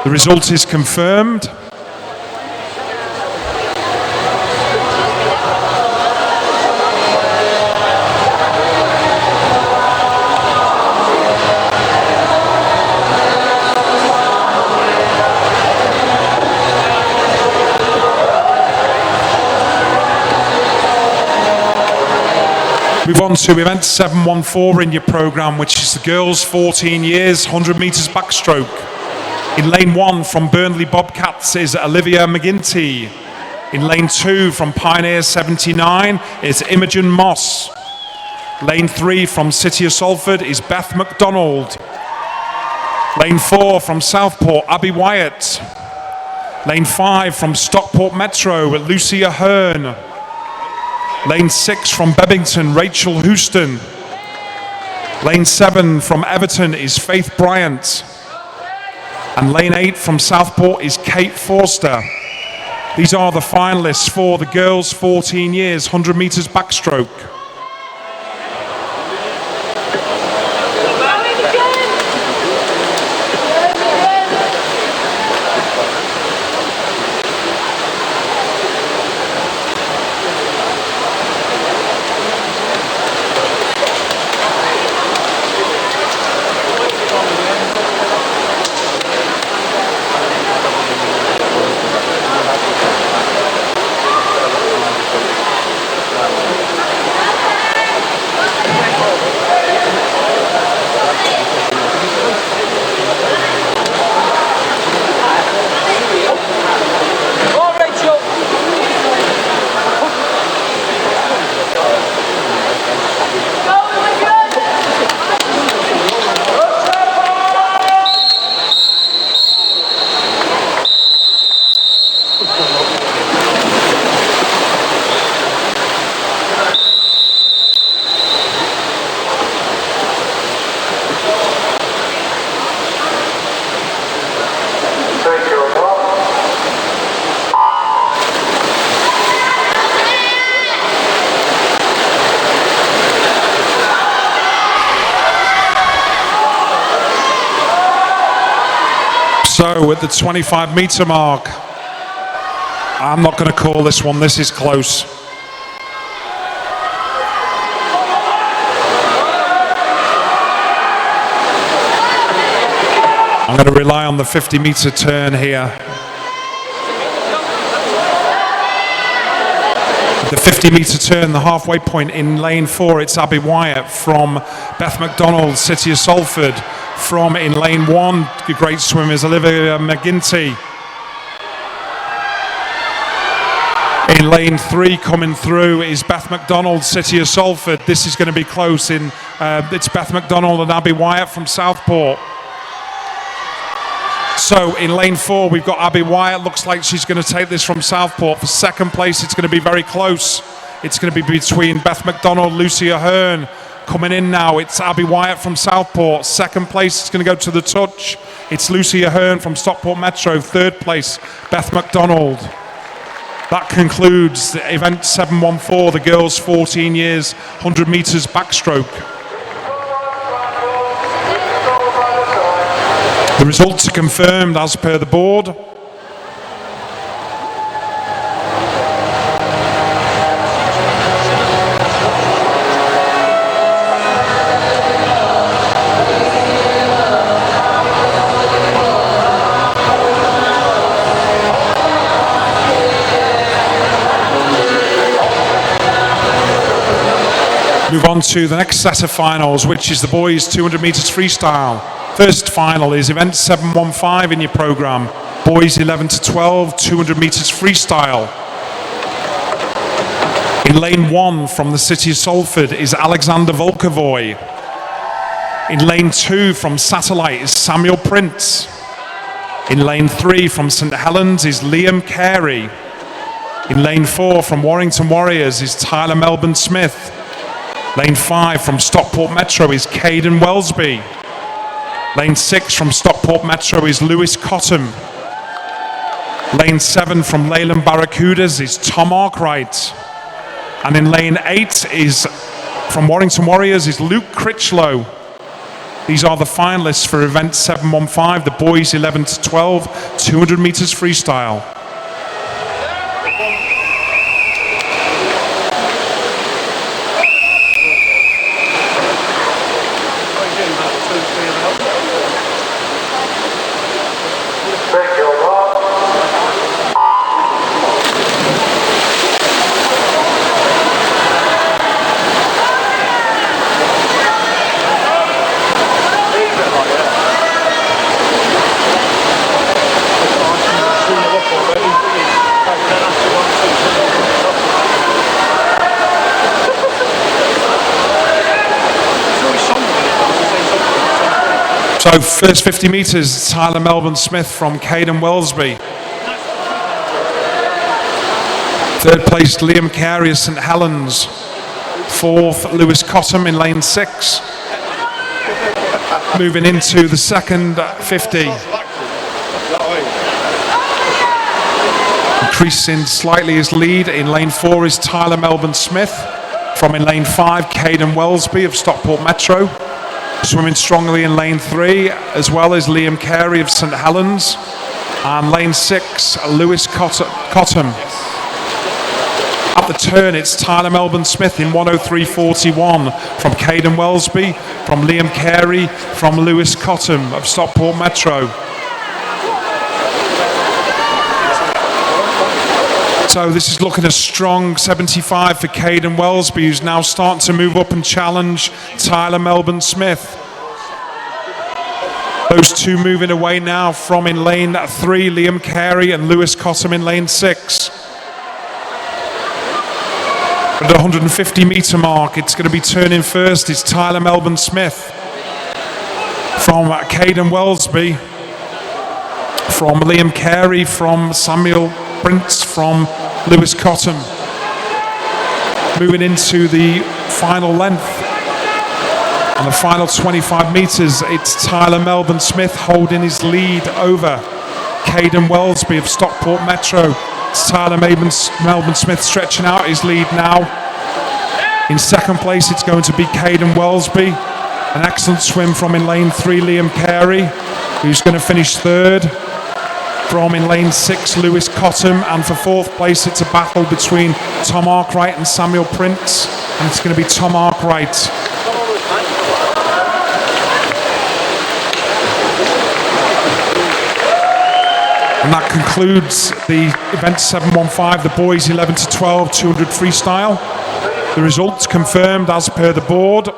The result is confirmed. Move on to event 714 in your programme, which is the girls 14 years 100 metres backstroke. In lane 1 from Burnley Bobcats is Olivia McGinty. In lane 2 from Pioneer 79 is Imogen Moss. Lane 3 from City of Salford is Beth McDonald. Lane 4 from Southport, Abby Wyatt. Lane 5 from Stockport Metro, Lucia Hearn. Lane 6 from Bebington, Rachel Houston. Lane 7 from Everton is Faith Bryant. And lane 8 from Southport is Kate Forster. These are the finalists for the girls 14 years 100 metres backstroke. So at the 25 metre mark, I'm not going to call this one, this is close. I'm going to rely on the 50 metre turn here. The 50 metre turn, the halfway point in lane 4, it's Abby Wyatt from Beth McDonald, City of Salford. From in lane 1, the great swimmer is Olivia McGinty. In lane 3 coming through is Beth McDonald, City of Salford. This is going to be close. It's Beth McDonald and Abby Wyatt from Southport. So in lane 4 we've got Abby Wyatt. Looks like she's going to take this from Southport. For second place it's going to be very close. It's going to be between Beth McDonald, Lucia Hearn. Coming in now, it's Abby Wyatt from Southport. Second place, it's going to go to the touch. It's Lucia Hearn from Stockport Metro. Third place, Beth McDonald. That concludes the event 714, the girls 14 years, 100 metres backstroke. The results are confirmed as per the board. Move on to the next set of finals, which is the boys 200 metres freestyle. First final is event 715 in your programme. Boys 11 to 12, 200 metres freestyle. In lane 1 from the City of Salford is Alexander Volkovoy. In lane 2 from Satellite is Samuel Prince. In lane 3 from St Helens is Liam Carey. In lane 4 from Warrington Warriors is Tyler Melbourne Smith. Lane 5 from Stockport Metro is Caden Wellesby. Lane 6 from Stockport Metro is Lewis Cottam. Lane 7 from Leyland Barracudas is Tom Arkwright. And in lane 8 is from Warrington Warriors is Luke Critchlow. These are the finalists for event 715, the boys 11 to 12, 200 meters freestyle. So first 50 metres, Tyler Melbourne Smith from Caden Wellesby. Third place, Liam Carey of St Helens. Fourth, Lewis Cottam in lane 6. Moving into the second 50. Increasing slightly his lead. In lane 4 is Tyler Melbourne Smith. From in lane 5, Caden Wellesby of Stockport Metro. Swimming strongly in lane 3, as well as Liam Carey of St Helens. And lane 6, Lewis Cottam. At the turn, it's Tyler Melbourne Smith in 1:03.41 from Caden Wellesby, from Liam Carey, from Lewis Cottam of Stockport Metro. So this is looking a strong 75 for Caden Wellesby, who's now starting to move up and challenge Tyler Melbourne Smith. Those two moving away now from in lane 3, Liam Carey and Lewis Cottam in lane 6. At the 150 metre mark, it's going to be turning first. It's Tyler Melbourne Smith from Caden Wellesby, from Liam Carey, from Samuel Prince, from Lewis Cottam. Moving into the final length. On the final 25 metres, it's Tyler Melbourne Smith holding his lead over Caden Wellesby of Stockport Metro. It's Tyler Melbourne Smith stretching out his lead now. In second place, it's going to be Caden Wellesby. An excellent swim from in lane 3, Liam Carey, who's going to finish third. From in lane 6, Lewis Cottam, and for fourth place it's a battle between Tom Arkwright and Samuel Prince, and it's going to be Tom Arkwright. And that concludes the event 715, the boys 11 to 12, 200 freestyle. The results confirmed as per the board.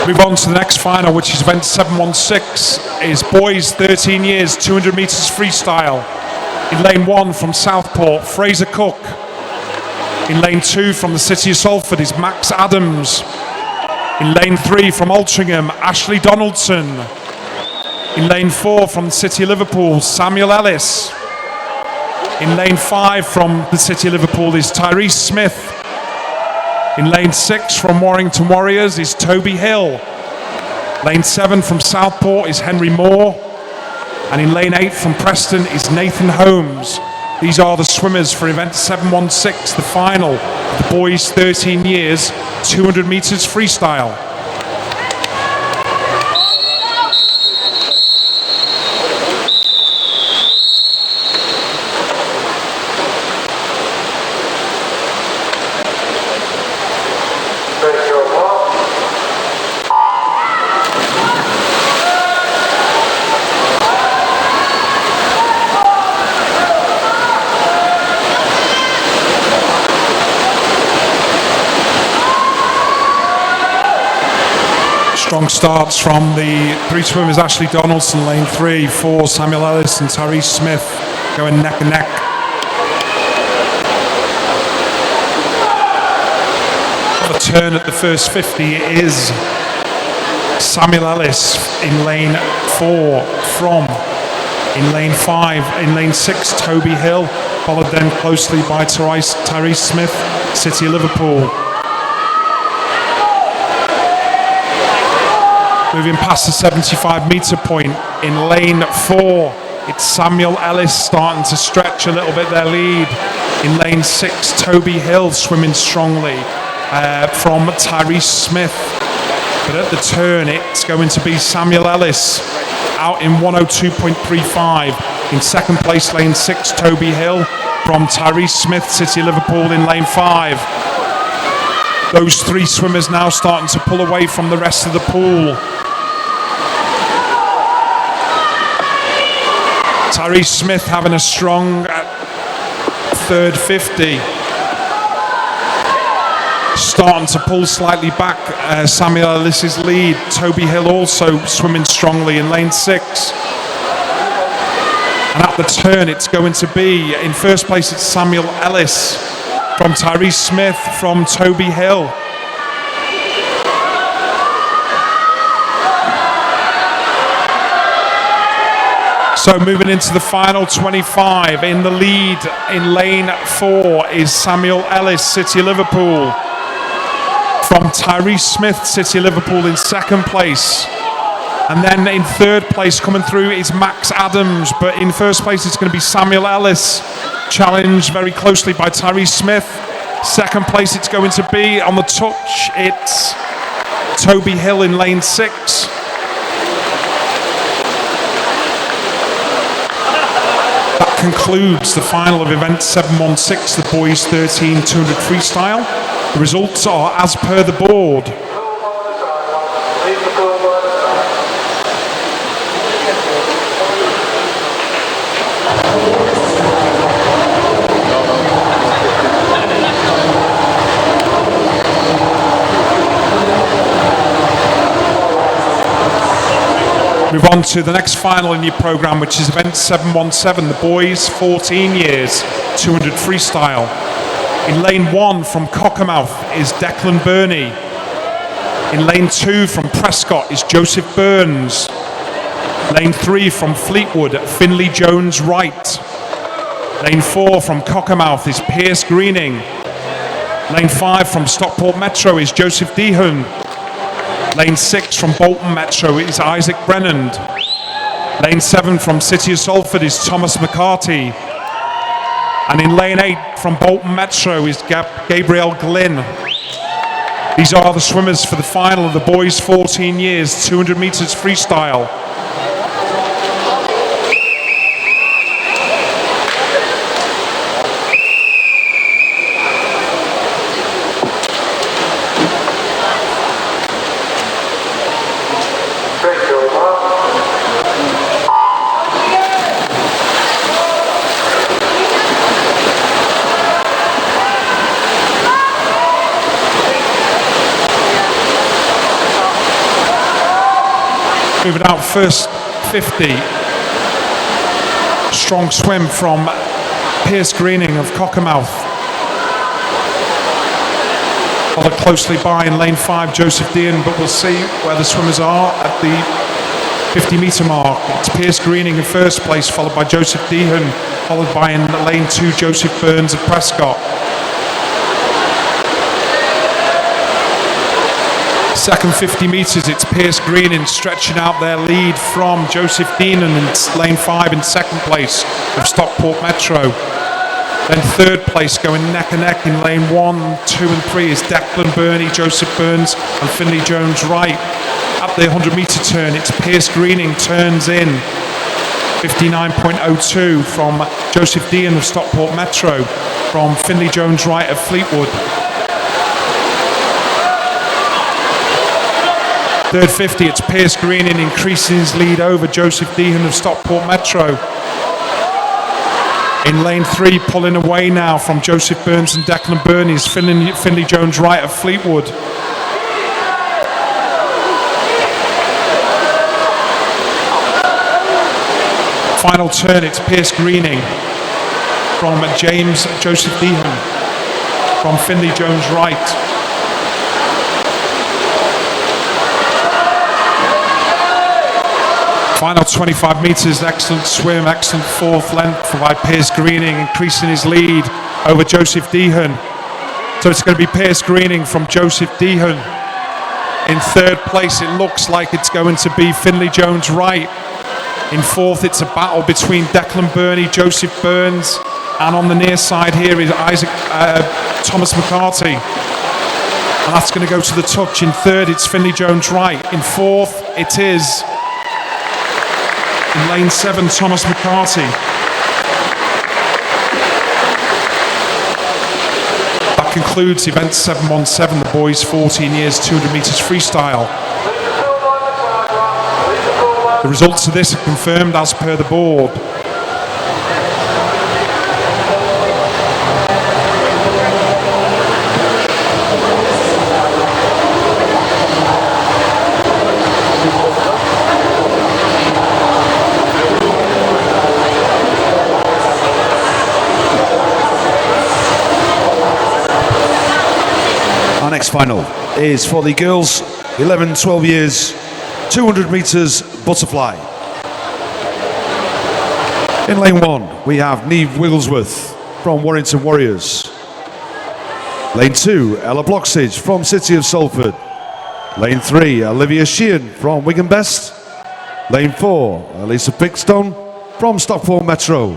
Move on to the next final, which is event 716, is boys 13 years, 200 metres freestyle. In lane 1 from Southport, Fraser Cook. In lane 2 from the city of Salford is Max Adams. In lane 3 from Altrincham, Ashley Donaldson. In lane 4 from the city of Liverpool, Samuel Ellis. In lane 5 from the city of Liverpool is Tyrese Smith. In lane 6 from Warrington Warriors is Toby Hill. Lane 7 from Southport is Henry Moore. And in lane 8 from Preston is Nathan Holmes. These are the swimmers for event 716, the final of the boys 13 years, 200 metres freestyle. Strong starts from the three swimmers, Ashley Donaldson, lane 3, 4, Samuel Ellis and Tyrese Smith going neck and neck. The turn at the first 50 is Samuel Ellis in lane 4 from, in lane 5, in lane 6, Toby Hill, followed then closely by Tyrese Smith, City of Liverpool. Moving past the 75-metre point, in lane 4, it's Samuel Ellis starting to stretch a little bit their lead. In lane 6, Toby Hill swimming strongly from Tyrese Smith. But at the turn, it's going to be Samuel Ellis out in 102.35. In second place, lane 6, Toby Hill from Tyrese Smith, City of Liverpool in lane 5. Those three swimmers now starting to pull away from the rest of the pool. Tyrese Smith having a strong third 50. Starting to pull slightly back Samuel Ellis's lead. Toby Hill also swimming strongly in lane 6. And at the turn it's going to be, in first place it's Samuel Ellis from Tyrese Smith from Toby Hill. So moving into the final 25, in the lead in lane 4 is Samuel Ellis, City of Liverpool. From Tyrese Smith, City of Liverpool in second place. And then in third place coming through is Max Adams, but in first place it's going to be Samuel Ellis, challenged very closely by Tyrese Smith. Second place it's going to be, on the touch, it's Toby Hill in lane 6. Concludes the final of event 716, the boys 13 200 freestyle. The results are as per the board. Move on to the next final in your programme, which is event 717, the boys 14 years 200 freestyle. In lane 1 from Cockermouth is Declan Burney. In lane 2 from Prescott is Joseph Burns. Lane 3 from Fleetwood, Finley Jones Wright. Lane 4 from Cockermouth is Pierce Greening. Lane 5 from Stockport Metro is Joseph Dehan. Lane 6 from Bolton Metro is Isaac Brennand. Lane 7 from City of Salford is Thomas McCarthy. And in lane 8 from Bolton Metro is Gabriel Glynn. These are the swimmers for the final of the boys 14 years, 200 metres freestyle. Moving out first 50. Strong swim from Pierce Greening of Cockermouth. Followed closely by in lane 5 Joseph Dehan, but we'll see where the swimmers are at the 50 metre mark. It's Pierce Greening in first place, followed by Joseph Dehan, followed by in lane 2 Joseph Burns of Prescott. Second 50 metres, it's Pierce Greening stretching out their lead from Joseph Dehan in lane 5 in second place of Stockport Metro. Then third place going neck and neck in lane 1, 2 and 3 is Declan Burney, Joseph Burns and Finley Jones Wright. At the 100 metre turn, it's Pierce Greening turns in 59.02 from Joseph Dehan of Stockport Metro, from Finley Jones Wright of Fleetwood. Third 50, it's Pierce Greening increasing his lead over Joseph Dehan of Stockport Metro. In lane 3, pulling away now from Joseph Burns and Declan Burney is Finley Jones Wright of Fleetwood. Final turn, it's Pierce Greening from James Joseph Dehan from Finley Jones right. Final 25 metres, excellent swim, excellent fourth length by Pierce Greening, increasing his lead over Joseph Dehan. So it's going to be Pierce Greening from Joseph Dehan. In third place, it looks like it's going to be Finley Jones Wright. In fourth, it's a battle between Declan Burney, Joseph Burns, and on the near side here is Thomas McCarthy. And that's going to go to the touch. In third, it's Finley Jones Wright. In fourth, it is, in lane 7, Thomas McCarthy. That concludes event 717, the boys 14 years, 200 metres freestyle. The results of this are confirmed as per the board. Our next final is for the girls 11-12 years, 200 metres butterfly. In lane 1 we have Neve Wigglesworth from Warrington Warriors. Lane 2, Ella Bloxage from City of Salford. Lane 3, Olivia Sheehan from Wigan Best. Lane 4, Elisa Pickstone from Stockport Metro.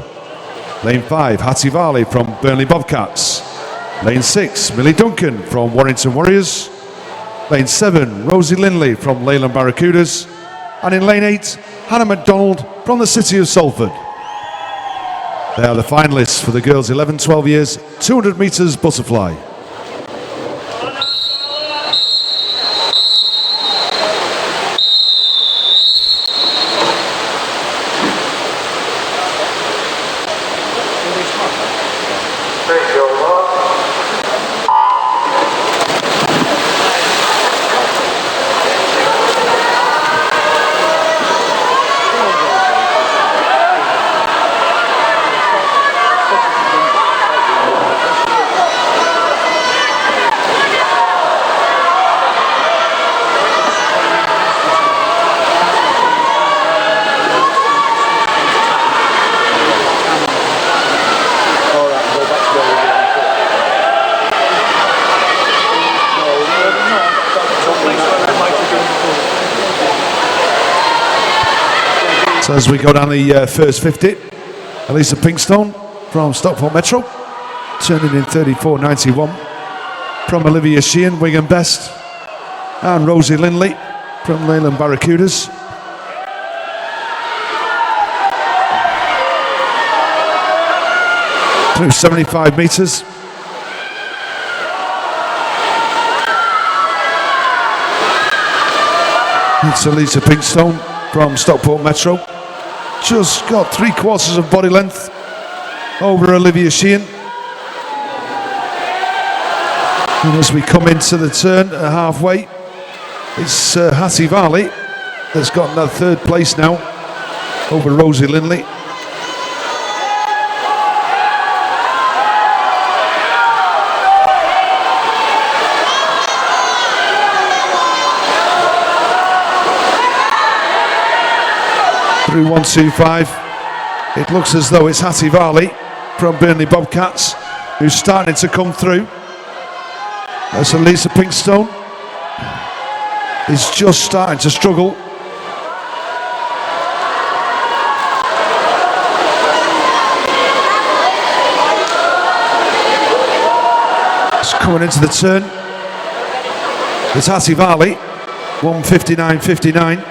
Lane 5, Hattie Varley from Burnley Bobcats. Lane 6, Millie Duncan from Warrington Warriors. Lane 7, Rosie Linley from Leyland Barracudas. And in lane 8, Hannah MacDonald from the City of Salford. They are the finalists for the girls 11-12 years, 200 metres butterfly. So as we go down the first 50, Elisa Pinkstone from Stockport Metro, turning in 34.91 from Olivia Sheehan, Wigan Best, and Rosie Linley from Leyland Barracudas. Through 75 metres. It's Elisa Pinkstone from Stockport Metro. Just got 3/4 of body length over Olivia Sheehan. And as we come into the turn at halfway, it's Hattie Varley that's got that third place now over Rosie Linley. Through 125, it looks as though it's Hattie Varley from Burnley Bobcats who's starting to come through. That's Elisa Pinkstone is just starting to struggle. It's coming into the turn. It's Hattie Varley, 1:59.59.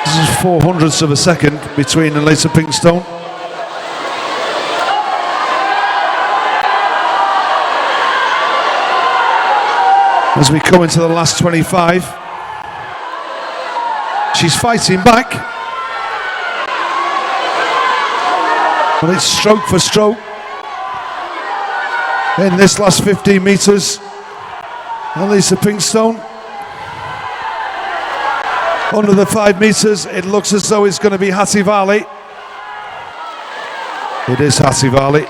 This is 0.04 of a second between Elisa Pinkstone. As we come into the last 25, she's fighting back. But it's stroke for stroke. In this last 15 metres, Elisa Pinkstone Under the 5 meters, it looks as though it's going to be Hattivali. It is Hattivali.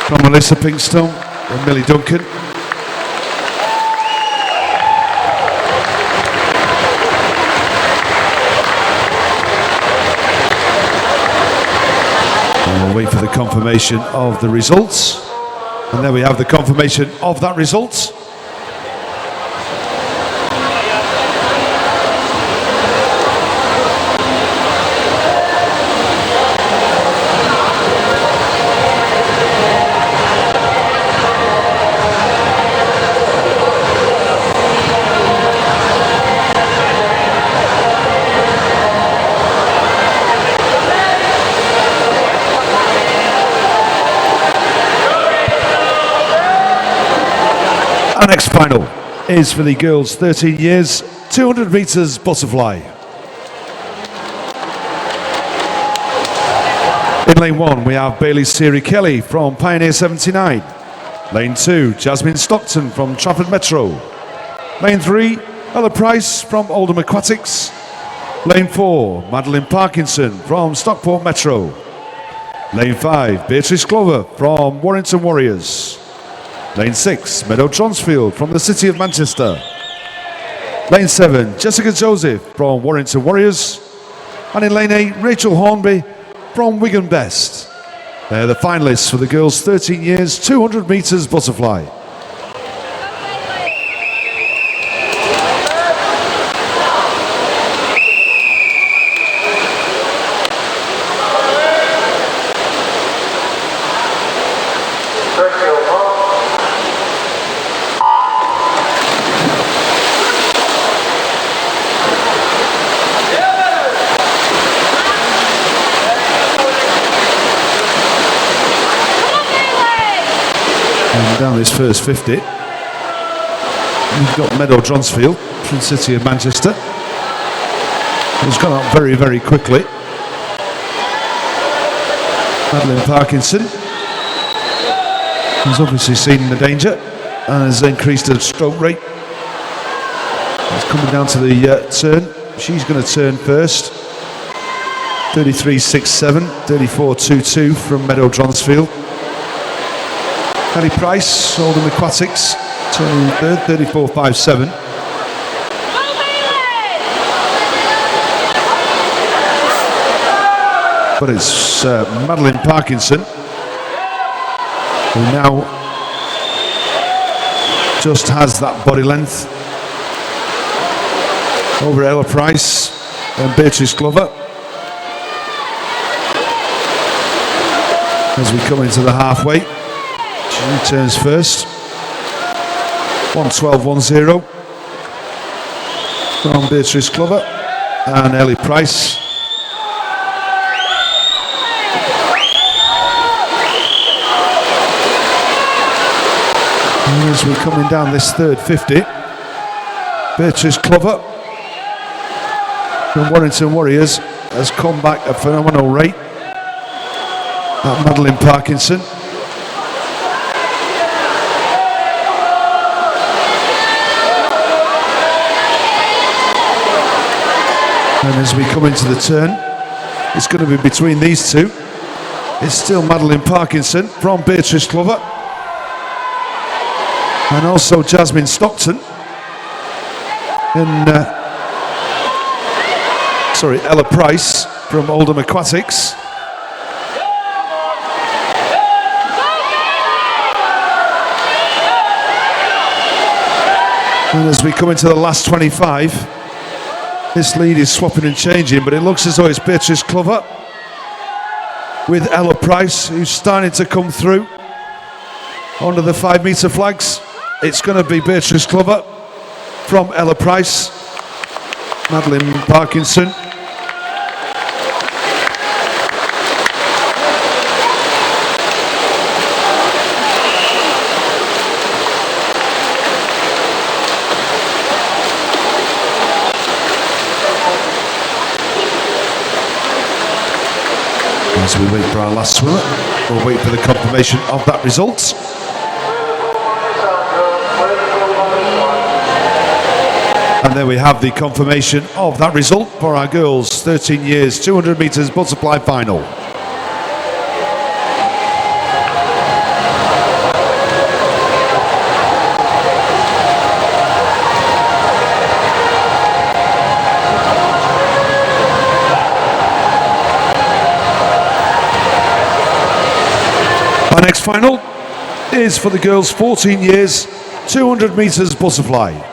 From Melissa Pinkstone and Millie Duncan. And we'll wait for the confirmation of the results. And there we have the confirmation of that result. Our next final is for the girls 13 years, 200 meters butterfly. In lane 1, we have Bailey Siri Kelly from Pioneer 79. Lane 2, Jasmine Stockton from Trafford Metro. Lane 3, Ella Price from Oldham Aquatics. Lane 4, Madeline Parkinson from Stockport Metro. Lane 5, Beatrice Glover from Warrington Warriors. Lane 6, Meadow Tronsfield from the City of Manchester. Lane 7, Jessica Joseph from Warrington Warriors. And in Lane 8, Rachel Hornby from Wigan Best. They're the finalists for the girls 13 years, 200 metres butterfly. Down this first 50, we've got Meadow Dronsfield from the City of Manchester, who's gone up very, very quickly. Madeline Parkinson has obviously seen the danger and has increased her stroke rate. It's coming down to the turn. She's going to turn first. 33.67, 34.22 from Meadow Dronsfield. Kelly Price, Oldham Aquatics, turning third, 34.57. But it's Madeline Parkinson, who now just has that body length over Ella Price and Beatrice Glover. As we come into the halfway. She turns first. 1:12.10 from Beatrice Glover and Ellie Price. And as we're coming down this third 50, Beatrice Glover from Warrington Warriors has come back a phenomenal rate at Madeline Parkinson. And as we come into the turn, it's going to be between these two. It's still Madeline Parkinson from Beatrice Glover. And also Jasmine Stockton. And, Ella Price from Oldham Aquatics. And as we come into the last 25, this lead is swapping and changing, but it looks as though it's Beatrice Glover with Ella Price, who's starting to come through under the 5 metre flags. It's going to be Beatrice Glover from Ella Price, Madeline Parkinson. As we wait for our last swimmer, we'll wait for the confirmation of that result. And there we have the confirmation of that result for our girls 13 years 200 metres butterfly final. Our next final is for the girls 14 years 200 metres butterfly.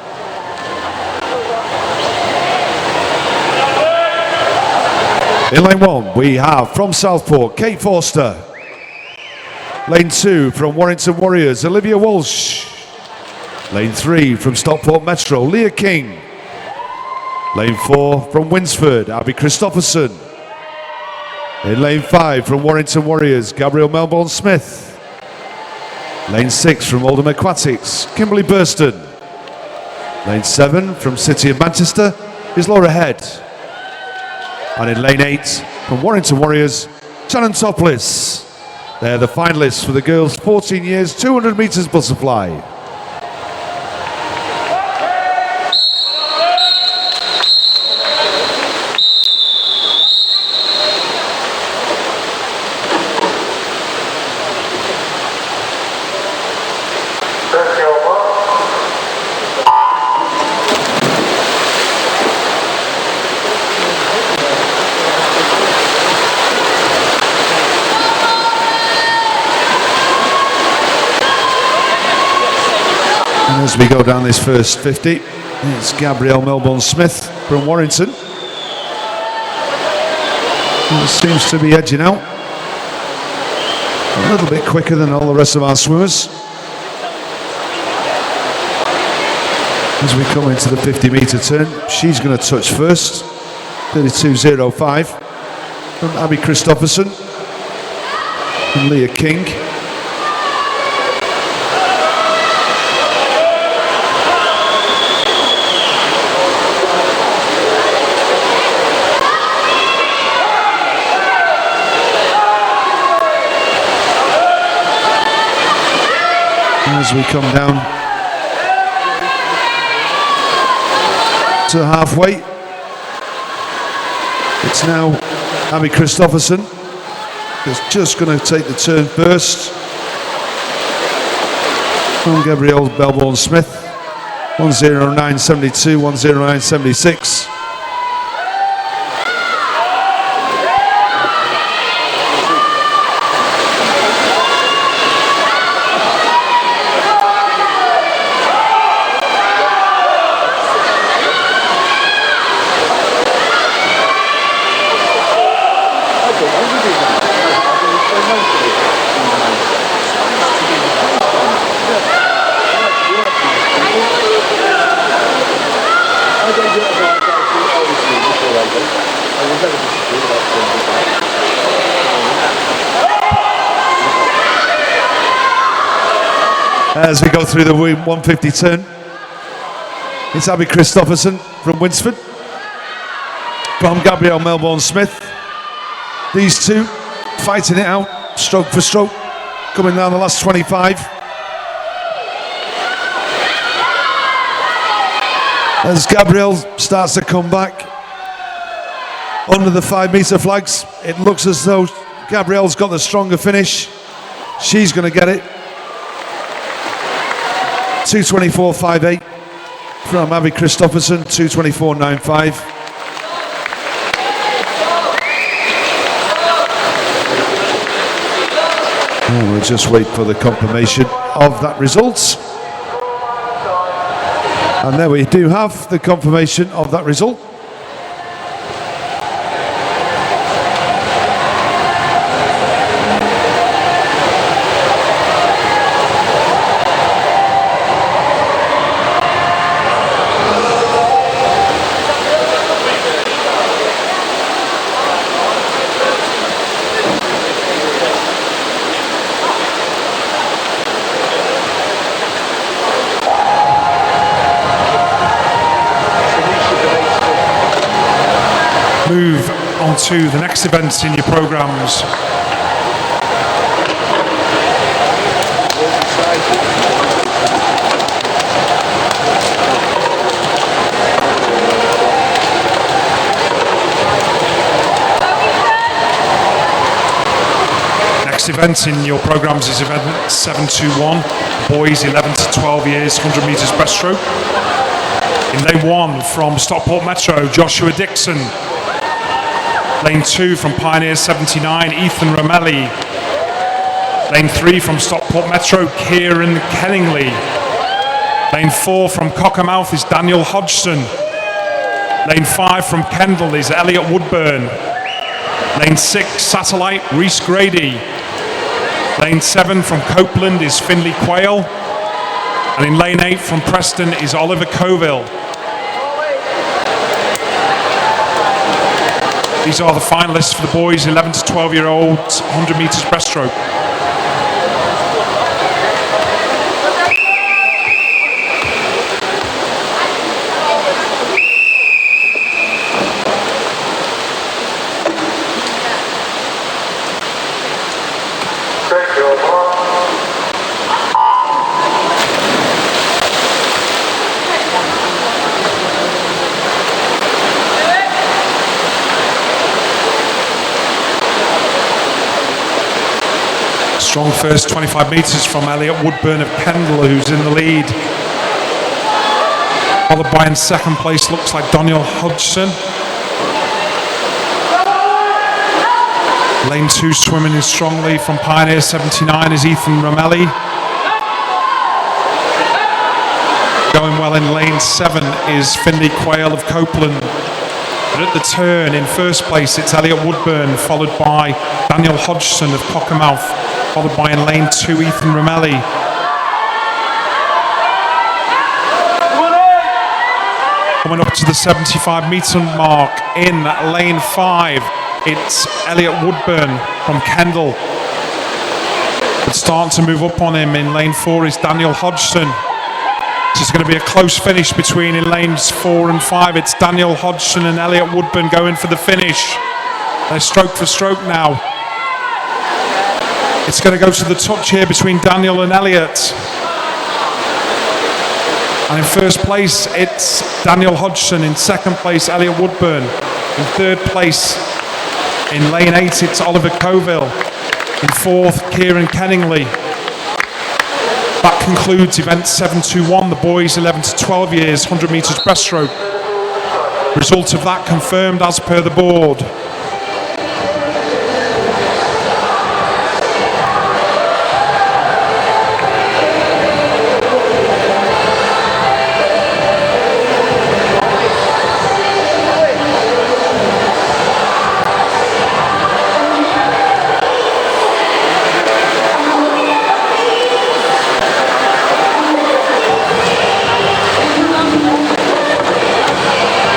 In lane 1 we have from Southport Kate Forster. Lane 2 from Warrington Warriors Olivia Walsh. Lane 3 from Stockport Metro Leah King. Lane 4 from Winsford Abby Christopherson. In lane 5 from Warrington Warriors Gabrielle Melbourne Smith. Lane 6 from Oldham Aquatics Kimberly Burston. Lane 7 from City of Manchester is Laura Head. And in lane 8 from Warrington Warriors Shannon Topless. They're the finalists for the girls 14 years 200 metres butterfly. As we go down this first 50, it's Gabrielle Melbourne Smith from Warrington. Who seems to be edging out a little bit quicker than all the rest of our swimmers. As we come into the 50-metre turn, she's going to touch first. 32.05 from Abby Christopherson and Leah King. As we come down to halfway, it's now Abby Christopherson that's just going to take the turn first from Gabrielle Melbourne Smith. 109.72, 109.76. As we go through the 150 turn, it's Abby Christopherson from Winsford, from Gabrielle Melbourne Smith. These two fighting it out, stroke for stroke, coming down the last 25. As Gabrielle starts to come back under the 5-metre flags, it looks as though Gabrielle's got the stronger finish. She's going to get it. 2:24.58 from Abby Christopherson, 2:24.95. And we'll just wait for the confirmation of that result. And there we do have the confirmation of that result. Move on to the next event in your programmes. Next event in your programs is event 721, boys 11 to 12 years, 100 meters breaststroke. In lane 1 from Stockport Metro, Joshua Dixon. Lane 2 from Pioneer 79, Ethan Romelli. Lane 3 from Stockport Metro, Kieran Kenningley. Lane 4 from Cockermouth is Daniel Hodgson. Lane 5 from Kendall is Elliot Woodburn. Lane 6, Satellite, Reese Grady. Lane 7 from Copeland is Finley Quayle. And in lane 8 from Preston is Oliver Coville. These are the finalists for the boys 11 to 12-year-olds, 100 meters breaststroke. Strong first 25 metres from Elliot Woodburn of Kendall, who's in the lead. Followed by in second place looks like Daniel Hodgson. Lane 2 swimming in strongly from Pioneer 79 is Ethan Romelli. Going well in lane 7 is Finley Quayle of Copeland. But at the turn in first place it's Elliot Woodburn, followed by Daniel Hodgson of Cockermouth, followed by in lane 2 Ethan Romelli. Coming up to the 75 metre mark in lane 5, it's Elliot Woodburn from Kendall. But starting to move up on him in lane 4 is Daniel Hodgson. This is going to be a close finish between in lanes 4 and 5. It's Daniel Hodgson and Elliot Woodburn going for the finish. They're stroke for stroke now. It's going to go to the touch here between Daniel and Elliot. And in first place, it's Daniel Hodgson. In second place, Elliot Woodburn. In third place, in lane 8, it's Oliver Coville. In fourth, Kieran Kenningley. That concludes event 721, the boys 11 to 12 years, 100 metres breaststroke. Result of that confirmed as per the board.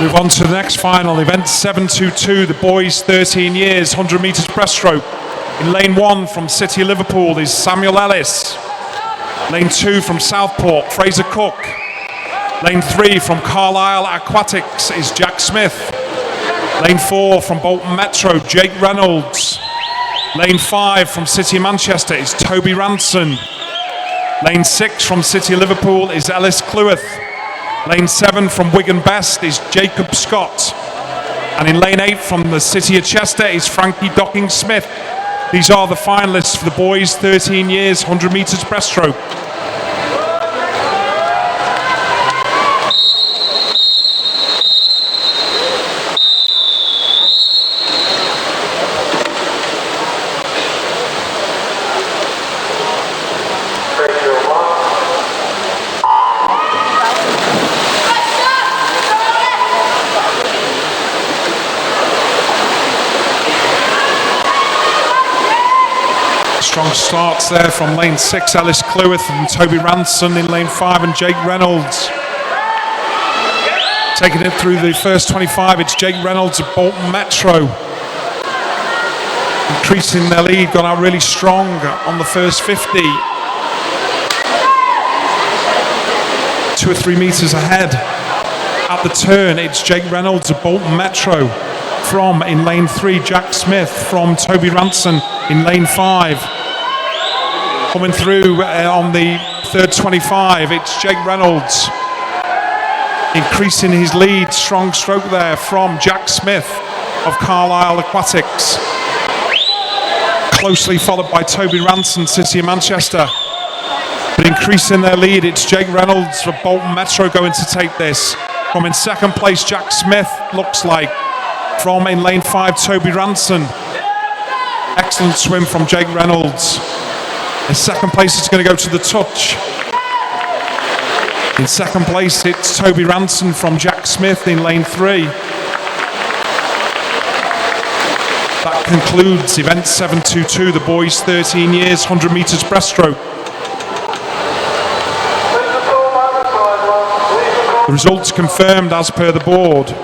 Move on to the next final, event 722, the boys 13 years, 100 metres breaststroke. In lane 1 from City Liverpool is Samuel Ellis. Lane 2 from Southport, Fraser Cook. Lane 3 from Carlisle Aquatics is Jack Smith. Lane 4 from Bolton Metro, Jake Reynolds. Lane 5 from City Manchester is Toby Ranson. Lane 6 from City Liverpool is Ellis Cleworth. Lane 7 from Wigan Best is Jacob Scott. And in lane 8 from the City of Chester is Frankie Docking Smith. These are the finalists for the boys 13 years, 100 metres breaststroke. Strong starts there from lane 6, Ellis Cleworth and Toby Ranson. In lane 5 and Jake Reynolds. Taking it through the first 25, it's Jake Reynolds of Bolton Metro. Increasing their lead, got out really strong on the first 50. 2 or 3 metres ahead. At the turn, it's Jake Reynolds of Bolton Metro. From in lane 3, Jack Smith from Toby Ranson in lane 5. Coming through on the third 25, it's Jake Reynolds. Increasing his lead, strong stroke there from Jack Smith of Carlisle Aquatics. closely followed by Toby Ranson, City of Manchester. But increasing their lead, it's Jake Reynolds for Bolton Metro going to take this. From in second place, Jack Smith, looks like. From in lane 5, Toby Ranson. Excellent swim from Jake Reynolds. In second place, it's going to go to the touch. In second place, it's Toby Ranson from Jack Smith in lane 3. That concludes event 722, the boys 13 years, 100 metres breaststroke. The results confirmed as per the board.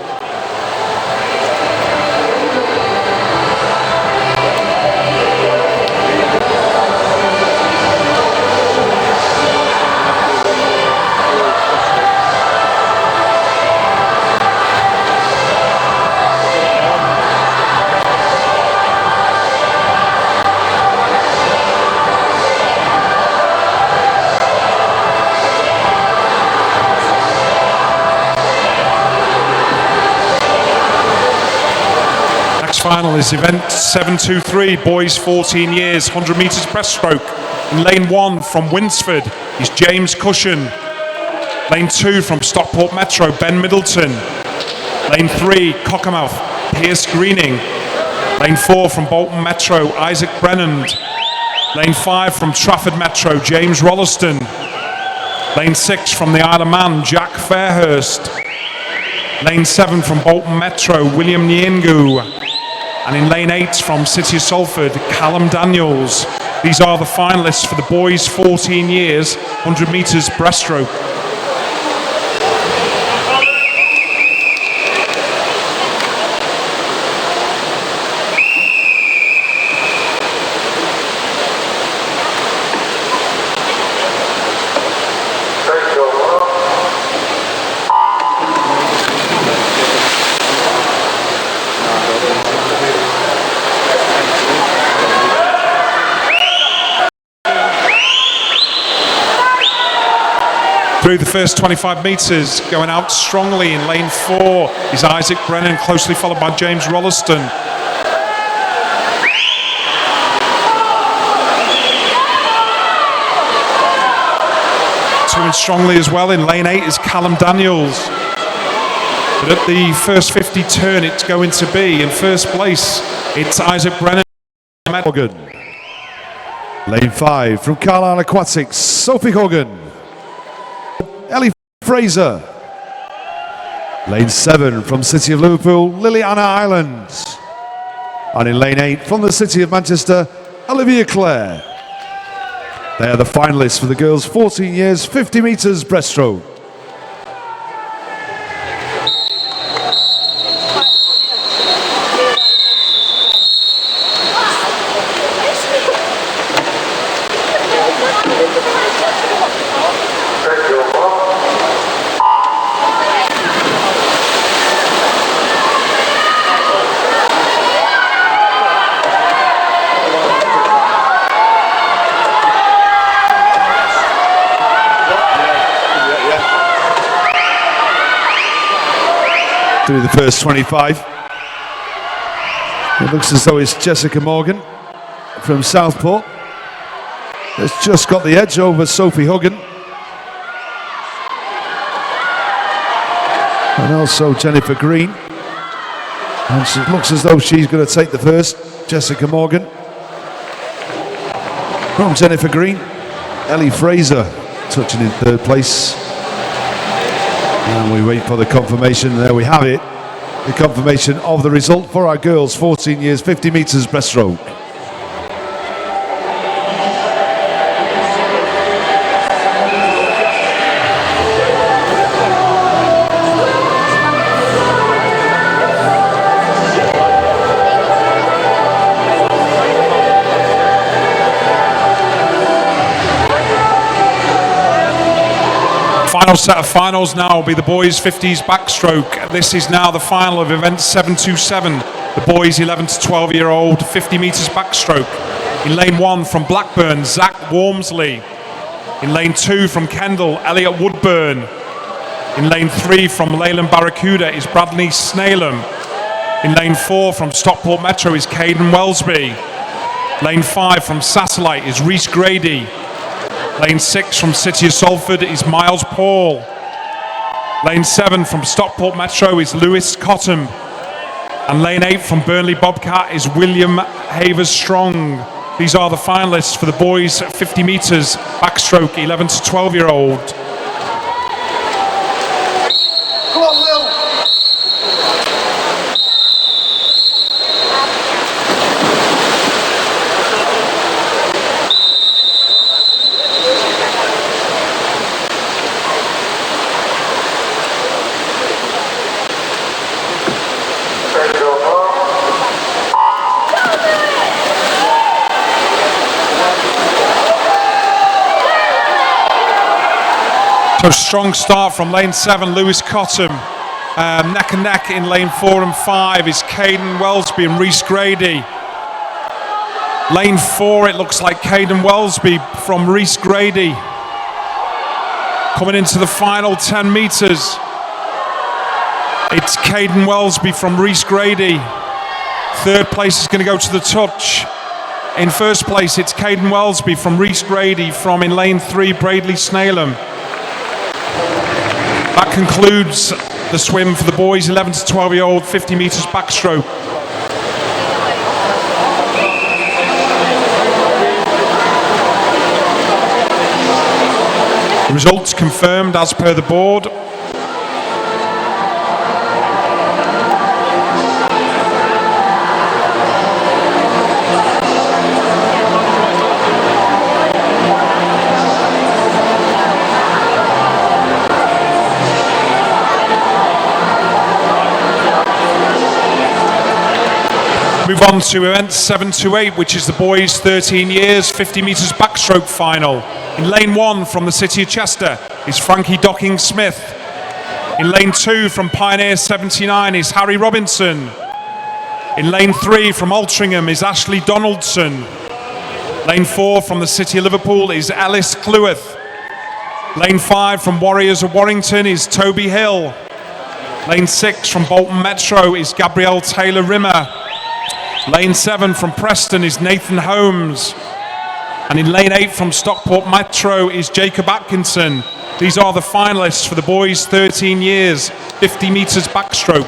Final is event 723, boys 14 years, 100 metres breaststroke. In lane 1 from Winsford is James Cushion. Lane 2 from Stockport Metro, Ben Middleton. Lane 3, Cockermouth, Pierce Greening. Lane 4 from Bolton Metro, Isaac Brennand. Lane 5 from Trafford Metro, James Rolliston. Lane 6 from the Isle of Man, Jack Fairhurst. Lane 7 from Bolton Metro, William Nyengu. And in lane 8 from City of Salford, Callum Daniels. These are the finalists for the boys 14 years, 100 metres breaststroke. Through the first 25 metres, going out strongly in lane 4 is Isaac Brennan, closely followed by James Rolliston. Towing strongly as well in lane 8 is Callum Daniels. But at the first 50 turn, it's going to be in first place, it's Isaac Brennan. Hogan. Lane 5 from Carlisle Aquatics, Sophie Hogan. Ellie Fraser. Lane 7 from City of Liverpool, Liliana Ireland. And in lane 8 from the City of Manchester, Olivia Clare. They are the finalists for the girls 14 years, 50 metres breaststroke. Through the first 25. It looks as though it's Jessica Morgan from Southport that's just got the edge over Sophie Hogan. And also Jennifer Green. And it looks as though she's going to take the first, Jessica Morgan. From Jennifer Green, Ellie Fraser touching in third place. And we wait for the confirmation. There we have it. The confirmation of the result for our girls, 14 years, 50 metres breaststroke. Final set of finals now will be the boys 50s backstroke. This is now the final of event 727. The boys 11 to 12 year old 50 metres backstroke. In lane 1 from Blackburn, Zach Wormsley. In lane 2 from Kendal, Elliot Woodburn. In lane 3 from Leyland Barracuda is Bradley Snaleham. In lane 4 from Stockport Metro is Caden Wellsby. Lane 5 from Satellite is Reese Grady. Lane 6 from City of Salford is Miles Paul. Lane 7 from Stockport Metro is Lewis Cottam. And lane 8 from Burnley Bobcat is William Havers Strong. These are the finalists for the boys 50 metres backstroke 11 to 12-year-old. Come on, Will. So strong start from lane 7, Lewis Cottam. Neck and neck in lane 4 and 5 is Caden Wellsby and Reese Grady. Lane 4, it looks like Caden Wellsby from Reese Grady. Coming into the final 10 metres, it's Caden Wellsby from Reese Grady. Third place is going to go to the touch. In first place, it's Caden Wellsby from Reese Grady from in lane 3, Bradley Snailham. That concludes the swim for the boys 11 to 12-year-old 50 metres backstroke. The results confirmed as per the board. Move on to event 7 to 8, which is the boys 13 years 50 metres backstroke final. In lane 1 from the City of Chester is Frankie Docking Smith. In lane 2 from Pioneer 79 is Harry Robinson. In lane 3 from Altrincham is Ashley Donaldson. Lane 4 from the City of Liverpool is Ellis Cleworth. Lane 5 from Warriors of Warrington is Toby Hill. Lane 6 from Bolton Metro is Gabrielle Taylor Rimmer. Lane 7 from Preston is Nathan Holmes. And in lane 8 from Stockport Metro is Jacob Atkinson. These are the finalists for the boys 13 years, 50 metres backstroke.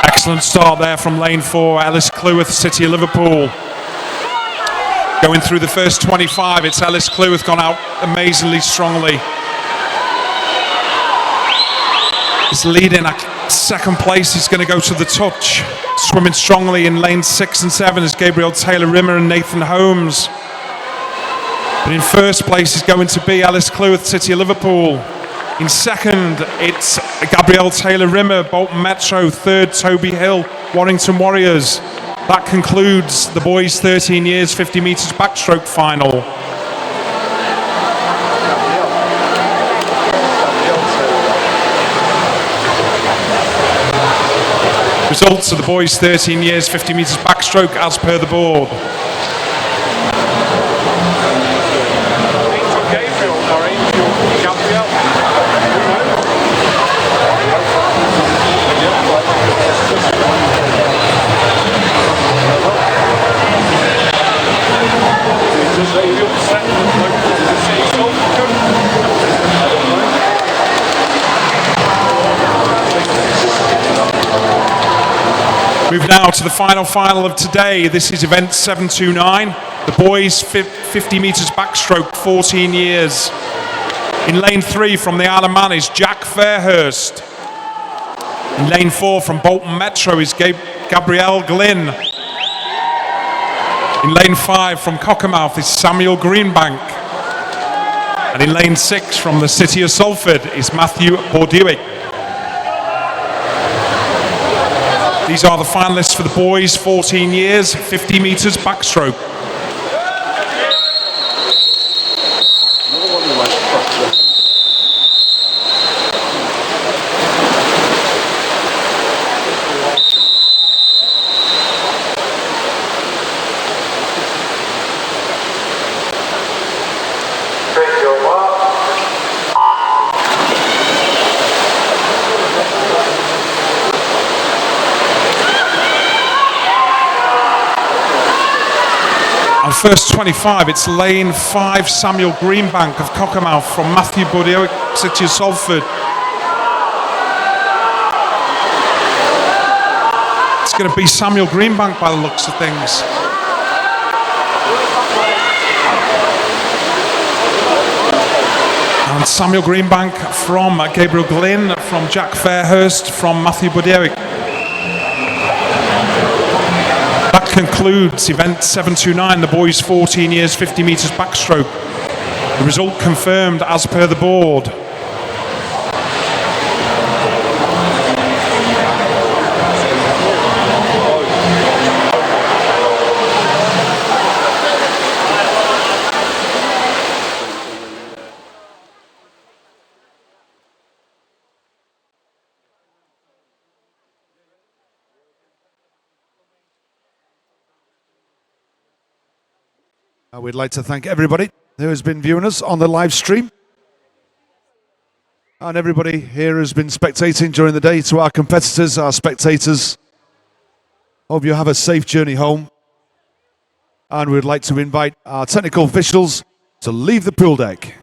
Excellent start there from lane 4, Ellis Cleworth, City of Liverpool. Going through the first 25, it's Ellis Cleworth gone out amazingly strongly. It's leading at second place, is going to go to the touch. Swimming strongly in lane 6 and 7 is Gabrielle Taylor Rimmer and Nathan Holmes. But in first place is going to be Ellis Cleworth, City of Liverpool. In second, it's Gabrielle Taylor Rimmer, Bolton Metro. Third, Toby Hill, Warrington Warriors. That concludes the boys 13 years 50 metres backstroke final. Results of the boys 13 years 50 metres backstroke as per the board. Move now to the final of today. This is event 729. The boys 50 metres backstroke, 14 years. In lane 3 from the Isle of Man is Jack Fairhurst. In lane 4 from Bolton Metro is Gabrielle Glynn. In lane 5 from Cockermouth is Samuel Greenbank. And in lane 6 from the City of Salford is Matthew Bordewick. These are the finalists for the boys 14 years, 50 metres backstroke. first 25, it's lane 5, Samuel Greenbank of Cockermouth from Matthew Budiowick, City of Salford. It's going to be Samuel Greenbank by the looks of things. And Samuel Greenbank from Gabriel Glynn, from Jack Fairhurst, from Matthew Budiowick. That concludes event 729, the boys 14 years, 50 metres backstroke. The result confirmed as per the board. We'd like to thank everybody who has been viewing us on the live stream. And everybody here who's been spectating during the day. To our competitors, our spectators, hope you have a safe journey home. And we'd like to invite our technical officials to leave the pool deck.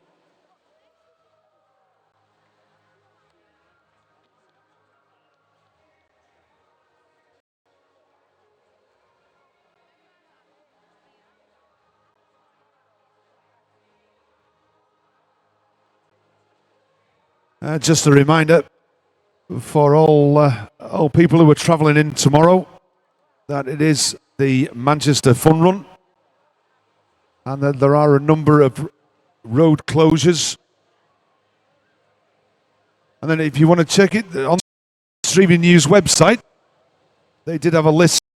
Just a reminder for all people who are travelling in tomorrow that it is the Manchester Fun Run and that there are a number of road closures. And then if you want to check it on the Streaming News website, they did have a list